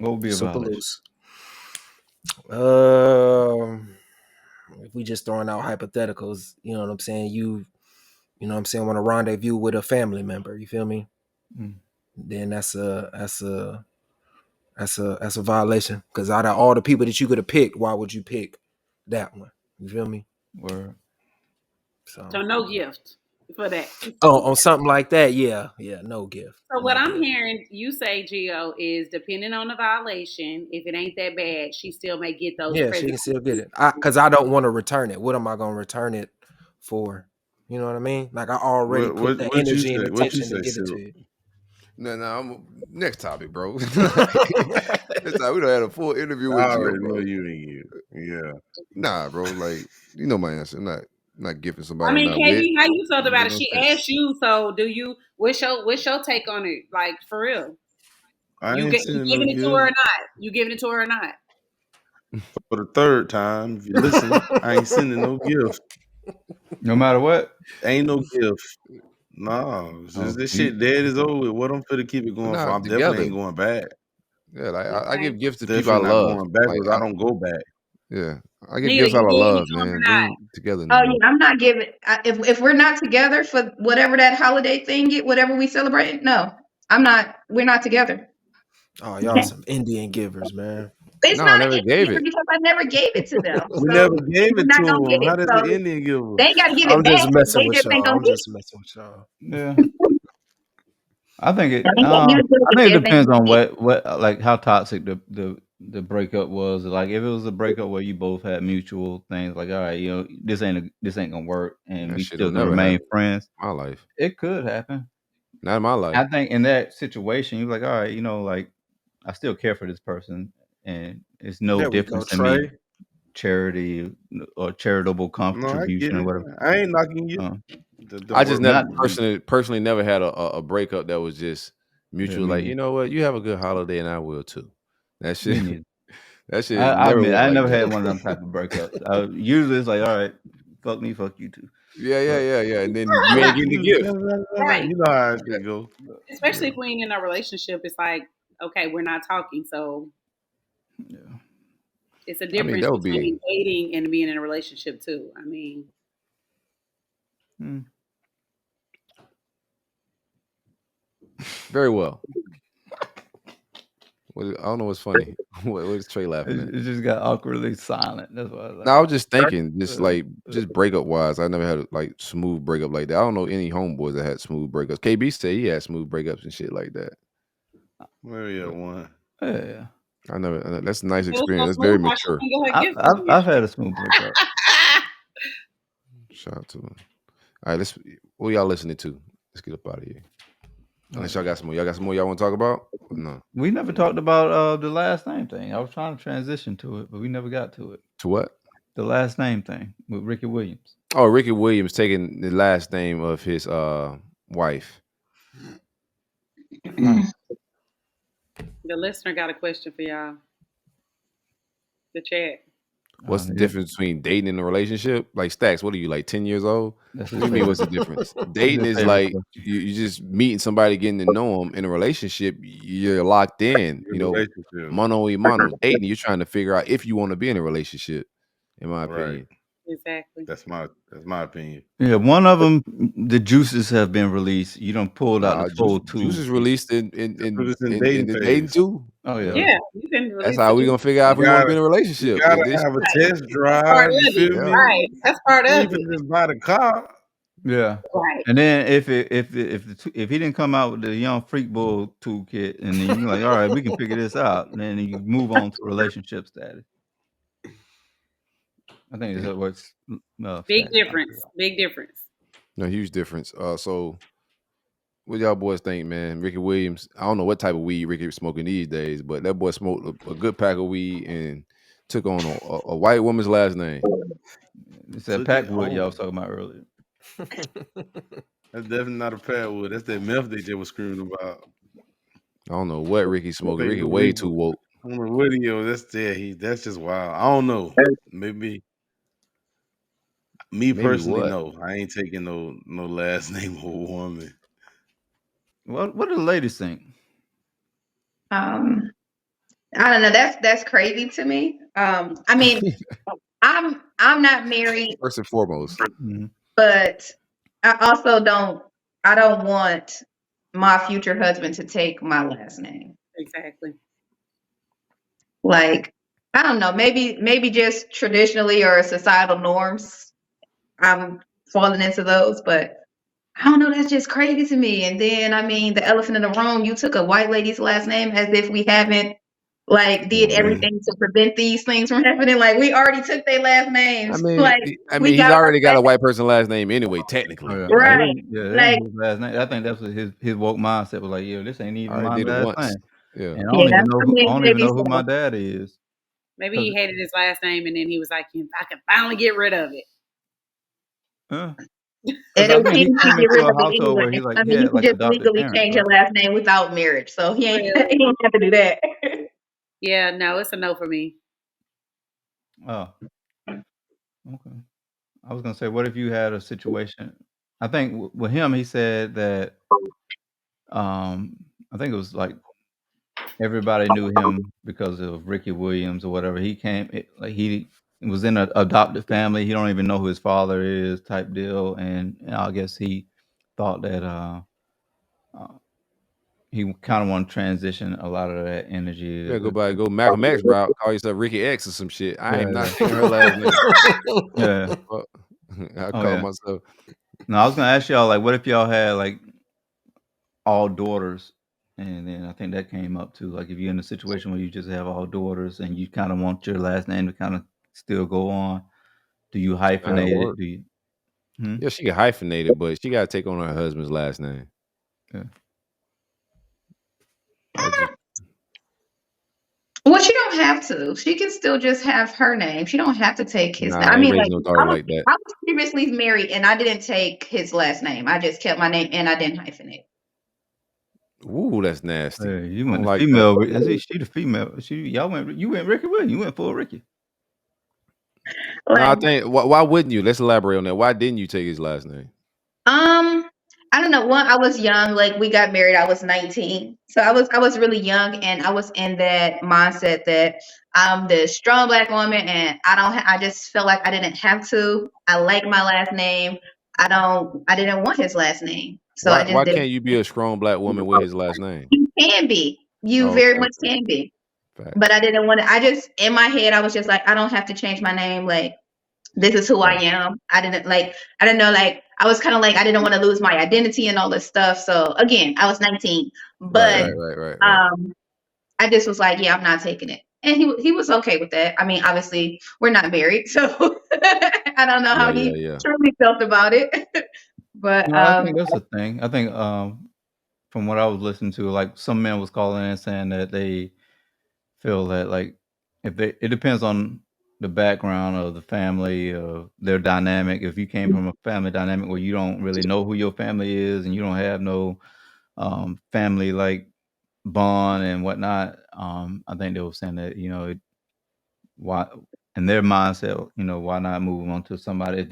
What would be a Super violation? loose. If we just throwing out hypotheticals, you know what I'm saying, you know what I'm saying, want to rendezvous with a family member, you feel me? Mm. Then that's a That's a violation. Because out of all the people that you could have picked, why would you pick that one? You feel me? Word. So no gift for that. On something like that, yeah, no gift. So what No I'm gift. hearing you say, Gio, is depending on the violation, if it ain't that bad, she still may get those Yeah, presents. she can still get it. Because I don't want to return it. What am I going to return it for? You know what I mean? Like, I already put the What you energy and say? What you attention to say, give it to Silk? you. No, next topic, bro. Next time we don't have a full interview I with already Gio, know bro. you ain't you. Yeah. Nah, bro. Like, you know my answer. I'm not giving somebody I I'm mean, not with. KB, how you felt about Make it? no She sense. asked you, so do you? What's your take on it? Like for real, I you ain't you sending no giving it to her or gift. not? You giving it to her or not? For the third time, if you listen, I ain't sending no gift. No matter what. Ain't no gift. No, this shit dead is over with. What I'm finna keep it We're going for? not I'm definitely together. ain't going back. Yeah, like I Okay. give gifts to people I Definitely not love. going Like backwards. I don't go back. yeah, I give Nita, gifts out you of giving it love, to him or man. We not? ain't together no Oh more. yeah, I'm not giving. If we're not together for whatever that holiday thing, whatever we celebrate, no, I'm not. We're not together. Oh, y'all some Indian givers, man. It's No, I not an never gave Indian it. because I never gave it to them, We so never gave we're it not to gonna get him. it. How does So an Indian give they him? ain't got to give I'm it back. just messing They with just ain't y'all. gonna I'm get just messing with y'all. Yeah. it. I think They ain't gonna give it to I them think if it they ain't depends gonna on get it. what like how toxic the breakup was. Like if it was a breakup where you both had mutual things, like all right, this ain't gonna work, and That we shit'll still can never remain happen friends. in my life. It could happen. Not in my life. I think in that situation, you're like, all right, like I still care for this person, and it's no There we go, difference to me, Trey. charity or charitable No, I get contribution or it. whatever. I ain't knocking you. Um, I Don't just work. never not personally never had a breakup that was just yeah, mutual. me Like, you neither. know what, you have a good holiday and I will too. That Me shit, neither. that shit I never admit went I like never that. had one of them type of breakups. Usually it's like, all right, fuck me, fuck you too. But Yeah. And then you ain't getting the gift. Right. You know how it Yeah, should go. Especially if we ain't in a relationship, it's like, okay, we're not talking, so yeah. it's a I mean, difference that would be between dating and being in a relationship too. I mean, Hmm. very well. I don't know what's funny. What is Trey laughing at? It just got awkwardly silent. That's why I was No, I like, was just thinking, uh, just breakup wise. I never had like smooth breakup like that. I don't know any homeboys that had smooth breakups. KB said he had smooth breakups and shit like that. Maybe at But one. yeah. I never. That's a nice it was experience. so That's very smooth. How she mature. can get her I've, gift I've, from I've had a smooth breakup. Shout out to him. All right, what y'all listening to? Let's get up out of here. Unless y'all got some more. Y'all got some more y'all want to talk about? Or no. We never talked about the last name thing. I was trying to transition to it, but we never got to it. To what? The last name thing with Ricky Williams. Oh, Ricky Williams taking the last name of his wife. The listener got a question for y'all. The chat. What's the Yeah, difference between dating and a relationship? Like Stacks, what are you, like 10 years old? that's What his do you mean? favorite. What's the difference? That's Dating his is favorite like question. you just meeting somebody, getting to know them. In a relationship, you're locked in. Good relationship. Mano y mano. Dating, you're trying to figure out if you want to be in a relationship. In my Right. opinion, Exactly. That's my opinion. Yeah, one of them, the juices have been released. You don't pulled out the full Juice is toolkit. released Put this in dating in the dating phase. too. Oh yeah. Yeah, you can That's release how the we juice. gonna figure out if You we want to be gotta in a you relationship. gotta If this, have a Right. test That's part drive. of You it. feel yeah, me? Right. That's part You of ain't it. finna just buy the car. Yeah. Right. And then if he didn't come out with the young freak bull toolkit, and then you're like, all right, we can figure this out, and then you move on to relationship status. I think that's what's Big difference. Big difference. no huge difference. So what y'all boys think, man? Ricky Williams. I don't know what type of weed Ricky was smoking these days, but that boy smoked a good pack of weed and took on a white woman's last name. It's that Took it Packwood y'all home. was talking about earlier. That's definitely not a Padwood. That's that meth they just was screaming about. I don't know what Ricky smoking. Fake Ricky way too illegal. woke. On the video, that's just wild. I don't know. Maybe me Maybe personally, what? no. I ain't taking no last name of a woman. What do the ladies think? I don't know. That's crazy to me. I mean, I'm not married, First and foremost, Mhm. but I also I don't want my future husband to take my last name. Exactly. Like, I don't know, maybe just traditionally or societal norms. I'm falling into those, but I don't know. That's just crazy to me. And then, I mean, the elephant in the room. You took a white lady's last name as if we haven't like did Man. everything to prevent these things from happening. Like we already took their last I names. mean, Like we he's got to already got a respect, white person last name anyway, Oh technically. yeah, Like, right? that Like ain't his last name. I think that's what his woke mindset was like. Yeah, this ain't I even already my did it last once. name, Yeah. and yeah, I me and don't even baby know who my stuff. dad is. Maybe 'Cause, he hated his last name, and then he was like, "I can finally get rid of it." uh, And 'cause it I was think he he can came get into rid a of it household where anyway. he I mean, you had can like just adopted legally parents, change right? your last name without marriage, so he ain't Well, he ain't have to do that. yeah, no, it's a no for me. Oh, okay. I was gonna say, what if you had a situation? I think with him, he said that I think it was like everybody knew him because of Ricky Williams or whatever. Like he was in an adopted family. He don't even know who his father is, type deal. And I guess he thought that uh, he kind of want to transition a lot of that energy. You better go Malcolm X route, call yourself Ricky X or some shit. I am not Yeah, taking her last name. yeah. Fuck. I Oh call yeah. myself. No, I was gonna ask y'all like, what if y'all had like all daughters? And then I think that came up too. Like if you're in a situation where you just have all daughters and you kind of want your last name to kind of still go on, do you That'll hyphenate it? work. Do you? Hmm? Yeah, she can hyphenate it, but she gotta take on her husband's last name. Yeah. That just Well, she don't have to. She can still just have her name. She don't have to take his name. nah, I I ain't mean, raising like no daughter like that. I was previously married and I didn't take his last name. I just kept my name and I didn't hyphenate. Ooh, that's nasty. Hey, you I went don't the like that. female. She the female. You went Ricky Williams. You went full Ricky. No, I Like, think why wouldn't you? Let's elaborate on that. Why didn't you take his last name? um, I don't know. One, I was young. Like we got married. I was 19, so I was really young, and I was in that mindset that I'm the strong black woman, and I just felt like I didn't have to. I like my last name. I didn't want his last name, so I just Why didn't. can't you be a strong black woman with his last name? You can be. You Oh, very okay, much okay. can be. But Facts. I didn't want to. I just in my head, I was just like, I don't have to change my name. Like this is who I Right. am. I didn't know, like, I was kind of like, I didn't want to lose my identity and all this stuff. So again, I was 19, Right, but right, Mm. right, right, right. um, I just was like, yeah, I'm not taking it. And he was okay with that. I mean, obviously, we're not married, so I don't know Yeah, how yeah, he yeah. truly felt about it. But No, I think that's the thing. I think from what I was listening to, like some men was calling in saying that they feel that like it depends on the background of the family, of their dynamic. If you came from a family dynamic where you don't really know who your family is and you don't have no family like bond and whatnot, I think they were saying that why in their mindset, why not move on to somebody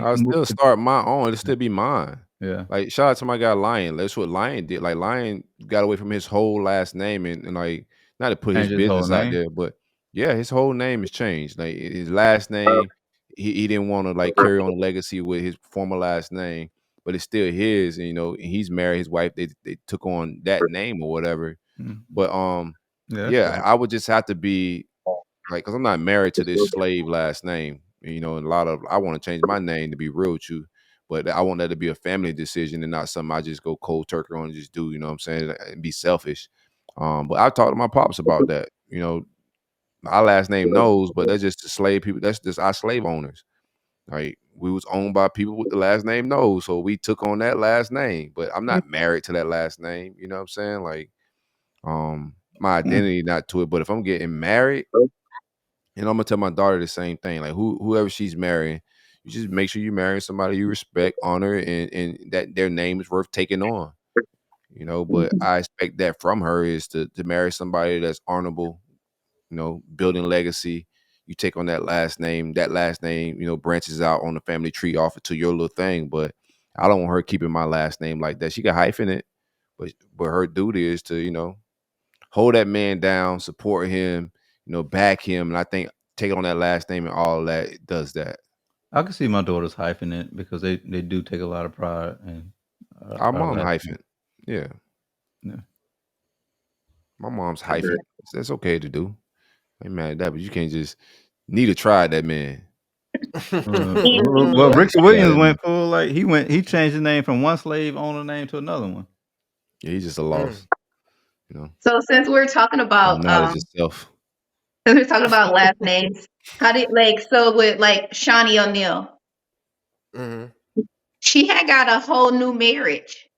I'll still start my own. It'll still be mine. yeah, Like, shout out to my guy Lion. That's what Lion did. Like, Lion got away from his whole last name and like, not to put his change his whole business out name. there, but yeah, his whole name is changed. Like, his last name, he didn't want to like carry on the legacy with his former last name, but it's still his. And, and he's married. His wife, they took on that name or whatever. Mm. But Yeah, that's yeah, right. I would just have to be like, because I'm not married to this slave last name. And I want to change my name to be real with you, but I want that to be a family decision and not something I just go cold turkey on and just do. You know what I'm saying? And be selfish. But I talked to my pops about that. My last name knows, but that's just the slave people. That's just our slave owners. Like, we was owned by people with the last name knows, so we took on that last name. But I'm not married to that last name. You know what I'm saying? Like, my identity not to it. But if I'm getting married, and I'm gonna tell my daughter the same thing. Like, whoever she's marrying, you just make sure you're marrying somebody you respect, honor, and that their name is worth taking on. But I expect that from her is to marry somebody that's honorable, building legacy. You take on that last name. That last name, branches out on the family tree off to your little thing. But I don't want her keeping my last name like that. She can hyphen it, but her duty is to, hold that man down, support him, back him. And I think taking on that last name and all of that does that. I can see my daughters hyping it because they do take a lot of pride in Our our mom last name. hyphen. Yeah. Yeah. My mom's hyphen. That's okay to do. ain't mad at that, but you can't just Nita tried that man. Well, Richard Williams went full like he changed his name from one slave owner name to another one. Yeah, he's just a loss. You know, So since we're talking about knowledge itself. last names, how did so with like Shawnee O'Neal, she had got a whole new marriage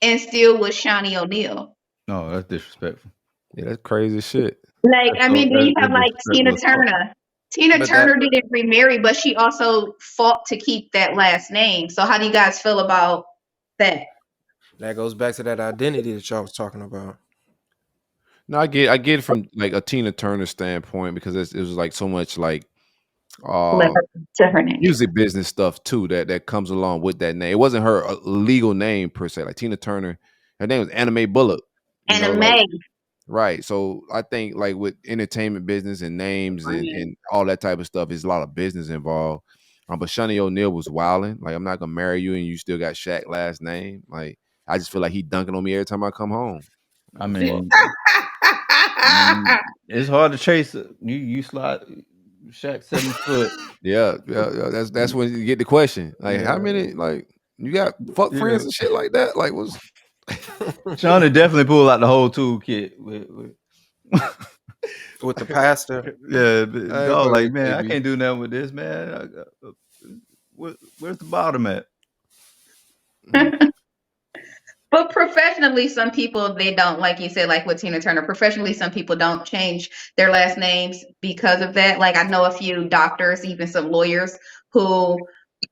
and still was Shawnee O'Neal. No, that's disrespectful. Yeah, that's crazy shit. Like, I mean, then you have like Tina disrespectful. Turner. Tina Turner didn't remarry, but she also fought to keep that last name. So how do you guys feel about that? That goes back to that identity that y'all was talking about. No, I get it from like a Tina Turner standpoint because it was like so much like To her name. music business stuff too that comes along with that name. It wasn't her legal name per se. Like Tina Turner, her name was Anime Bullock. Right. So I think like with entertainment business and names and all that type of stuff, there's a lot of business involved. But Shawnee O'Neal was wilding. Like, I'm not gonna marry you and you still got Shaq last name. Like, I just feel like he dunking on me every time I come home. I mean, it's hard to chase you slide Shaq 7 foot. Yeah. That's when you get the question. Like, how many like you got fuck friends and shit like that? Like, what's Shawnee definitely pulled out the whole toolkit with the pastor. Yeah, dog, like, man, I can't do nothing with this, man. Where's the bottom at? But professionally, some people, they don't, like you said, like with Tina Turner, professionally, some people don't change their last names because of that. Like, I know a few doctors, even some lawyers, who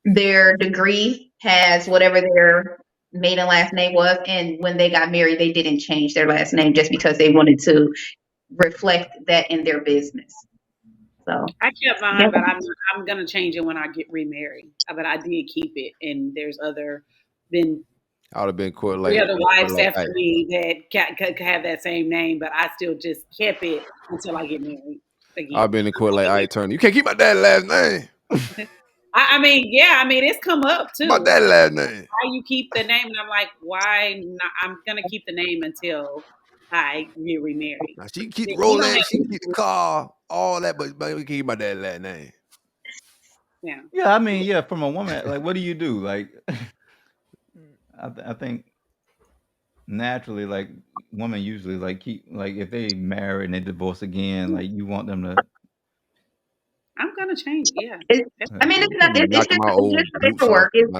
their degree has whatever their maiden last name was, and when they got married, they didn't change their last name just because they wanted to reflect that in their business. So I kept mine, but I'm gonna change it when I get remarried. But I did keep it, and there's I would have been court like the other wives after me that could have that same name, but I still just kept it until I get married again. I've been in court like I Turner. You can't keep my dad's last name. I mean, it's come up too. My dad's last name. Why you keep the name? And I'm like, why not? I'm gonna keep the name until I get remarried. Now, she can keep the Rolex, she can keep the car, all that, but we can keep my dad's last name. Yeah. I mean, from a woman, like, what do you do? Like, I think naturally, like, women usually like keep, like, if they marry and they divorce again, like, you want them to. I'm gonna change. Yeah. I mean, it's not. It's just paperwork. It's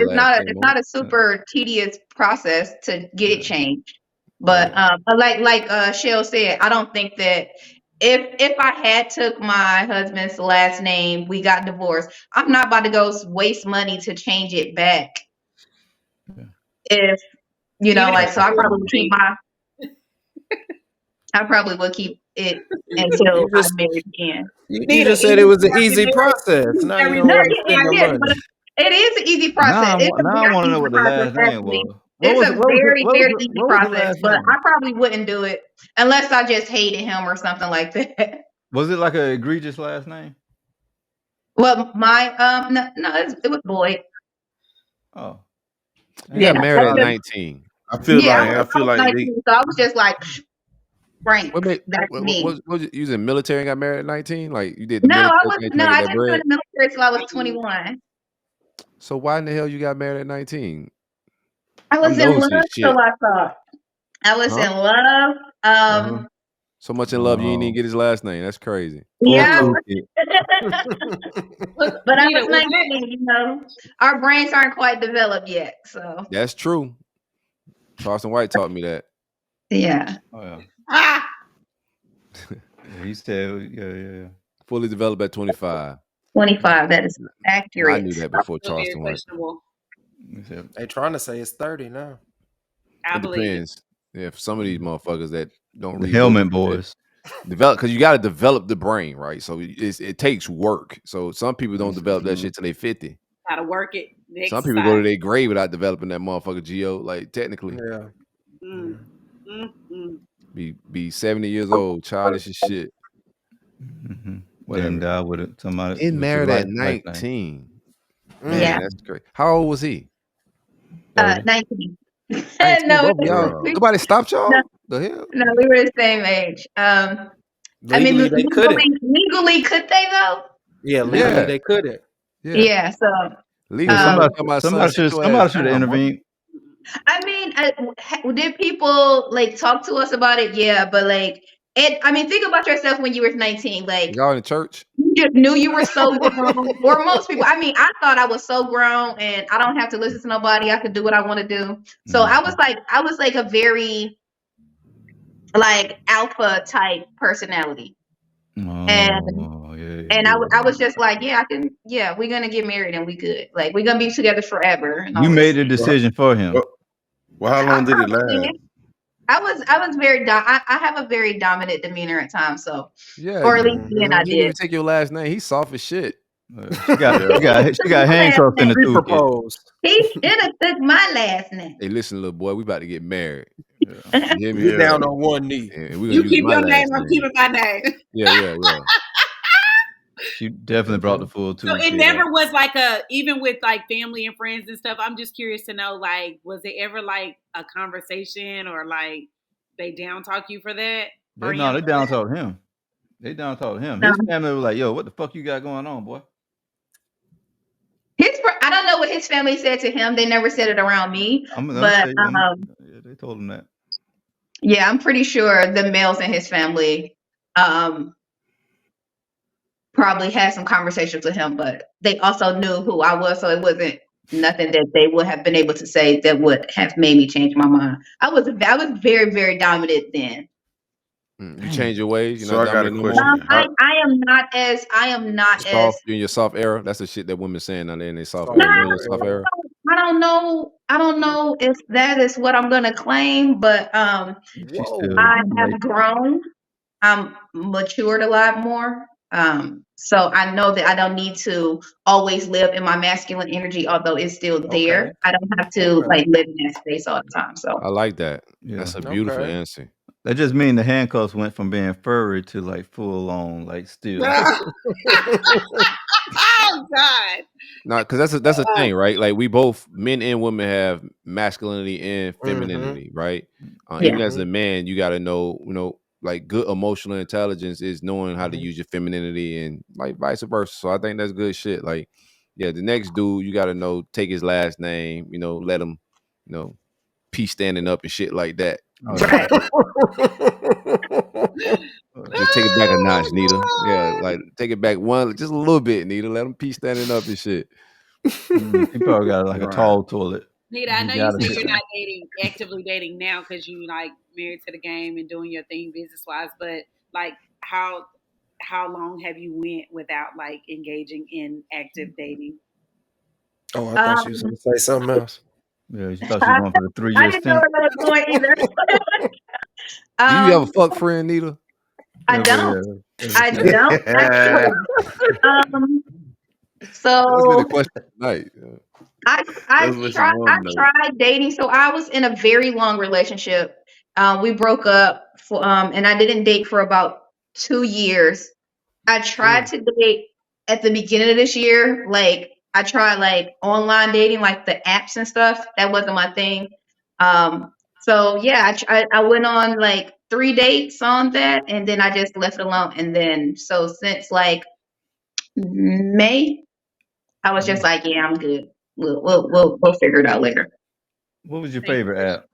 not a super tedious process to get it changed. But like Shell said, I don't think that if I had took my husband's last name, we got divorced, I'm not about to go waste money to change it back. If so I probably would keep it until I'm married again. You just said it was an easy process. Now you don't want to spend the money. But it is an easy process. Now I want to know what the last name was. It's a very, very easy process, but I probably wouldn't do it unless I just hated him or something like that. Was it like an egregious last name? Well, my no, it was Boyd. Oh, you got married at 19. I feel like 19, so I was just like, Frank. That's me. Was you was in military and got married at 19? Like you did? No, I didn't go in the military till I was 21. So why in the hell you got married at 19? I was in love, so I thought. I was in love. So much in love, you didn't even get his last name. That's crazy. Yeah. But I was 19, our brains aren't quite developed yet. So that's true. Charleston White taught me that. Yeah. Oh yeah. He said, yeah. Fully developed at 25. 25, that is accurate. I knew that before Charleston White. They trying to say it's 30 now. It depends. Yeah, for some of these motherfuckers that don't read helmet boys. Develop, because you got to develop the brain, right? So it takes work. So some people don't develop that shit till they 50. Gotta work it. Some people go to their grave without developing that motherfucker Geo. Like technically, be 70 years old, childish as shit. Well, then die with somebody. In married at 19. Man, yeah, that's great. How old was he? 19. No, nobody stopped y'all. No, the hell? No, we were the same age. I mean, Legally, they couldn't. legally, could they though? Yeah, legally Yeah. they couldn't. Yeah. Yeah. So, Legal. Somebody Talking about somebody son, should sit your ass have down, intervened. I mean, did people like talk to us about it? Yeah, but like, I mean, think about yourself when you were 19. Like, y'all in church? you just knew you were so grown, or most people. I mean, I thought I was so grown, and I don't have to listen to nobody. I could do what I want to do. So I was like a very like alpha type personality, and I was just like, we're gonna get married and we good. Like, we're gonna be together forever. And You made the decision for him. Well, how long did it last? I was very I have a very dominant demeanor at times, so Yeah. or at least then I He didn't even did. take your last name. He's soft as shit. She got handcuffed in the He toolkit. proposed. He should have took my last name. Hey, listen, little boy, we about to get married. Yeah. You hear me? Get down on one knee. And we're gonna You use keep my your last name, name. I'm keeping my name. Yeah. She definitely brought the full So toolkit. it never was like even with like family and friends and stuff. I'm just curious to know, like, was it ever like a conversation or like they down talk you for that? They down talk him. They down talk him. His family was like, "Yo, what the fuck you got going on, boy?" I don't know what his family said to him. They never said it around me. But they told him that. Yeah, I'm pretty sure the males in his family probably had some conversations with him, but they also knew who I was, so it wasn't nothing that they would have been able to say that would have made me change my mind. I was very, very dominant then. You change your ways. You So know, I got a question. I am not soft, as you in your soft era. That's the shit that women saying now. They in their soft No, era. You in your soft era. I don't know if that is what I'm gonna claim, but I have grown. I'm matured a lot more. So I know that I don't need to always live in my masculine energy, although it's still there. Okay. I don't have to like live in that space all the time. So I like that. Yeah. That's a beautiful Okay. answer. That just means the handcuffs went from being furry to like full on, like still. Oh God. No, because that's a thing, right? Like we both, men and women, have masculinity and femininity, right? Even as a man, you got to know, like good emotional intelligence is knowing how to use your femininity and like vice versa. So I think that's good shit. Like, yeah, the next dude, you got to know, take his last name, let him, pee standing up and shit like that. right. Just take it back a notch, Nita. Yeah, like take it back just a little bit, Nita. Let him pee standing up and shit. He probably got like a tall toilet. Nita, I know you said you're not actively dating now because you like married to the game and doing your thing business wise, but like how long have you went without like engaging in active dating? Oh, I thought she was going to say something else. Yeah, she thought she was going for the 3 I years didn't know where that was going either. Do you have a fuck friend, Nita? I don't. I don't. So that's been the question tonight. I tried dating. So I was in a very long relationship. We broke up, and I didn't date for about 2 years. I tried to date at the beginning of this year. Like I tried like online dating, like the apps and stuff. That wasn't my thing. So yeah, I went on like 3 dates on that, and then I just left it alone. And then so since like May, I was just like, yeah, I'm good. We'll figure it out later. What was your favorite app?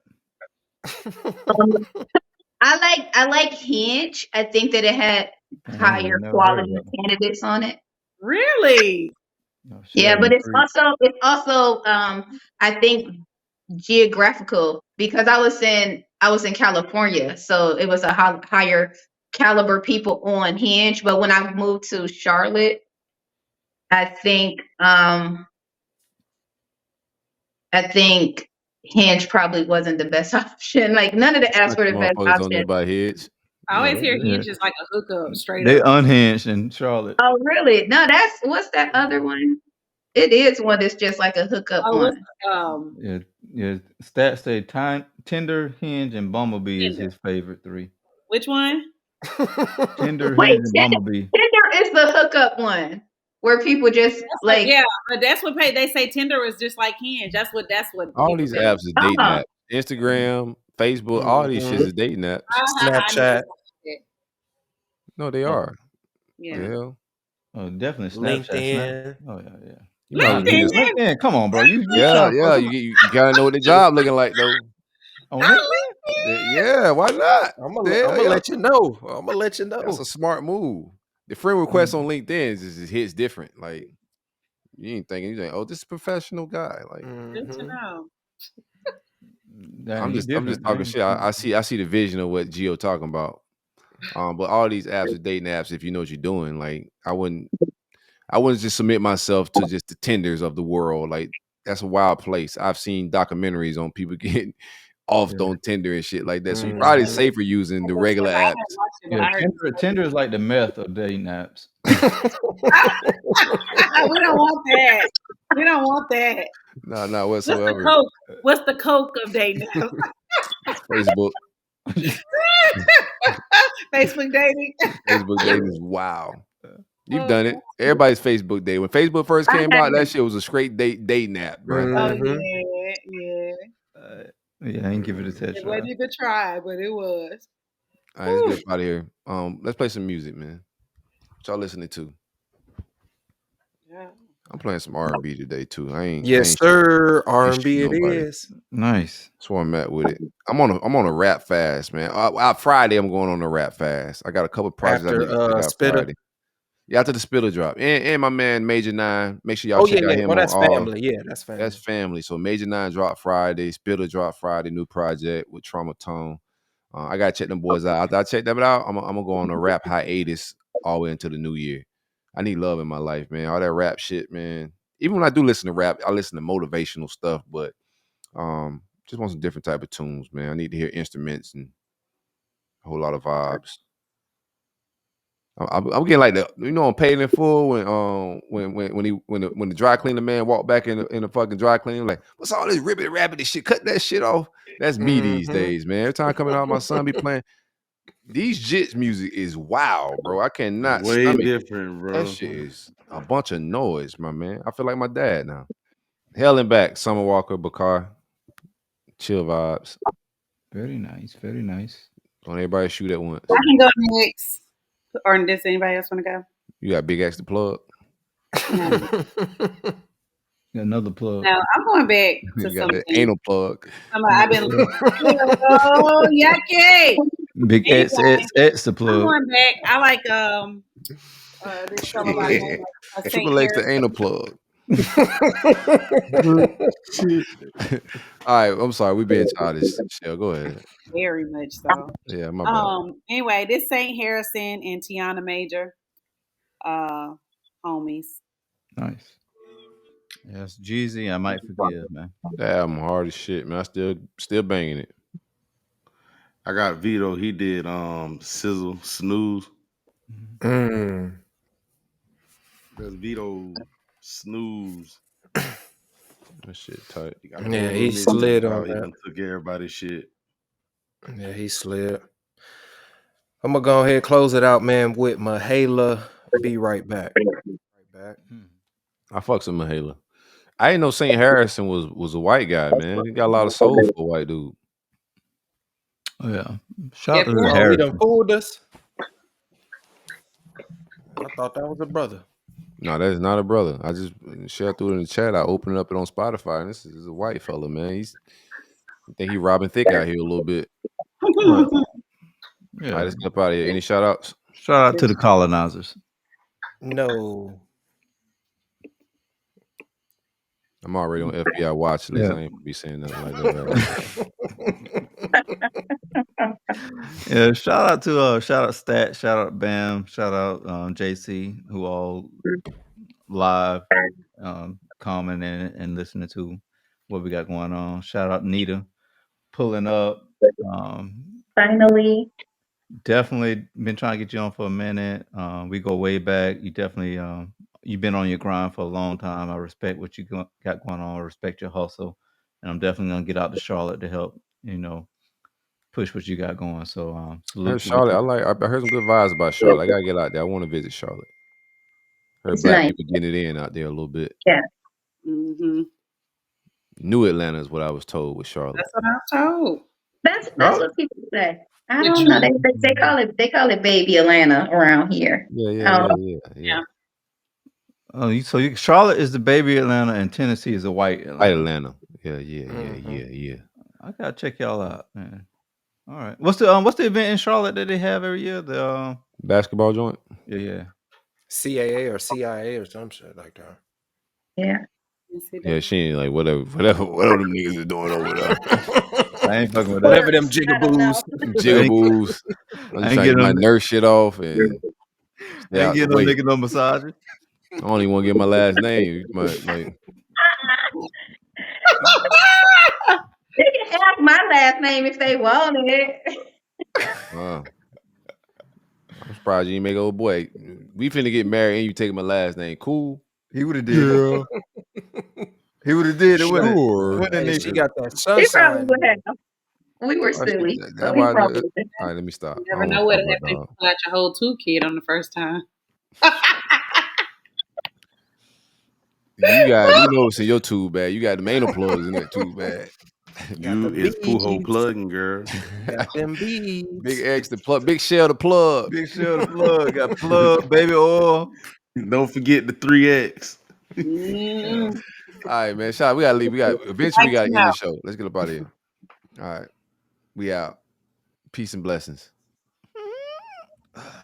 I like Hinge. I think that it had higher quality candidates on it. Really? Oh, yeah, but it's also I think geographical because I was in California, so it was a higher caliber people on Hinge. But when I moved to Charlotte, I think Hinge probably wasn't the best option. Like none of the apps were the best option. I always hear Hinge is like a hookup straight They up. unhinged in Charlotte. Oh really? No, what's that other one? It is one that's just like a hookup one. Yeah. Stats say Tinder, Hinge, and Bumblebee is his favorite 3. Which one? Tinder, Hinge, and Bumblebee. Tinder is the hookup one where people just like but that's what they say. Tinder is just like Hinge. That's what. All these apps is dating apps. Instagram, Facebook, all these shit is dating apps. Snapchat. No, they Oh, are. Yeah. The hell? oh, definitely Snapchat. LinkedIn. Oh yeah. You might as well LinkedIn. just LinkedIn. Come on, bro. You yeah, trying to yeah. You gotta know what the job looking like though. on Not LinkedIn? Yeah, why not? I'm The gonna hell, yeah. let you know. I'm gonna let you That's know. a smart move. The friend request on LinkedIn just hits different. Like you ain't thinking, you think, oh, this is a professional guy. Like good to Mm-hmm. know. Dang, I'm he just different. talking Man. shit. I see the vision of what Gio talking about. But all these apps are dating apps. If you know what you're doing, like I wouldn't just submit myself to just the Tinders of the world. Like that's a wild place. I've seen documentaries on people getting offed Yeah. on Tinder and shit like that. So you're probably Mm-hmm. safer using the regular I apps. haven't watched it, but Yeah, I heard. Tinder is like the meth of dating apps. We don't want that. We don't want that. Nah, not What's the whatsoever. coke? What's the coke of dating? Facebook. Facebook dating. Facebook dating is wow. You've Oh, done it. Everybody's Facebook day. When Facebook first I came out, that haven't. shit was a straight dating app, bruh. oh Mm-hmm. yeah. Uh, yeah, I ain't give it a test It try. wasn't even try, but it was. All right, let's get up out of here. Let's play some music, man. What y'all listening to? Yeah. I'm playing some R&B today too. I Yes, ain't sir. shooting R&B it nobody. is. Nice. That's where I'm at with it. I'm on a rap fast, man. Friday, I'm going on a rap fast. I got a couple projects I need to check After out Spitter. Friday. Yeah, after the Spitter drop. And my man Major 9. Make sure y'all Oh check yeah, out yeah. him Oh, that's on family. Yeah, that's family. That's family. So Major 9 dropped Friday, Spitter dropped Friday, new project with Trauma Tone. I gotta check them boys out. After I check them out, I'm gonna go on a rap hiatus all the way into the new year. I need love in my life, man. All that rap shit, man. Even when I do listen to rap, I listen to motivational stuff, but just want some different type of tunes, man. I need to hear instruments and a whole lot of vibes. I'm getting like on Paid in Full when the dry cleaner man walked back in the fucking dry cleaner, like, what's all this ribbit rabbit shit? Cut that shit off. That's me these Mm-hmm. days, man. Every time coming out, my son be playing. These jits music is wild, bro. I cannot Way stomach it. different, That bro. shit is a bunch of noise, my man. I feel like my dad now. Hell and Back, Summer Walker, Bakar, chill vibes. Very nice. Very nice. Don't everybody shoot at once. I can go next. Or does anybody else want to go? You got Big X to plug. No. Got another plug. No, I'm going back to You got that something. anal plug. I've been oh yucky. Big Anyway, X the I'm plug. going back. I like this song by Saint Triple X the Harrison. anal plug. Shit. All right, I'm sorry. We being childish. Shell, go ahead. Very much so. Yeah, my bad. Anyway, this Saint Harrison and Tiana Major, homies. Nice. Yes, Jeezy. I might forgive, man. That album hard as shit, man. I still banging it. I got Vito. He did Sizzle Snooze. Mm. That's Vito Snooze. That shit tight. He got a Yeah, whole he little slid mixtape on out. He that. done took everybody's shit. Yeah, he slid. I'm gonna go ahead and close it out, man, with Mahala. Be right back. I fucks with Mahala. I didn't know Saint Harrison was a white guy, man. He got a lot of soul for a white dude. Oh yeah. Shout out to Oh, he Harrison. done fooled us. I thought that was a brother. No, that is not a brother. I just shared through it in the chat. I opened up it on Spotify, and this is a white fella, man. I think he Robin Thicke out here a little bit. Right. All Yeah. right, let's get up out of here. Any shout outs? Shout out to the colonizers. No. I'm already on FBI watch list. Yeah. I ain't gonna be saying nothing like that right now. Yeah, shout out Stat, shout out Bam, shout out JC, who all live commenting and listening to what we got going on. Shout out Nita pulling up. Finally. Definitely been trying to get you on for a minute. We go way back. You definitely you've been on your grind for a long time. I respect what you got going on. I respect your hustle, and I'm definitely gonna get out to Charlotte to help. Push what you got going. So I salute heard to what Charlotte. I heard some good vibes about Charlotte. I gotta get out there. I want to visit Charlotte. Heard It's black nice. people getting it in out there a little bit. Yeah. Mm-hmm. New Atlanta is what I was told with Charlotte. That's what I'm told. That's what people say. I don't know. They call it baby Atlanta around here. Yeah. Oh, Charlotte is the baby Atlanta, and Tennessee is the white Atlanta. Yeah. I gotta check y'all out, man. All right. What's the event in Charlotte that they have every year? The Basketball joint. yeah. CAA or CIA or some shit like that. Yeah. Yeah, she ain't like whatever them niggas is doing over there. I ain't fucking with that. Whatever them I don't know. Jigaboos. I'm just trying to get my nurse shit off and stay out Ain't the getting no way. nigga no massage. I don't even want to get my last name. Like, They can have my last name if they want it. I'm surprised you didn't make old boy. We finna get married and you taking my last name. Cool. He would have did it. He would have did it. Sure. Hey, she got that He probably sunshine. would have. We were silly. That's So he why. probably All would. right, let me stop. You never know what happened if you pull out your whole toolkit on the first time. You know it's in your tube bag. You got the anal plugs in that tube bag. You is Pujo plugging, girl. Got them beads. Big X the plug, big shell the plug. Big shell the plug. Got plug, baby oil. Don't forget the 3X. Mm. All right, man. Shot, we gotta leave. We gotta end the show. Let's get up out of here. All right. We out. Peace and blessings.